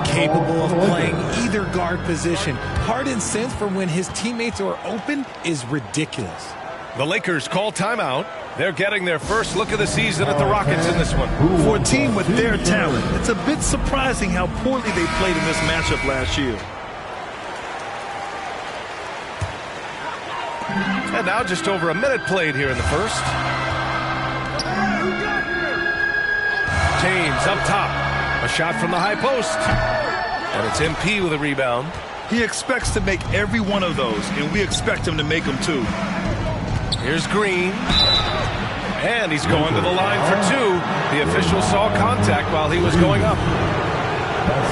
Capable of playing either guard position. Harden's sense for when his teammates are open is ridiculous. The Lakers call timeout. They're getting their first look of the season at the Rockets in this one. For a team with their talent, it's a bit surprising how poorly they played in this matchup last year. And now just over a minute played here in the first. James up top. A shot from the high post. And it's MP with a rebound. He expects to make every one of those, and we expect him to make them too. Here's Green. And he's going to the line for 2. The official saw contact while he was going up.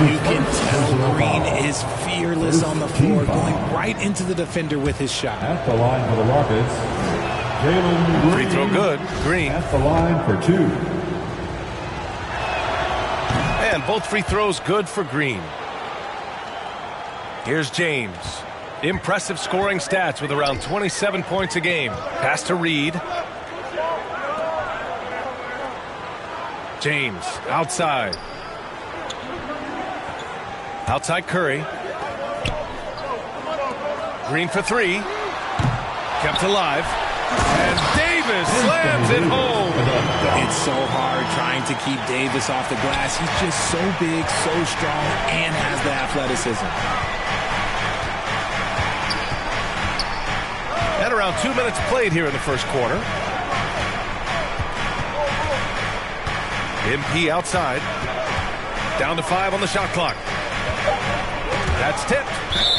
You can tell Green is fearless on the floor, going right into the defender with his shot. At the line for the Rockets, Jalen Green. Free throw good. Green. At the line for 2. And both free throws good for Green. Here's James. Impressive scoring stats with around 27 points a game. Pass to Reed. James outside. Outside Curry. Green for 3. Kept alive. And Davis slams it home. It's so hard trying to keep Davis off the glass. He's just so big, so strong, and has the athleticism. And around 2 minutes played here in the first quarter. MP outside. Down to 5 on the shot clock. That's tipped.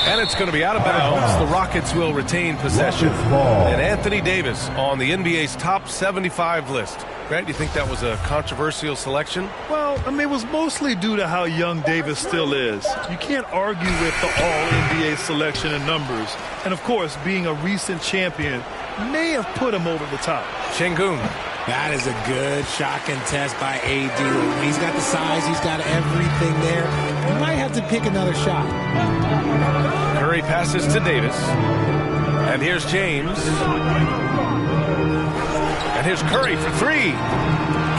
And it's going to be out of bounds. The Rockets will retain possession. And Anthony Davis on the NBA's top 75 list. Grant, do you think that was a controversial selection? Well, I mean, it was mostly due to how young Davis still is. You can't argue with the all-NBA selection and numbers. And, of course, being a recent champion may have put him over the top. Şengün. That is a good shot contest by AD. He's got the size. He's got everything there. He might have to pick another shot. Curry passes to Davis. And here's James. And here's Curry for 3.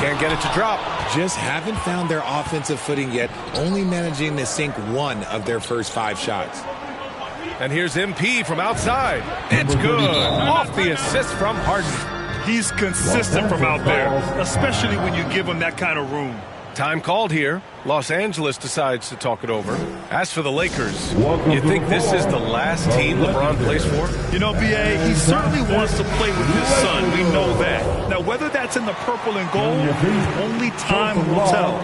Can't get it to drop. Just haven't found their offensive footing yet, only managing to sink 1 of their first 5 shots. And here's MP from outside. It's good. Off the assist from Harden. He's consistent from out there, especially when you give him that kind of room. Time called here. Los Angeles decides to talk it over. As for the Lakers, you think this is the last team LeBron plays for? You know, B.A., he certainly wants to play with his son. We know that. Now, whether that's in the purple and gold, only time will tell.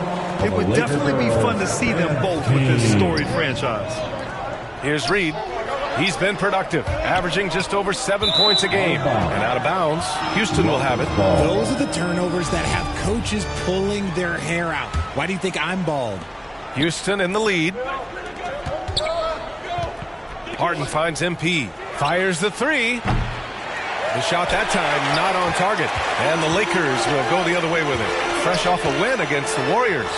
It would definitely be fun to see them both with this storied franchise. Here's Reed. He's been productive, averaging just over 7 points a game. And out of bounds, Houston will have it. Those are the turnovers that have coaches pulling their hair out. Why do you think I'm bald? Houston in the lead. Harden finds MP. Fires the 3. The shot that time not on target. And the Lakers will go the other way with it. Fresh off a win against the Warriors.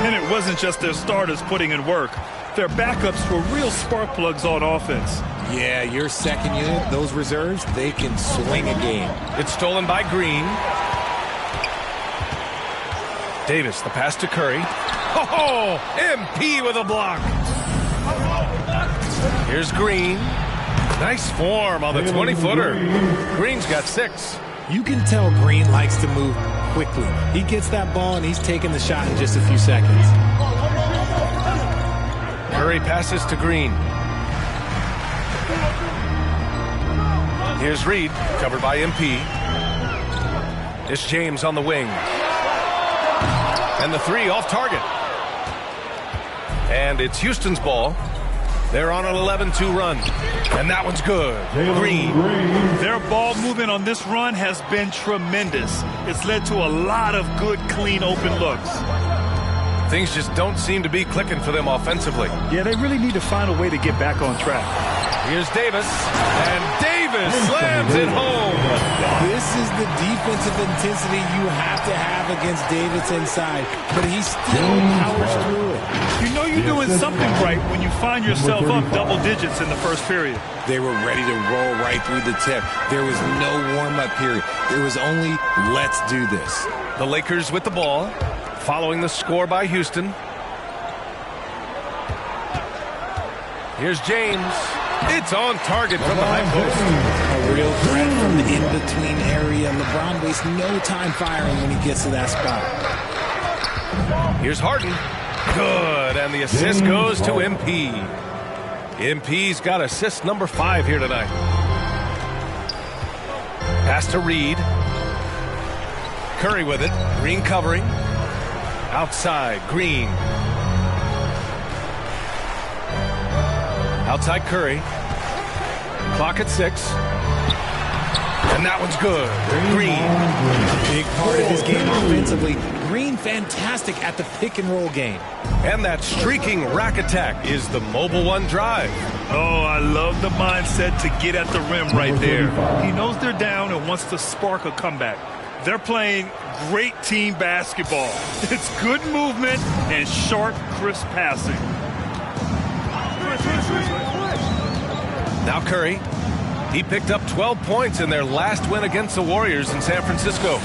And it wasn't just their starters putting in work. Their backups were real spark plugs on offense. Yeah, your second unit, those reserves, they can swing a game. It's stolen by Green. Davis, the pass to Curry. Oh, MP with a block. Here's Green. Nice form on the 20-footer. Green's got 6. You can tell Green likes to move quickly. He gets that ball, and he's taking the shot in just a few seconds. Curry passes to Green. Here's Reed, covered by MP. It's James on the wing. And the 3 off target. And it's Houston's ball. They're on an 11-2 run. And that one's good. Green. Their ball movement on this run has been tremendous. It's led to a lot of good, clean, open looks. Things just don't seem to be clicking for them offensively. Yeah, they really need to find a way to get back on track. Here's Davis. And Davis slams it home. This is the defensive intensity you have to have against Davis inside, but he still powers through it. You know you're doing something right when you find yourself up double digits in the first period. They were ready to roll right through the tip. There was no warm-up period. It was only, let's do this. The Lakers with the ball, following the score by Houston. Here's James. It's on target from the high post. A real threat from the in-between area. LeBron wastes no time firing when he gets to that spot. Here's Harden. Good, and the assist goes to MP. MP's got assist number 5 here tonight. Pass to Reed. Curry with it. Green covering. Outside, Green. Outside Curry. Clock at 6. And that one's good. Green. A big part of his game offensively. Green fantastic at the pick and roll game. And that streaking rack attack is the Mobile One drive. Oh, I love the mindset to get at the rim right there. He knows they're down and wants to spark a comeback. They're playing great team basketball. It's good movement and sharp, crisp passing. Now Curry. He picked up 12 points in their last win against the Warriors in San Francisco.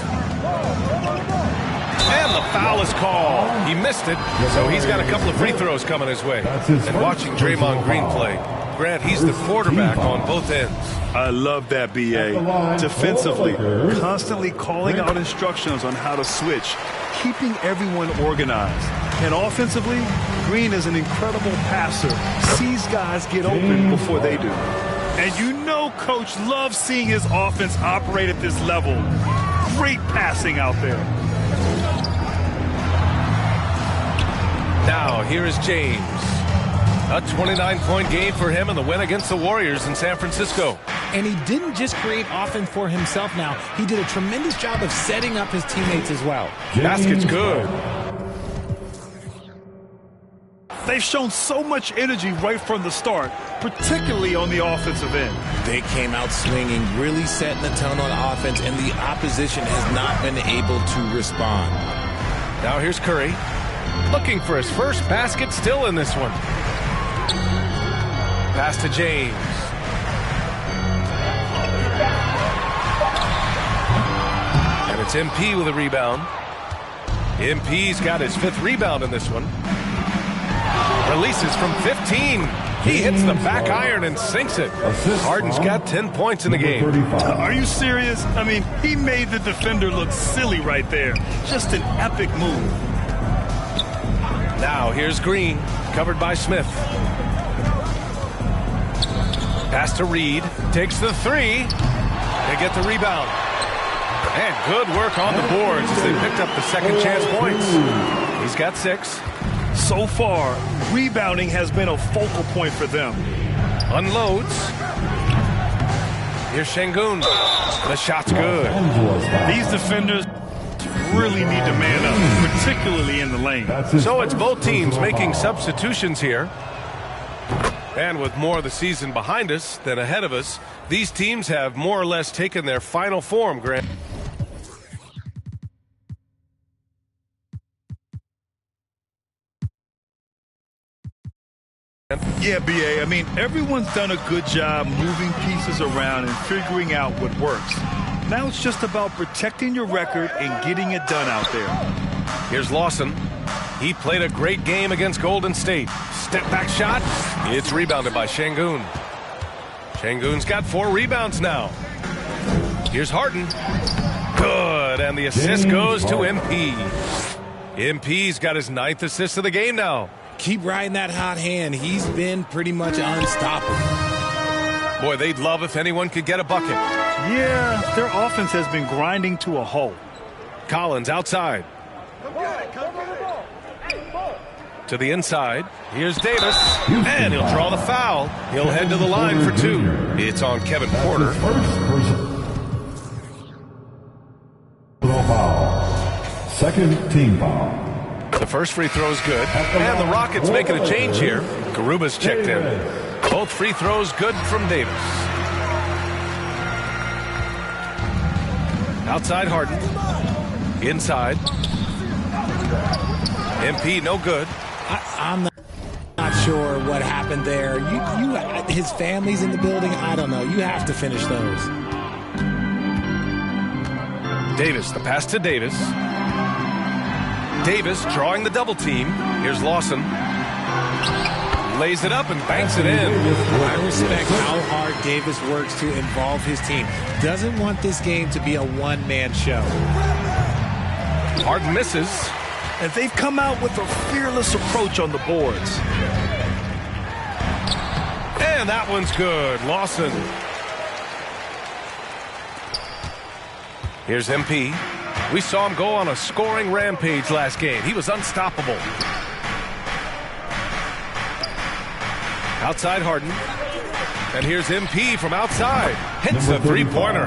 And the foul is called. He missed it, so he's got a couple of free throws coming his way. And watching Draymond Green play, Grant, he's the quarterback on both ends. I love that, B.A. Defensively, constantly calling out instructions on how to switch, keeping everyone organized. And offensively, Green is an incredible passer, sees guys get open before they do. And you know Coach loves seeing his offense operate at this level. Great passing out there. Now, here is James. A 29-point game for him in the win against the Warriors in San Francisco. And he didn't just create offense for himself now. He did a tremendous job of setting up his teammates as well. Basket's good. They've shown so much energy right from the start, particularly on the offensive end. They came out swinging, really setting the tone on offense, and the opposition has not been able to respond. Now here's Curry, looking for his first basket, still in this one. Pass to James. And it's MP with a rebound. MP's got his 5th rebound in this one. Releases from 15. He hits the back iron and sinks it. Harden's got 10 points in the game. Are you serious? I mean, he made the defender look silly right there. Just an epic move. Now here's Green, covered by Smith. Pass to Reed, takes the 3. They get the rebound. And good work on the boards as they picked up the second chance points. He's got 6. So far, rebounding has been a focal point for them. Unloads. Here's Şengün. The shot's good. These defenders really need to man up, particularly in the lane. So it's both teams making substitutions here. And with more of the season behind us than ahead of us, these teams have more or less taken their final form, Grant. Yeah, BA, I mean, everyone's done a good job moving pieces around and figuring out what works. Now it's just about protecting your record and getting it done out there. Here's Lawson. He played a great game against Golden State. Step back shot. It's rebounded by Şengün. Şengün's got 4 rebounds now. Here's Harden. Good, and the assist goes to MP. MP's got his 9th assist of the game now. Keep riding that hot hand. He's been pretty much unstoppable. Boy, they'd love if anyone could get a bucket. Yeah, their offense has been grinding to a halt. Collins outside. To the inside. Here's Davis. And he'll draw the foul. He'll head to the line for 2. It's on Kevin Porter. Second team foul. The first free throw is good. And the Rockets making a change here. Garuba's checked in. Both free throws good from Davis. Outside Harden. Inside. MP no good. I'm not sure what happened there. His family's in the building. I don't know. You have to finish those. Davis, the pass to Davis. Davis drawing the double team. Here's Lawson. Lays it up and banks it in. I respect how hard Davis works to involve his team. Doesn't want this game to be a one-man show. Harden misses. And they've come out with a fearless approach on the boards. And that one's good. Lawson. Here's MP. We saw him go on a scoring rampage last game. He was unstoppable. Outside Harden. And here's MP from outside. Hits the three-pointer.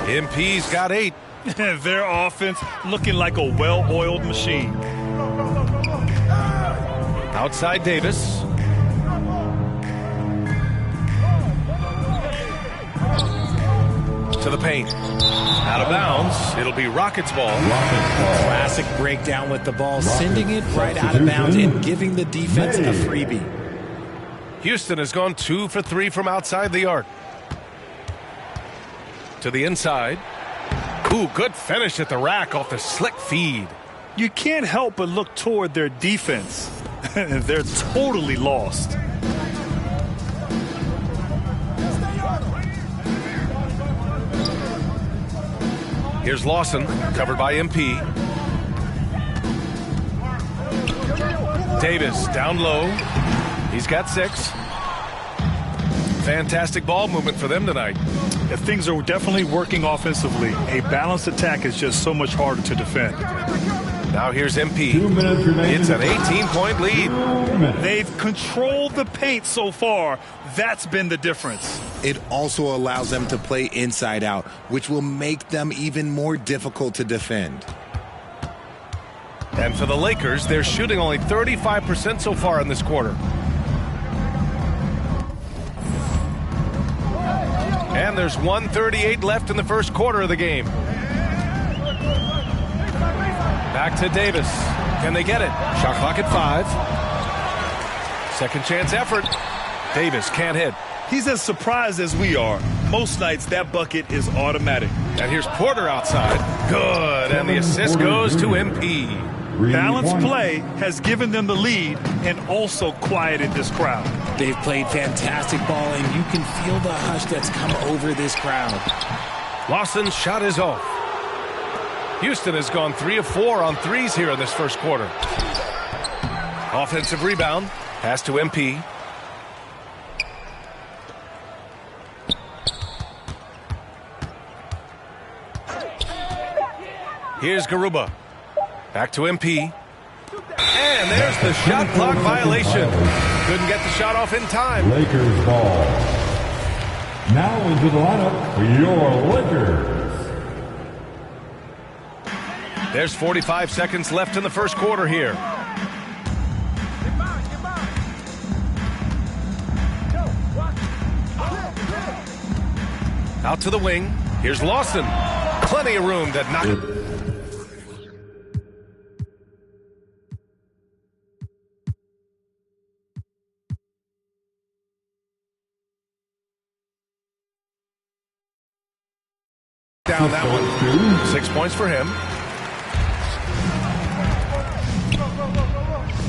MP's got 8. Their offense looking like a well-oiled machine. Outside Davis. To the paint. Out of bounds. It'll be Rockets ball. Classic breakdown with the ball, sending it right out of bounds and giving the defense a freebie. Houston has gone 2 for 3 from outside the arc. To the inside. Ooh, good finish at the rack off the slick feed. You can't help but look toward their defense. They're totally lost. Here's Lawson, covered by MP. Davis down low. He's got 6. Fantastic ball movement for them tonight. Yeah, things are definitely working offensively. A balanced attack is just so much harder to defend. Now here's MP. It's an 18-point lead. They've controlled the paint so far. That's been the difference. It also allows them to play inside out, which will make them even more difficult to defend. And for the Lakers, they're shooting only 35% so far in this quarter. And there's 1:38 left in the first quarter of the game. Back to Davis. Can they get it? Shot clock at 5. Second chance effort. Davis can't hit. He's as surprised as we are. Most nights that bucket is automatic. And here's Porter outside. Good. And the assist goes to MP. Balanced play has given them the lead and also quieted this crowd. They've played fantastic ball, and you can feel the hush that's come over this crowd. Lawson's shot is off. Houston has gone 3 of 4 on threes here in this first quarter. Offensive rebound. Pass to MP. Here's Garuba. Back to MP. And there's the shot clock violation. Couldn't get the shot off in time. Lakers ball. Now into the lineup for your Lakers. There's 45 seconds left in the first quarter here. Out to the wing. Here's Lawson. Plenty of room to knock it. Down that one. 6 points for him.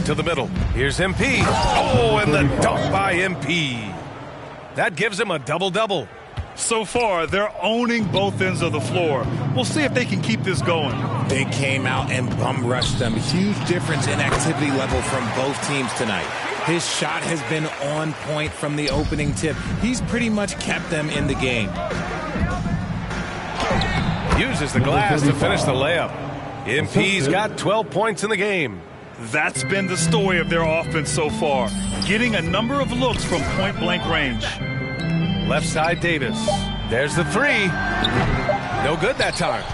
To the middle. Here's MP. Oh, and the dunk by MP. That gives him a double-double. So far, they're owning both ends of the floor. We'll see if they can keep this going. They came out and bum-rushed them. Huge difference in activity level from both teams tonight. His shot has been on point from the opening tip. He's pretty much kept them in the game. Uses the glass to finish the layup. MP's got 12 points in the game. That's been the story of their offense so far, getting a number of looks from point-blank range. Left side, Davis. There's the three. No good that time.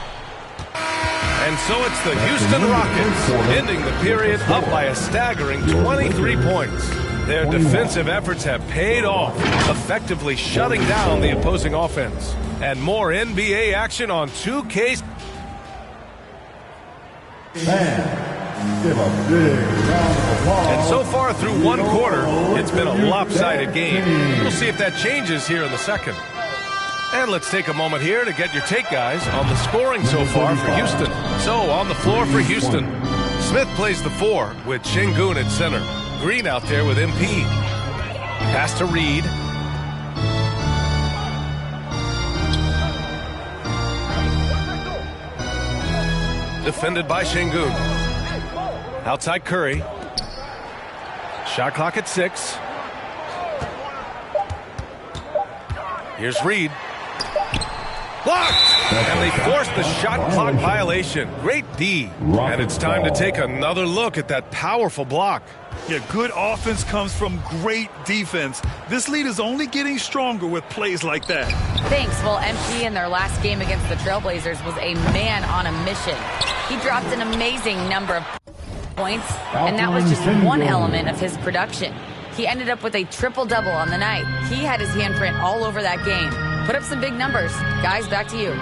And so it's the Houston Rockets ending the period up by a staggering 23 points. Their defensive efforts have paid off, effectively shutting down the opposing offense. And more NBA action on 2K. And so far through one quarter, it's been a lopsided game. We'll see if that changes here in the second. And let's take a moment here to get your take, guys, on the scoring so far for Houston. So, on the floor for Houston, Smith plays the 4 with Şengün at center. Green out there with MP. Pass to Reed. Defended by Şengün. Outside Curry. Shot clock at 6. Here's Reed. Blocked! And they forced the shot clock violation. Great D. And it's time to take another look at that powerful block. Yeah, good offense comes from great defense. This lead is only getting stronger with plays like that. Thanks. Well, MP in their last game against the Trailblazers was a man on a mission. He dropped an amazing number of points, and that was just one element of his production. He ended up with a triple-double on the night. He had his handprint all over that game. Put up some big numbers. Guys, back to you.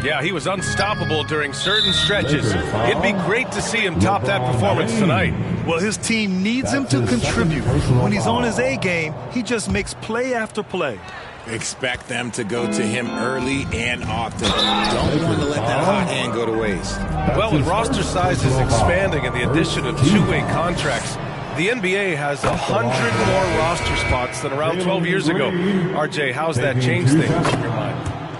Yeah, he was unstoppable during certain stretches. It'd be great to see him top that performance tonight. Well, his team needs him to contribute. When he's on his A game, he just makes play after play. Expect them to go to him early and often. Don't want to let that hot hand go to waste. Well, with roster sizes expanding and the addition of two-way contracts, the NBA has 100 more roster spots than around 12 years ago. RJ, how's that changed things in your mind?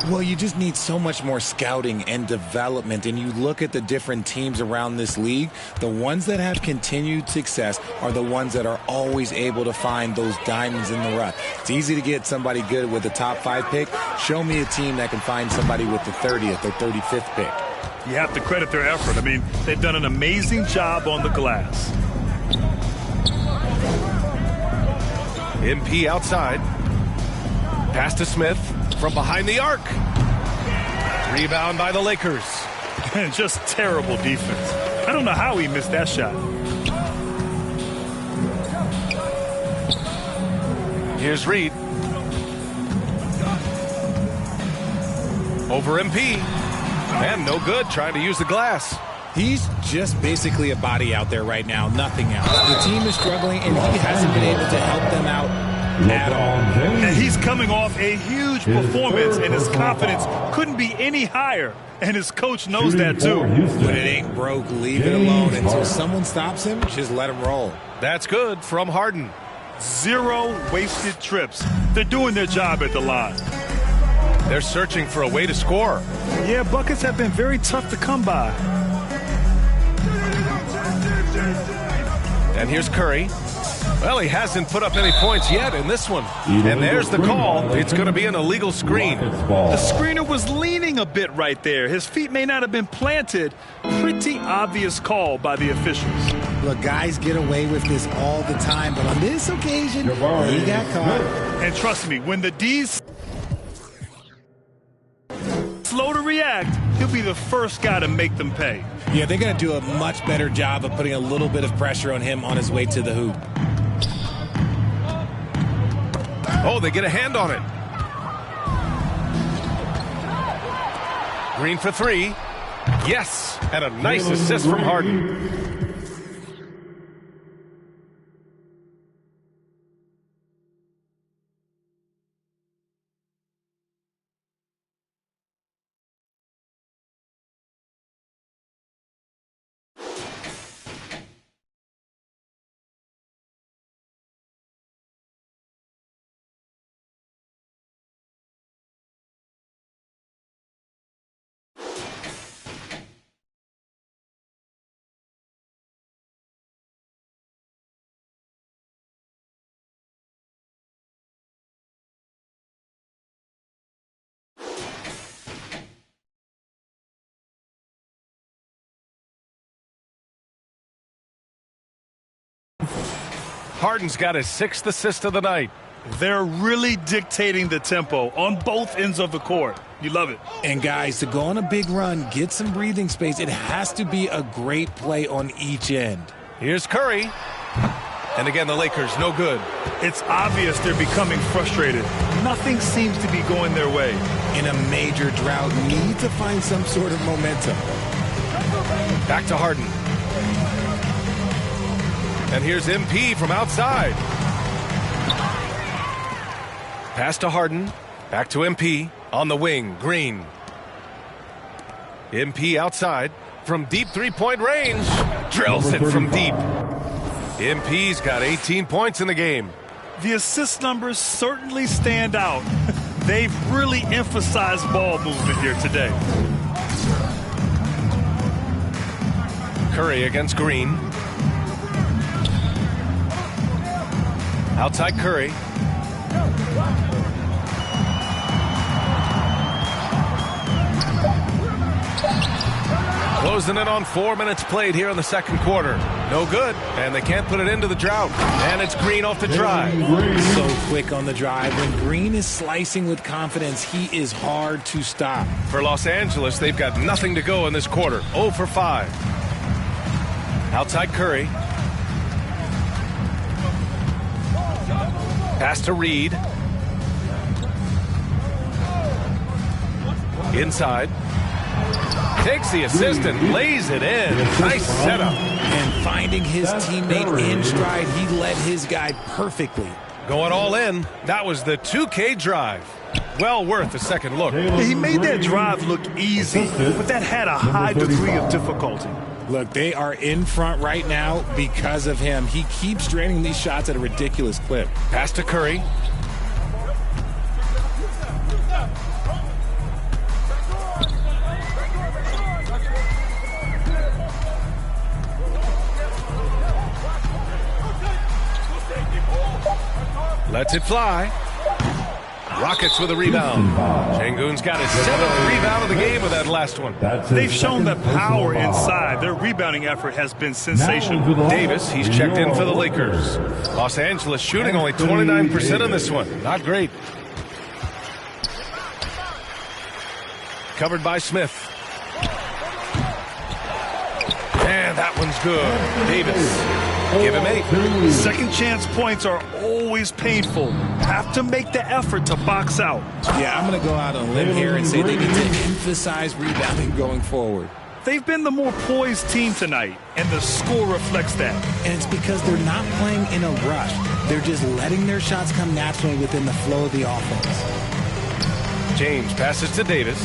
Well, you just need so much more scouting and development, and you look at the different teams around this league, the ones that have continued success are the ones that are always able to find those diamonds in the rough. It's easy to get somebody good with the top 5 pick. Show me a team that can find somebody with the 30th or 35th pick. You have to credit their effort. I mean, they've done an amazing job on the glass. MP outside. Pass to Smith from behind the arc. Rebound by the Lakers. Just terrible defense. I don't know how he missed that shot. Here's Reed. Over MP. And no good, trying to use the glass. He's just basically a body out there right now, nothing else. The team is struggling, and he hasn't been able to help them out at all. And he's coming off a huge performance, and his confidence couldn't be any higher. And his coach knows that, too. When it ain't broke, leave it alone. Until someone stops him, just let him roll. That's good from Harden. 0 wasted trips. They're doing their job at the line. They're searching for a way to score. Yeah, buckets have been very tough to come by. And here's Curry. Well, he hasn't put up any points yet in this one. And there's the call. It's going to be an illegal screen. The screener was leaning a bit right there. His feet may not have been planted. Pretty obvious call by the officials. Look, guys get away with this all the time, but on this occasion, he got caught. And trust me, when the D's slow to react, he'll be the first guy to make them pay. Yeah, they're going to do a much better job of putting a little bit of pressure on him on his way to the hoop. Oh, they get a hand on it. Green for 3. Yes, and a nice assist from Harden. Harden's got his 6th assist of the night. They're really dictating the tempo on both ends of the court. You love it. And guys, to go on a big run, get some breathing space, it has to be a great play on each end. Here's Curry. And again, the Lakers, no good. It's obvious they're becoming frustrated. Nothing seems to be going their way. In a major drought, need to find some sort of momentum. Back to Harden. And here's MP from outside. Pass to Harden. Back to MP. On the wing, Green. MP outside. From deep three-point range. Drills it from deep. MP's got 18 points in the game. The assist numbers certainly stand out. They've really emphasized ball movement here today. Curry against Green. Outside Curry. Closing in on 4 minutes played here in the second quarter. No good, and they can't put it into the drought. And it's Green off the drive. So quick on the drive. When Green is slicing with confidence, he is hard to stop. For Los Angeles, they've got nothing to go in this quarter. 0 for 5. Outside Curry. Pass to Reed. Inside. Takes the assist and lays it in. Nice setup. And finding his teammate in stride, he led his guy perfectly. Going all in. That was the 2K drive. Well worth a second look. He made that drive look easy, but that had a high degree of difficulty. Look, they are in front right now because of him. He keeps draining these shots at a ridiculous clip. Pass to Curry. Lets it fly. Rockets with a rebound. Şengün's got his 7th rebound of the game with that last one. They've shown the power inside. Their rebounding effort has been sensational. Davis, he's checked in for the Lakers. Los Angeles shooting only 29% on this one. Not great. Covered by Smith. And that one's good. Davis, give him 8. Second chance points are always painful. Have to make the effort to box out. Yeah, I'm going to go out on a limb here and say they need to emphasize rebounding going forward. They've been the more poised team tonight, and the score reflects that. And it's because they're not playing in a rush. They're just letting their shots come naturally within the flow of the offense. James passes to Davis.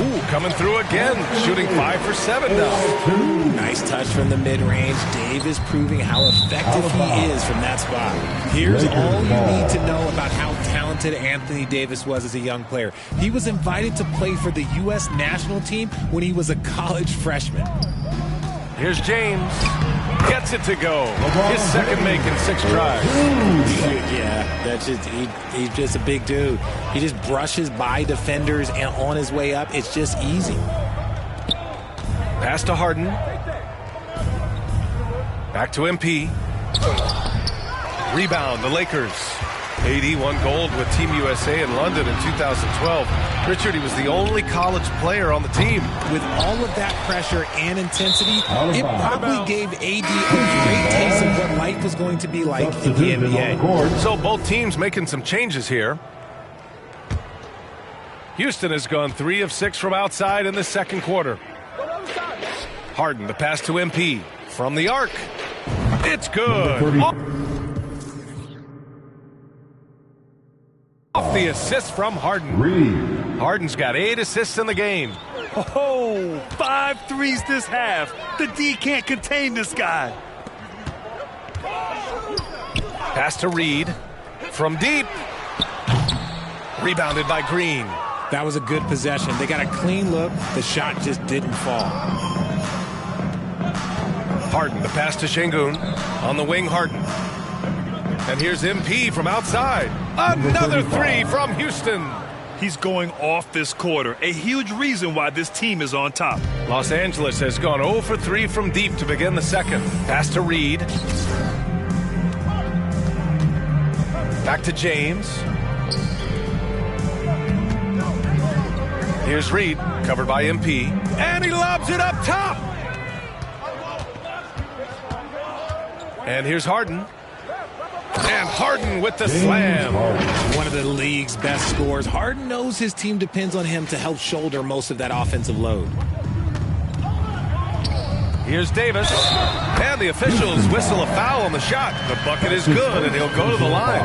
Ooh, coming through again, shooting 5 for 7 now. Nice touch from the mid-range. Davis proving how effective he is from that spot. Here's all you need to know about how talented Anthony Davis was as a young player. He was invited to play for the U.S. national team when he was a college freshman. Here's James. Gets it to go. His second make in 6 tries. Yeah, that's just he's just a big dude. He just brushes by defenders and on his way up. It's just easy. Pass to Harden. Back to MP. Rebound, the Lakers. AD won gold with Team USA in London in 2012. Richard, he was the only college player on the team. With all of that pressure and intensity, it probably gave AD a great taste of what life was going to be like in the NBA. So both teams making some changes here. Houston has gone 3 of 6 from outside in the second quarter. Harden, the pass to MP. From the arc. It's good. Off the assist from Harden. Harden's got 8 assists in the game. Oh, 5 threes this half. The D can't contain this guy. Pass to Reed. From deep. Rebounded by Green. That was a good possession. They got a clean look. The shot just didn't fall. Harden, the pass to Şengün. On the wing, Harden. And here's MP from outside. Another 3 from Houston. He's going off this quarter. A huge reason why this team is on top. Los Angeles has gone 0 for 3 from deep to begin the second. Pass to Reed. Back to James. Here's Reed, covered by MP. And he lobs it up top. And here's Harden. And Harden with the slam. One of the league's best scorers. Harden knows his team depends on him to help shoulder most of that offensive load. Here's Davis. And the officials whistle a foul on the shot. The bucket is good, and he'll go to the line.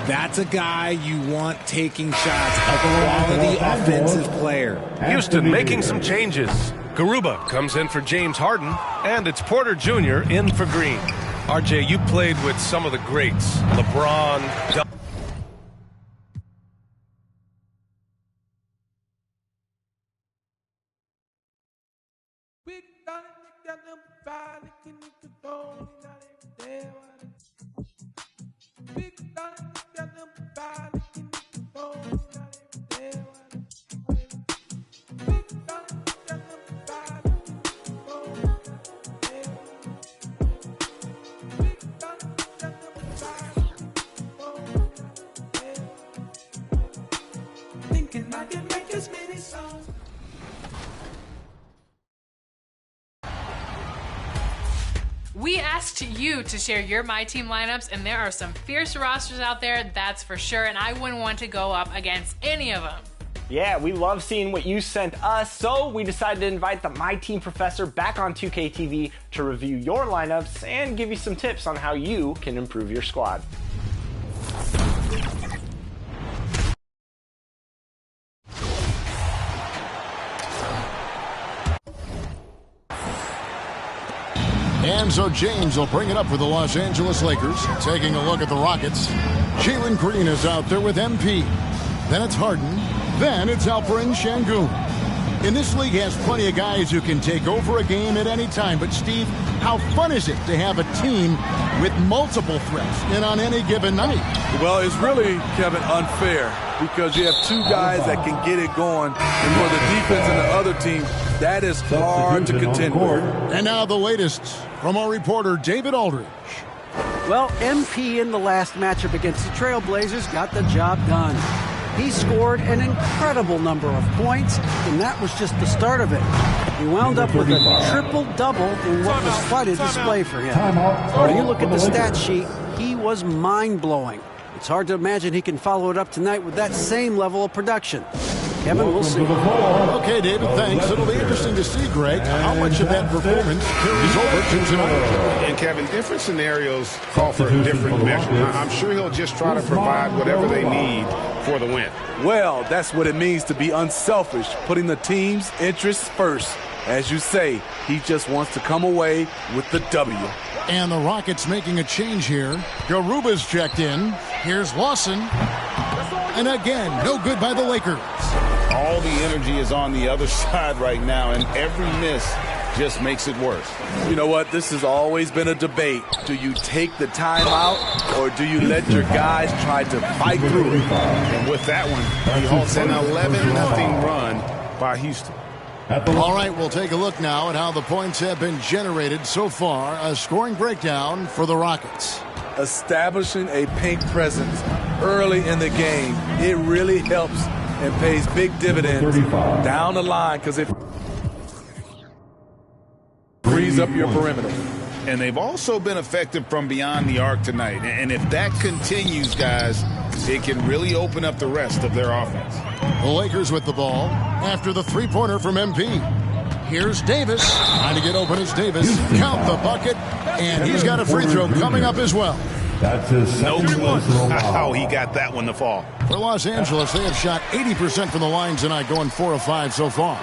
That's a guy you want taking shots, a quality offensive player. Houston making some changes. Garuba comes in for James Harden, and it's Porter Jr. in for Green. RJ, you played with some of the greats. LeBron. We asked you to share your My Team lineups, and there are some fierce rosters out there, that's for sure, and I wouldn't want to go up against any of them. Yeah, we love seeing what you sent us, so we decided to invite the My Team professor back on 2K TV to review your lineups and give you some tips on how you can improve your squad. And so James will bring it up for the Los Angeles Lakers. Taking a look at the Rockets. Jalen Green is out there with MP. Then it's Harden. Then it's Alperen Şengün. And this league has plenty of guys who can take over a game at any time. But, Steve, how fun is it to have a team with multiple threats and on any given night? Well, it's really, Kevin, unfair because you have two guys that can get it going. And for the defense and the other team, that is hard to contend with. And now the latest from our reporter, David Aldridge. Well, MP in the last matchup against the Trailblazers got the job done. He scored an incredible number of points, and that was just the start of it. He wound up with a triple-double in what was quite a display for him. When you look at the stat sheet, he was mind-blowing. It's hard to imagine he can follow it up tonight with that same level of production. Kevin, we'll see. Okay, David, thanks. It'll be interesting to see, Greg, how much of that performance carries over to tonight. And, Kevin, different scenarios call for different measures. I'm sure he'll just try to provide whatever they need for the win. Well, that's what it means to be unselfish, putting the team's interests first. As you say, he just wants to come away with the W. And the Rockets making a change here. Garuba's checked in. Here's Lawson. And again, no good by the Lakers. All the energy is on the other side right now, and every miss just makes it worse. You know what? This has always been a debate. Do you take the timeout, or do you let your guys try to fight through it? And with that one, he halts an 11-0 run by Houston. All right, we'll take a look now at how the points have been generated so far. A scoring breakdown for the Rockets. Establishing a paint presence early in the game, it really helps and pays big dividends down the line because it frees up your perimeter. And they've also been effective from beyond the arc tonight. And if that continues, guys, it can really open up the rest of their offense. The Lakers with the ball after the three-pointer from MP. Here's Davis. Trying to get open as Davis. Count the bucket. And he's got a free throw coming up as well. That's his No second clue personal how foul. he got that one to fall. For Los Angeles, they have shot 80% from the line tonight, going 4 of 5 so far.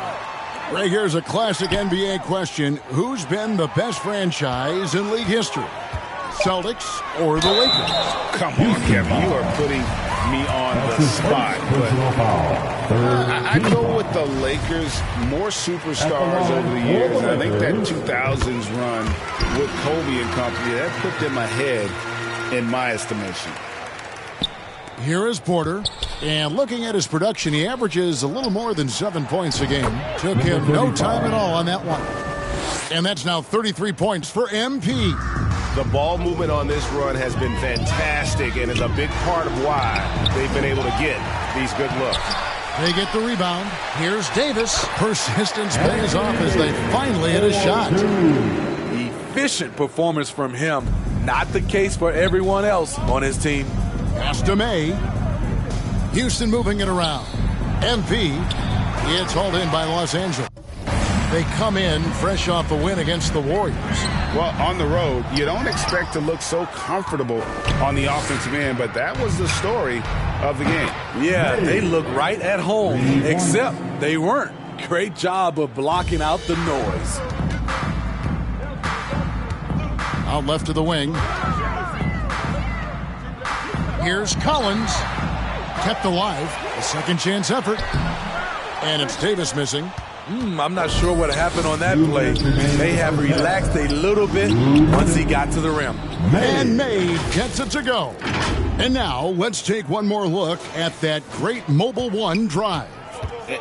Right here's a classic NBA question. Who's been the best franchise in league history? Celtics or the Lakers? Come on, Kevin. You are putting me on the spot. But I go with the Lakers. More superstars over the years. And I think that 2000s run with Kobe and company, that put them ahead in my estimation. Here is Porter. And looking at his production, he averages a little more than 7 points a game. Took him no time at all on that one. And that's now 33 points for MP. The ball movement on this run has been fantastic and is a big part of why they've been able to get these good looks. They get the rebound. Here's Davis. Persistence pays off as they finally hit a shot. Efficient performance from him. Not the case for everyone else on his team. Pass to May. Houston moving it around. MP. It's hauled in by Los Angeles. They come in fresh off the win against the Warriors. Well, on the road, you don't expect to look so comfortable on the offensive end, but that was the story of the game. Yeah, they look right at home, except they weren't. Great job of blocking out the noise. Out left to the wing. Here's Collins. Kept alive. A second chance effort. And it's Davis missing. I'm not sure what happened on that play. May have relaxed a little bit once he got to the rim. And May gets it to go. And now let's take one more look at that great Mobile One drive.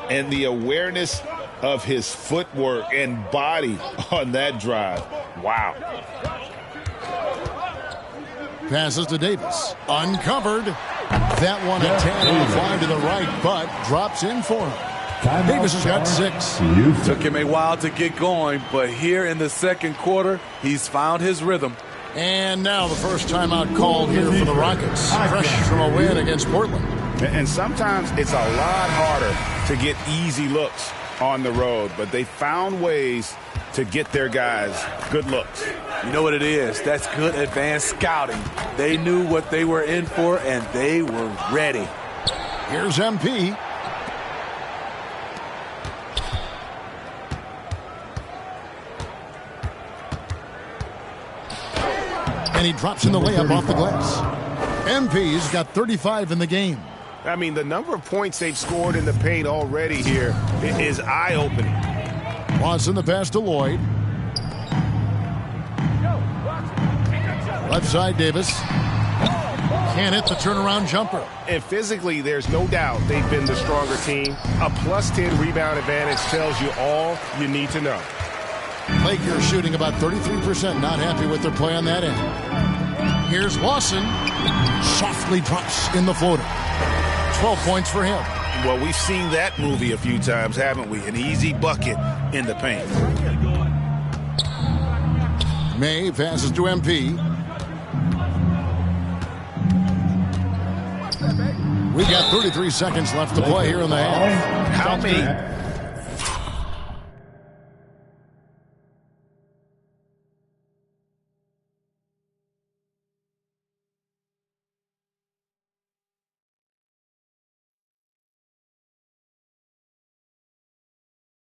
And the awareness of his footwork and body on that drive. Wow. Passes to Davis. Uncovered. That one a 10 on the fly to the right, but drops in for him. Davis has got 6. Took him a while to get going, but here in the second quarter, he's found his rhythm. And now the first timeout called here for the Rockets. Fresh from a win against Portland. And sometimes it's a lot harder to get easy looks on the road, but they found ways to get their guys good looks. You know what it is? That's good advanced scouting. They knew what they were in for, and they were ready. Here's MP. And he drops in the layup off the glass. MP's got 35 in the game. I mean, the number of points they've scored in the paint already here is eye-opening. Watson the pass to Lloyd. Left side, Davis. Can't hit the turnaround jumper. And physically, there's no doubt they've been the stronger team. A +10 rebound advantage tells you all you need to know. Lakers shooting about 33%. Not happy with their play on that end. Here's Lawson. Softly drops in the floater. 12 points for him. Well, we've seen that movie a few times, haven't we? An easy bucket in the paint. May passes to MP. We've got 33 seconds left to play here in the half. How many?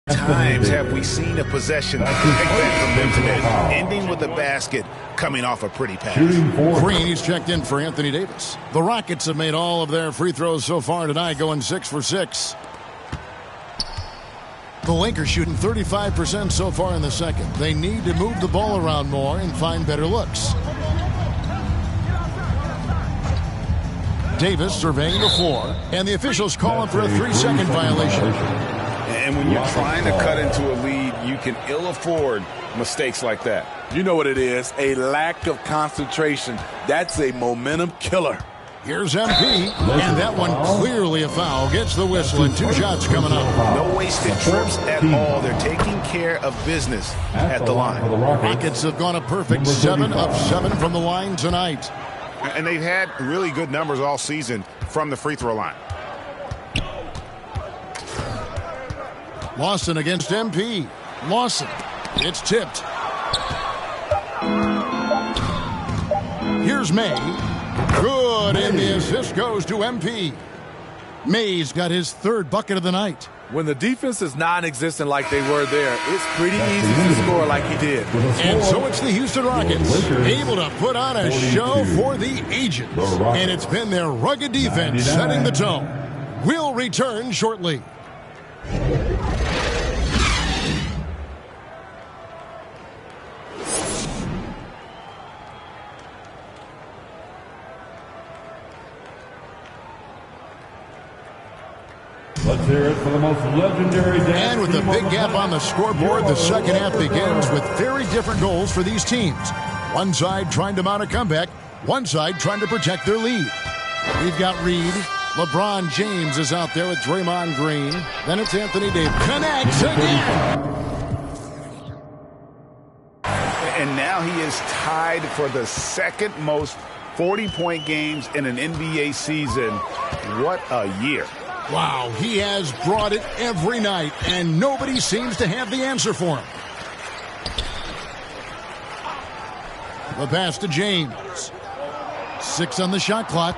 Times have we seen a possession like that from them today, ending with a basket coming off a pretty pass. Green, he's checked in for Anthony Davis. The Rockets have made all of their free throws so far tonight, going 6 for 6. The Lakers shooting 35% so far in the second. They need to move the ball around more and find better looks. Davis surveying the floor, and the officials calling for a 3-second violation. And when you're trying to cut into a lead, you can ill afford mistakes like that. You know what it is, a lack of concentration. That's a momentum killer. Here's MP, and that one clearly a foul. Gets the whistle, and 2 shots coming up. No wasted trips at all. They're taking care of business at the line. Rockets have gone a perfect 7 of 7 from the line tonight. And they've had really good numbers all season from the free throw line. Lawson against MP. Lawson. It's tipped. Here's May. Good, and the assist goes to MP. May's got his 3rd bucket of the night. When the defense is non-existent like they were there, it's pretty easy to score like he did. And so it's the Houston Rockets, able to put on a show for the ages. And it's been their rugged defense setting the tone. We'll return shortly. Let's hear it for the most legendary dance. And with a big gap on the scoreboard, the second half begins with very different goals for these teams. One side trying to mount a comeback, one side trying to protect their lead. We've got Reed. LeBron James is out there with Draymond Green. Then it's Anthony Davis. Connects again. And now he is tied for the second most 40-point games in an NBA season. What a year. Wow, he has brought it every night, and nobody seems to have the answer for him. The pass to James. 6 on the shot clock.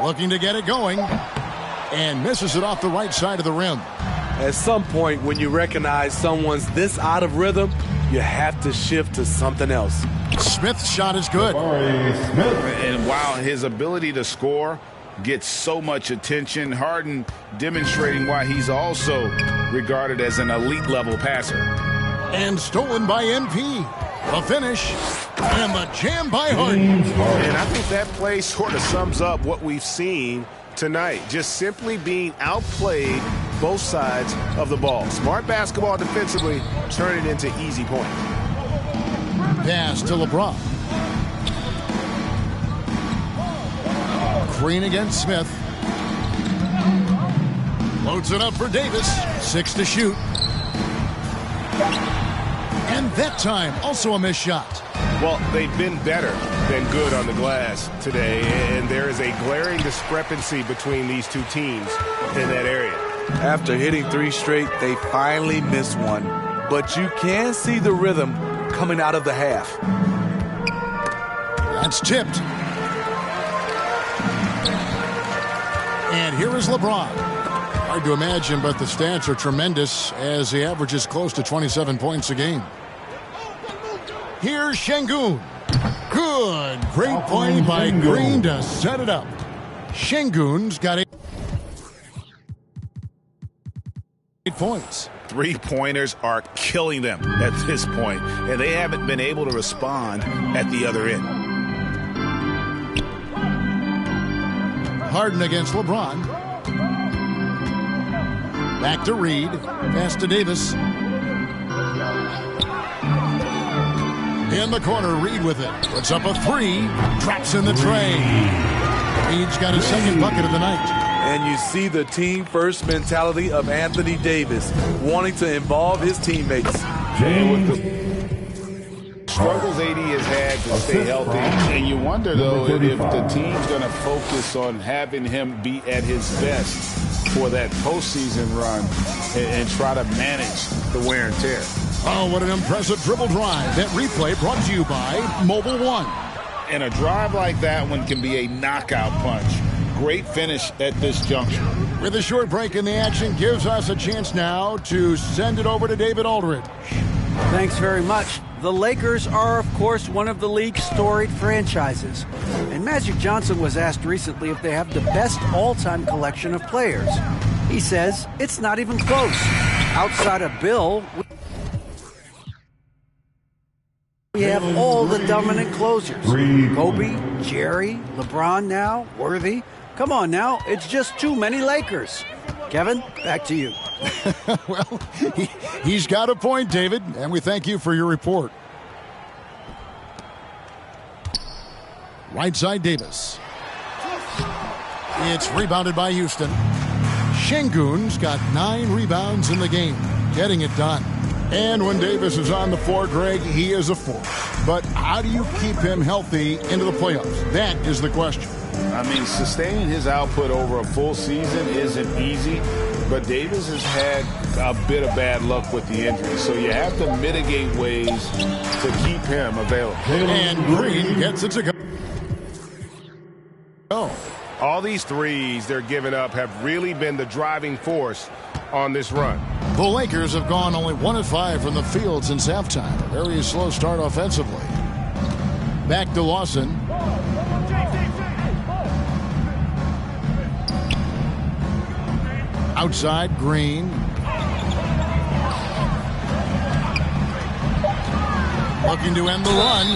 Looking to get it going, and misses it off the right side of the rim. At some point, when you recognize someone's this out of rhythm, you have to shift to something else. Smith's shot is good. And while his ability to score gets so much attention, Harden demonstrating why he's also regarded as an elite-level passer. And stolen by MP. The finish, and the jam by Harden. And I think that play sort of sums up what we've seen tonight. Just simply being outplayed both sides of the ball. Smart basketball defensively, turn it into easy points. Pass to LeBron. Green against Smith. Loads it up for Davis. 6 to shoot. And that time, also a missed shot. Well, they've been better than good on the glass today, and there is a glaring discrepancy between these two teams in that area. After hitting 3 straight, they finally missed one. But you can see the rhythm coming out of the half. That's tipped. And here is LeBron. Hard to imagine, but the stats are tremendous as he averages close to 27 points a game. Here's Şengün. Good. Great play by Green to set it up. Şengün's got 8 points. Three-pointers are killing them at this point, and they haven't been able to respond at the other end. Harden against LeBron. Back to Reed. Pass to Davis. In the corner, Reed with it. Puts up a three. Drops in the tray. Reed's got his second bucket of the night. And you see the team-first mentality of Anthony Davis, wanting to involve his teammates. Struggles AD has had to stay healthy, and you wonder, though, if the team's going to focus on having him be at his best for that postseason run and try to manage the wear and tear. Oh, what an impressive dribble drive. That replay brought to you by Mobile One. And a drive like that one can be a knockout punch. Great finish at this juncture. With a short break in the action, gives us a chance now to send it over to David Aldridge. Thanks very much. The Lakers are, of course, one of the league's storied franchises. And Magic Johnson was asked recently if they have the best all-time collection of players. He says it's not even close. Outside of Bill, we have all the dominant closers. Kobe, Jerry, LeBron now, Worthy. Come on now, it's just too many Lakers. Kevin, back to you. Well, he's got a point, David, and we thank you for your report. Right side, Davis. It's rebounded by Houston. Şengün's got 9 rebounds in the game, getting it done. And when Davis is on the floor, Greg, he is a force. But how do you keep him healthy into the playoffs? That is the question. I mean, sustaining his output over a full season isn't easy, but Davis has had a bit of bad luck with the injury, so you have to mitigate ways to keep him available. And Green gets it to go. All these threes they're giving up have really been the driving force on this run. The Lakers have gone only 1 of 5 from the field since halftime. A very slow start offensively. Back to Lawson. Outside, Green. Looking to end the run.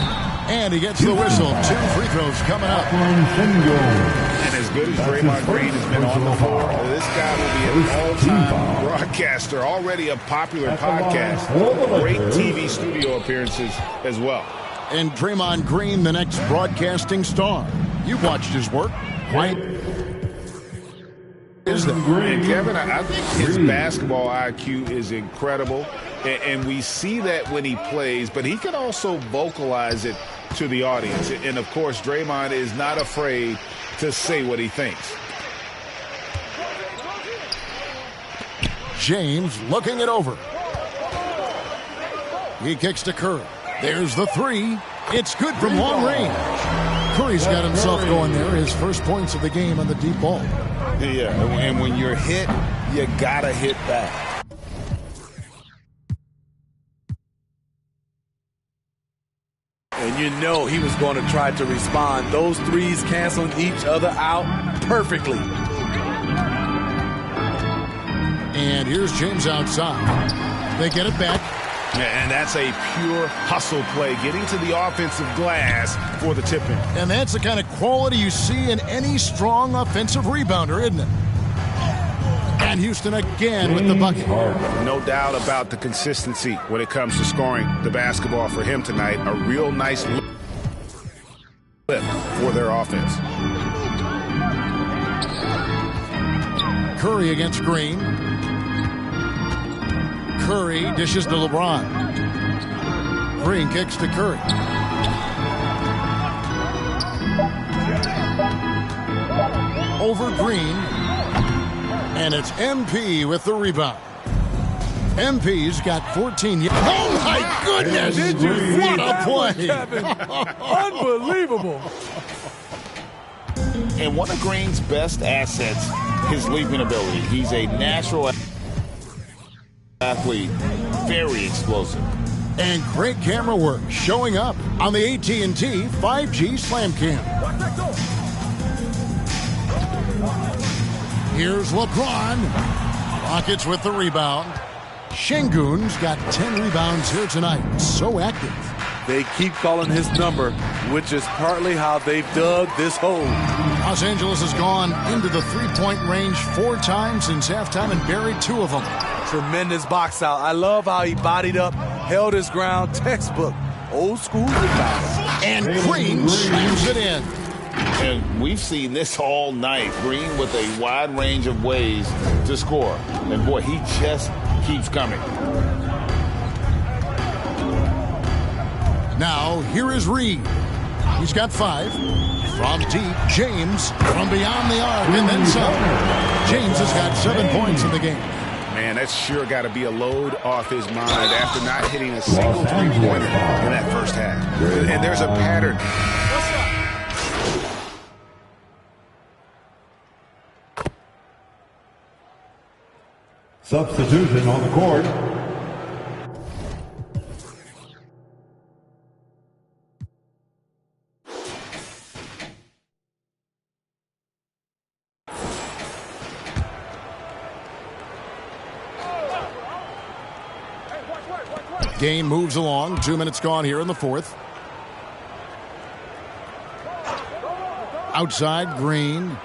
And he gets the whistle. 2 free throws coming up. And as good as Draymond Green has been on the floor, this guy will be an all-time broadcaster, already a popular podcast. Great TV studio appearances as well. And Draymond Green, the next broadcasting star. You've watched his work. Right? Is that? And Kevin, I think his basketball IQ is incredible, and we see that when he plays, but he can also vocalize it to the audience. And, of course, Draymond is not afraid to say what he thinks. James looking it over. He kicks to Curry. There's the 3. It's good from long range. Curry's got himself going there. His first points of the game on the deep ball. Yeah, and when you're hit, you gotta hit back. And you know he was going to try to respond. Those threes canceling each other out perfectly. And here's James outside. They get it back. And that's a pure hustle play, getting to the offensive glass for the tip-in. And that's the kind of quality you see in any strong offensive rebounder, isn't it? And Houston again with the bucket. No doubt about the consistency when it comes to scoring the basketball for him tonight. A real nice lift for their offense. Curry against Green. Curry dishes to LeBron. Green kicks to Curry. Over Green. And it's MP with the rebound. MP's got 14. Oh, my goodness! What a play! Unbelievable. And one of Green's best assets, his leaping ability. He's a natural athlete, very explosive. And great camera work showing up on the AT&T 5G Slam Cam. Here's LeBron. Rockets with the rebound. Şengün's got 10 rebounds here tonight. So active. They keep calling his number, which is partly how they've dug this hole. Los Angeles has gone into the three-point range 4 times since halftime and buried 2 of them. Tremendous box out. I love how he bodied up, held his ground, textbook, old school rebound. And Green slams it in. And we've seen this all night. Green with a wide range of ways to score. And boy, he just keeps coming. Now, here is Reed. He's got 5. From deep, James from beyond the arc and then some. James has got 7 points in the game. Man, that's sure got to be a load off his mind after not hitting a single three-pointer in that first half. And there's a pattern. Substitution on the court. Game moves along. 2 minutes gone here in the fourth. Outside, Green.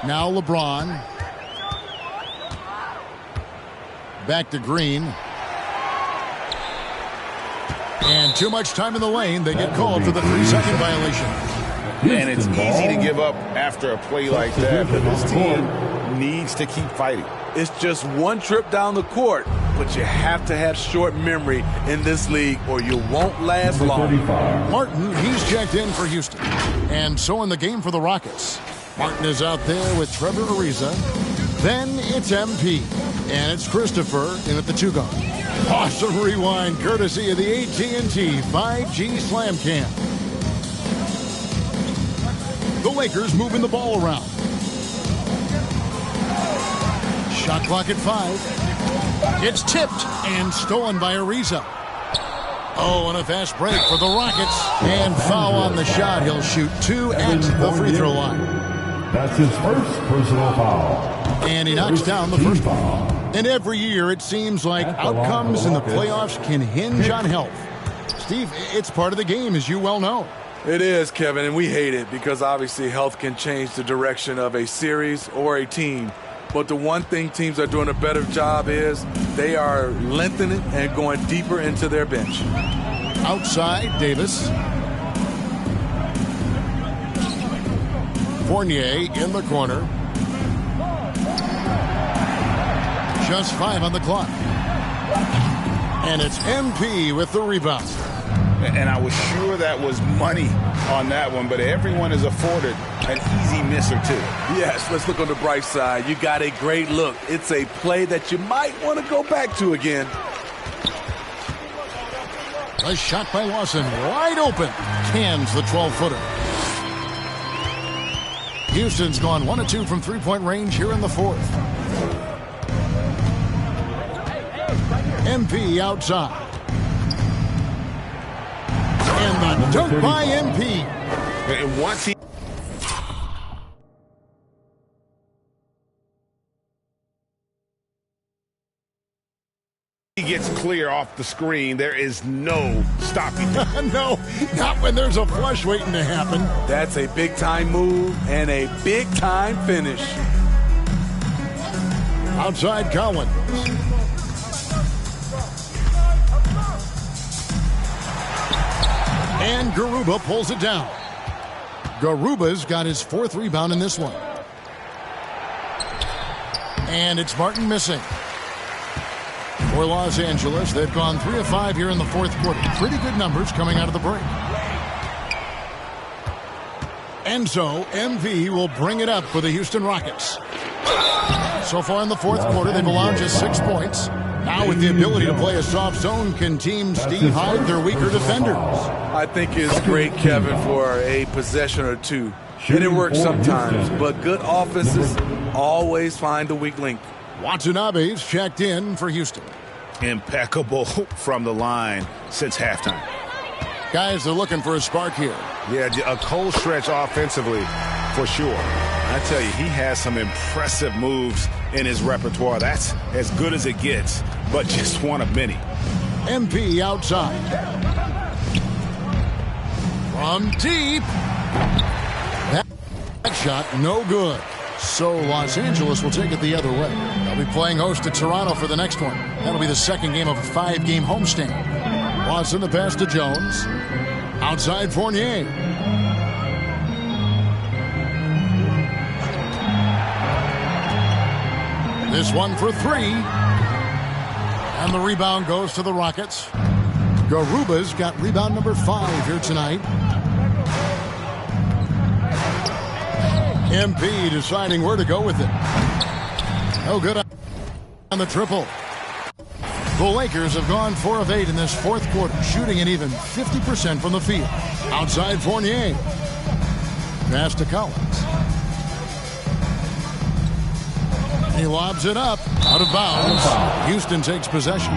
Now LeBron. Back to Green. And too much time in the lane. They get called for the 3-second violation. And it's easy to give up after a play like that, but this team needs to keep fighting. It's just one trip down the court, but you have to have short memory in this league or you won't last long. Martin, he's checked in for Houston. And so in the game for the Rockets. Martin is out there with Trevor Ariza. Then it's MP. And it's Christopher in at the 2-guard. Awesome rewind courtesy of the AT&T 5G Slam Cam. The Lakers moving the ball around. Shot clock at 5. It's tipped and stolen by Ariza. Oh, and a fast break for the Rockets. And foul on the shot. He'll shoot 2 at the free throw line. That's his first personal foul. And he knocks down the first foul. And every year it seems like outcomes in the playoffs can hinge on health. Steve, it's part of the game, as you well know. It is, Kevin, and we hate it because obviously health can change the direction of a series or a team. But the one thing teams are doing a better job is they are lengthening and going deeper into their bench. Outside, Davis. Fournier in the corner. Just 5 on the clock. And it's MP with the rebound. And I was sure that was money on that one, but everyone is afforded an easy miss or 2. Yes, let's look on the bright side. You got a great look. It's a play that you might want to go back to again. A shot by Lawson, wide open. Cans the 12-footer. Houston's gone 1 of 2 from three-point range here in the fourth. MP outside. And the dunk by MP. And once he gets clear off the screen, there is no stopping him. No, not when there's a flush waiting to happen. That's a big-time move and a big-time finish. Outside Collins. And Garuba pulls it down. Garuba's got his 4th rebound in this one. And it's Martin missing. For Los Angeles, they've gone 3 of 5 here in the fourth quarter. Pretty good numbers coming out of the break. And so, MV will bring it up for the Houston Rockets. So far in the fourth quarter, they've allowed just 6 points. Now with the ability to play a soft zone, can Team Steve hide their weaker defenders? I think it's great, Kevin, for a possession or 2. And it works sometimes, but good offenses always find the weak link. Watanabe's checked in for Houston. Impeccable from the line since halftime. Guys, they're looking for a spark here. Yeah, a cold stretch offensively, for sure. I tell you, he has some impressive moves in his repertoire. That's as good as it gets, but just one of many. MP outside. From deep. That shot, no good. So Los Angeles will take it the other way. They'll be playing host to Toronto for the next one. That'll be the second game of a 5-game homestand. Watson the pass to Jones. Outside Fournier. This one for 3. And the rebound goes to the Rockets. Garuba's got rebound number 5 here tonight. MP deciding where to go with it. No good on the triple. The Lakers have gone 4 of 8 in this fourth quarter, shooting an even 50% from the field. Outside Fournier. Pass to Collins. He lobs it up. Out of bounds. Houston takes possession.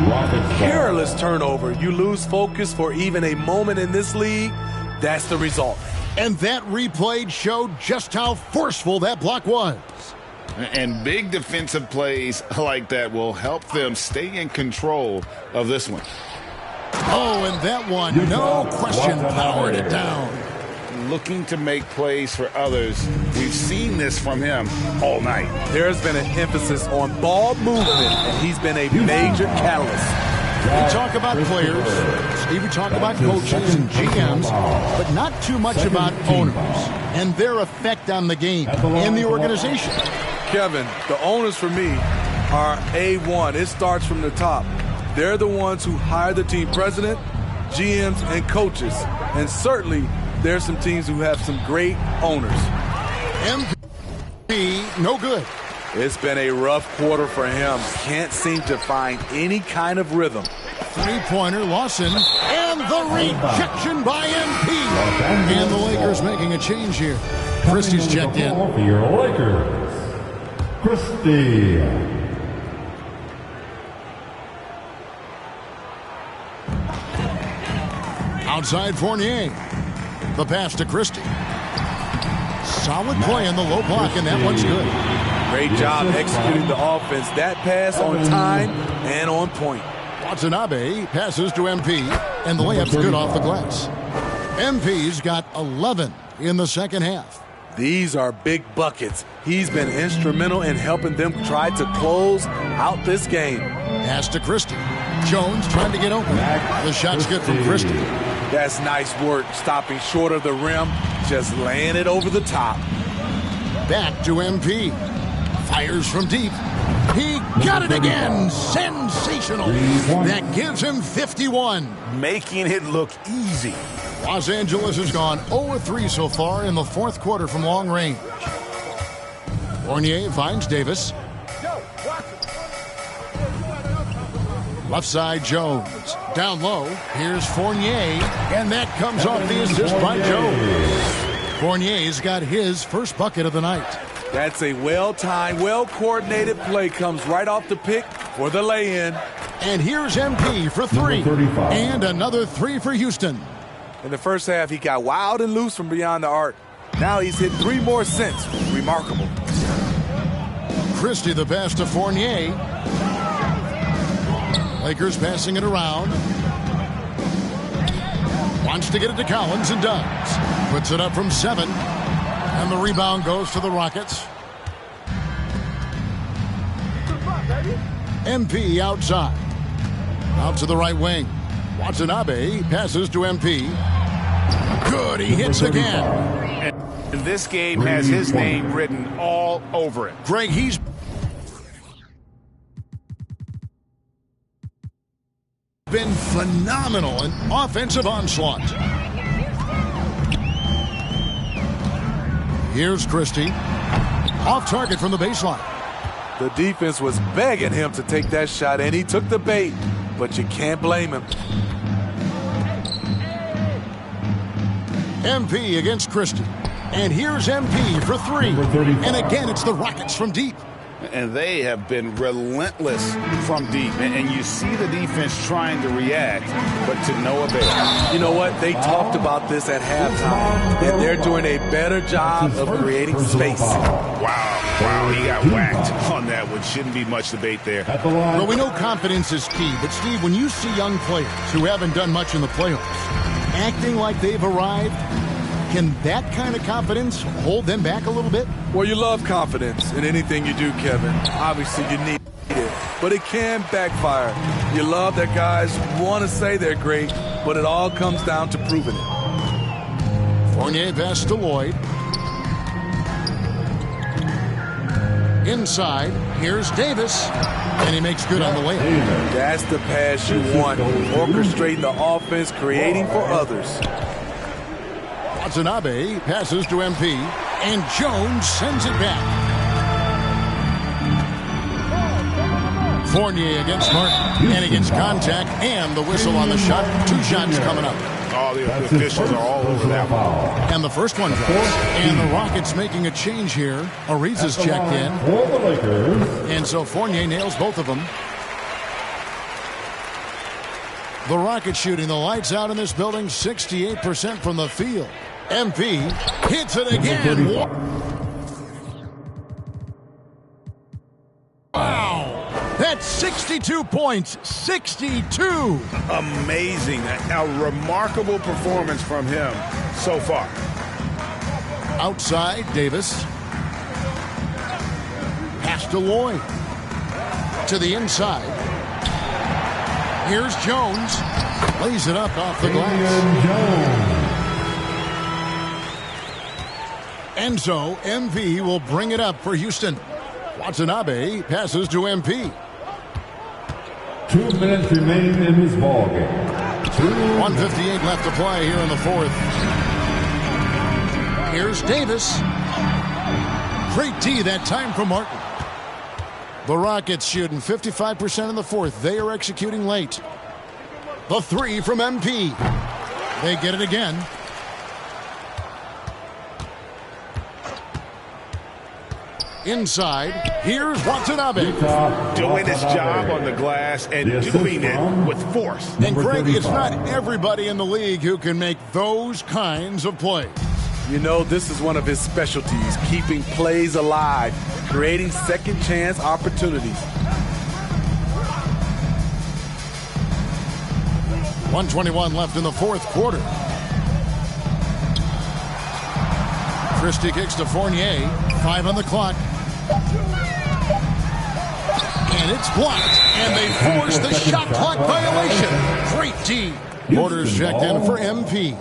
Careless turnover. You lose focus for even a moment in this league. That's the result. And that replay showed just how forceful that block was. And big defensive plays like that will help them stay in control of this one. Oh, and that one, no question, powered it down. Looking to make plays for others. We've seen this from him all night. There's been an emphasis on ball movement, and he's been a major catalyst. We talk about players, Steve, we talk about coaches and GMs, but not too much about owners and their effect on the game and the organization. Kevin, the owners for me are A1. It starts from the top. They're the ones who hire the team president, GMs, and coaches. And certainly, there's some teams who have some great owners. MP, no good. It's been a rough quarter for him. Can't seem to find any kind of rhythm. Three-pointer, Lawson, and the rejection by MP. And the Lakers making a change here. Christie's checked in. For your Lakers, Christie. Outside Fournier. The pass to Christie. Solid play in the low block, and that one's good. Great job executing the offense. That pass on time and on point. Watanabe passes to MP, and the layup's good off the glass. MP's got 11 in the second half. These are big buckets. He's been instrumental in helping them try to close out this game. Pass to Christie. Jones trying to get open. The shot's good from Christie. That's nice work, stopping short of the rim, just laying it over the top. Back to MP. Fires from deep. He got it again. Sensational. That gives him 51. Making it look easy. Los Angeles has gone 0-3 so far in the fourth quarter from long range. Fournier finds Davis. Left side Jones. Down low. Here's Fournier. And that comes off the assist by Jones. Fournier's got his first bucket of the night. That's a well-timed, well-coordinated play. Comes right off the pick for the lay-in. And here's MP for 3. And another 3 for Houston. In the first half, he got wild and loose from beyond the arc. Now he's hit 3 more since. Remarkable. Christie the pass to Fournier. Lakers passing it around. Wants to get it to Collins and does. Puts it up from 7. And the rebound goes to the Rockets. MP outside. Out to the right wing. Watanabe passes to MP. Good, he hits again. And this game has his name written all over it. Greg, he's been phenomenal in offensive onslaught. Here's Christie. Off target from the baseline. The defense was begging him to take that shot, and he took the bait, but you can't blame him. MP against Christie. And here's MP for 3. And again, it's the Rockets from deep. And they have been relentless from deep. And you see the defense trying to react, but to no avail. You know what? They talked about this at halftime, and they're doing a better job of creating space. Wow, he got whacked on that one. Shouldn't be much debate there. Well, we know confidence is key, but Steve, when you see young players who haven't done much in the playoffs acting like they've arrived, can that kind of confidence hold them back a little bit? Well, you love confidence in anything you do, Kevin. Obviously, you need it, but it can backfire. You love that guys want to say they're great, but it all comes down to proving it. Fournier pass to Lloyd. Inside, here's Davis, and he makes good on the layup. That's the pass you want. Orchestrating the offense, creating for others. Watanabe passes to MP, and Jones sends it back. Fournier against Martin, and against contact, and the whistle on the shot. 2 shots coming up. All the officials are all over that one. And the first one drops. And the Rockets making a change here. Ariza's checked in. And so Fournier nails both of them. The Rockets shooting the lights out in this building, 68% from the field. MP hits it again. Wow. That's 62 points. 62. Amazing. A remarkable performance from him so far. Outside, Davis. Pass to Lloyd. To the inside. Here's Jones. Lays it up off the glass. And so MP will bring it up for Houston. Watanabe passes to MP. 2 minutes remaining in this ballgame. 1:58 left to play here in the fourth. Here's Davis. Great D that time from Martin. The Rockets shooting 55% in the fourth. They are executing late. The 3 from MP. They get it again. Inside, here's Watanabe. Doing his job on the glass and doing it with force. And Greg, it's not everybody in the league who can make those kinds of plays. You know, this is one of his specialties, keeping plays alive, creating second chance opportunities. 1:21 left in the fourth quarter. Christie kicks to Fournier. 5 on the clock. And it's blocked. And they force the shot clock violation. Great D. Porter's checked in for MP.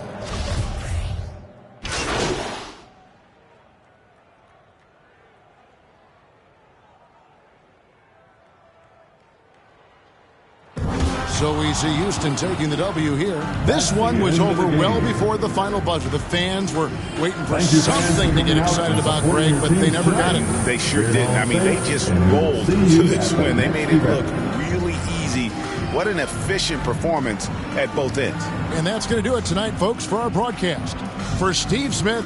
So we see Houston taking the W here. This one was over well before the final buzzer. The fans were waiting for something to get excited about, Greg, but they never got it. They sure didn't. I mean, they just rolled to this win. They made it look really easy. What an efficient performance at both ends. And that's going to do it tonight, folks, for our broadcast. For Steve Smith.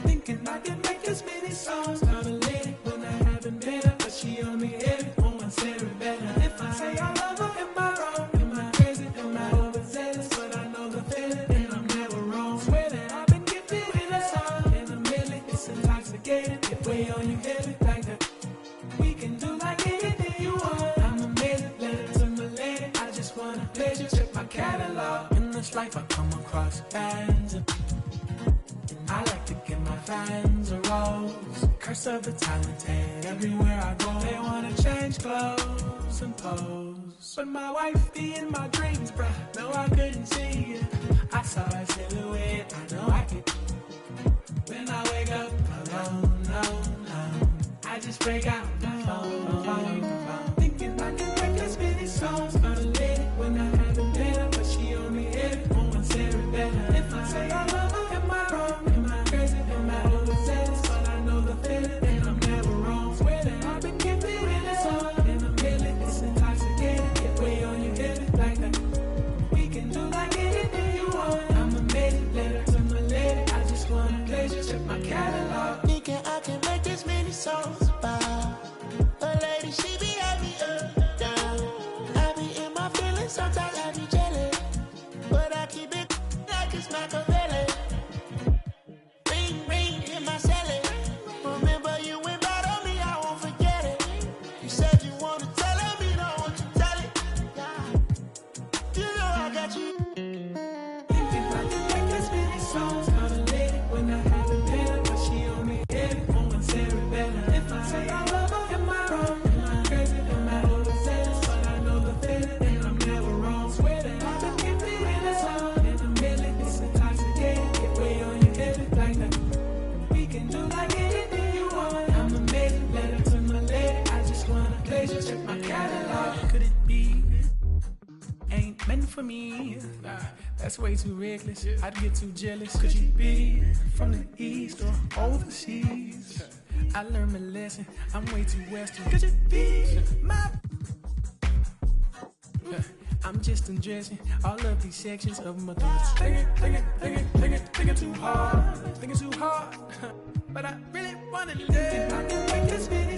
Thinking I can make as many songs, got a lady when I haven't been her, but she on me every woman say it better. If I say I love her, am I wrong? Am I crazy? Am I overzealous? But I know the feeling, and I'm never wrong. Swear that I've been gifted with a song in a million. It's intoxicating. If we on you heavy like that, we can do like anything you want. I'm amazing, letter to my lady. I just wanna pleasure, check my catalog. In this life, I come across fans. I like to give my fans a rose. Curse of the talented. Everywhere I go, they wanna change clothes and pose. But my wife be in my dreams, bruh. No, I couldn't see you. I saw a silhouette, I know I could. When I wake up alone, I just break out my phone. Thinking I can make this many songs for the lady when I haven't met her, but she on me every moment, Sarah better. If I say I love her, am I wrong? Am I crazy? Am I overzealous? But I know the feeling, and I'm never wrong. Swear that I've been keeping it this hard, and I'm feeling it's intoxicating. Get way on your head like that. We can do like anything you want. I'm a maiden letter to my lady. I just wanna pleasure, check my catalog. Thinking I can make this many songs about a lady, she be at me up, down. I be in my feelings, sometimes I be jealous, but I keep it like it's Machiavelli. Ring, ring in my celly. Remember you went bad on me, I won't forget it. You said you wanna tell it, me don't want you tell it. You know I got you. Thinking I can make this many songs for the lady when I haven't met her, but she on me every moment, Sarah better. If I say I love her, am I wrong? Am I crazy? Am I overzealous? But I know the feeling, and I'm never wrong. Swear that I've been keeping it this hard, and I'm feeling it's intoxicating. Get way on your head like that. We can do like anything you want. I'm a maiden letter to my lady. I just wanna pleasure, check my catalog. Could it be? Ain't meant for me. Nah, that's way too reckless. I'd get too jealous. Could you be from the east or overseas? I learned my lesson. I'm way too western. Could you be my? I'm just undressing all of these sections of my thoughts. Thinking too hard. Thinking too hard. But I really wanna live. I can make this video.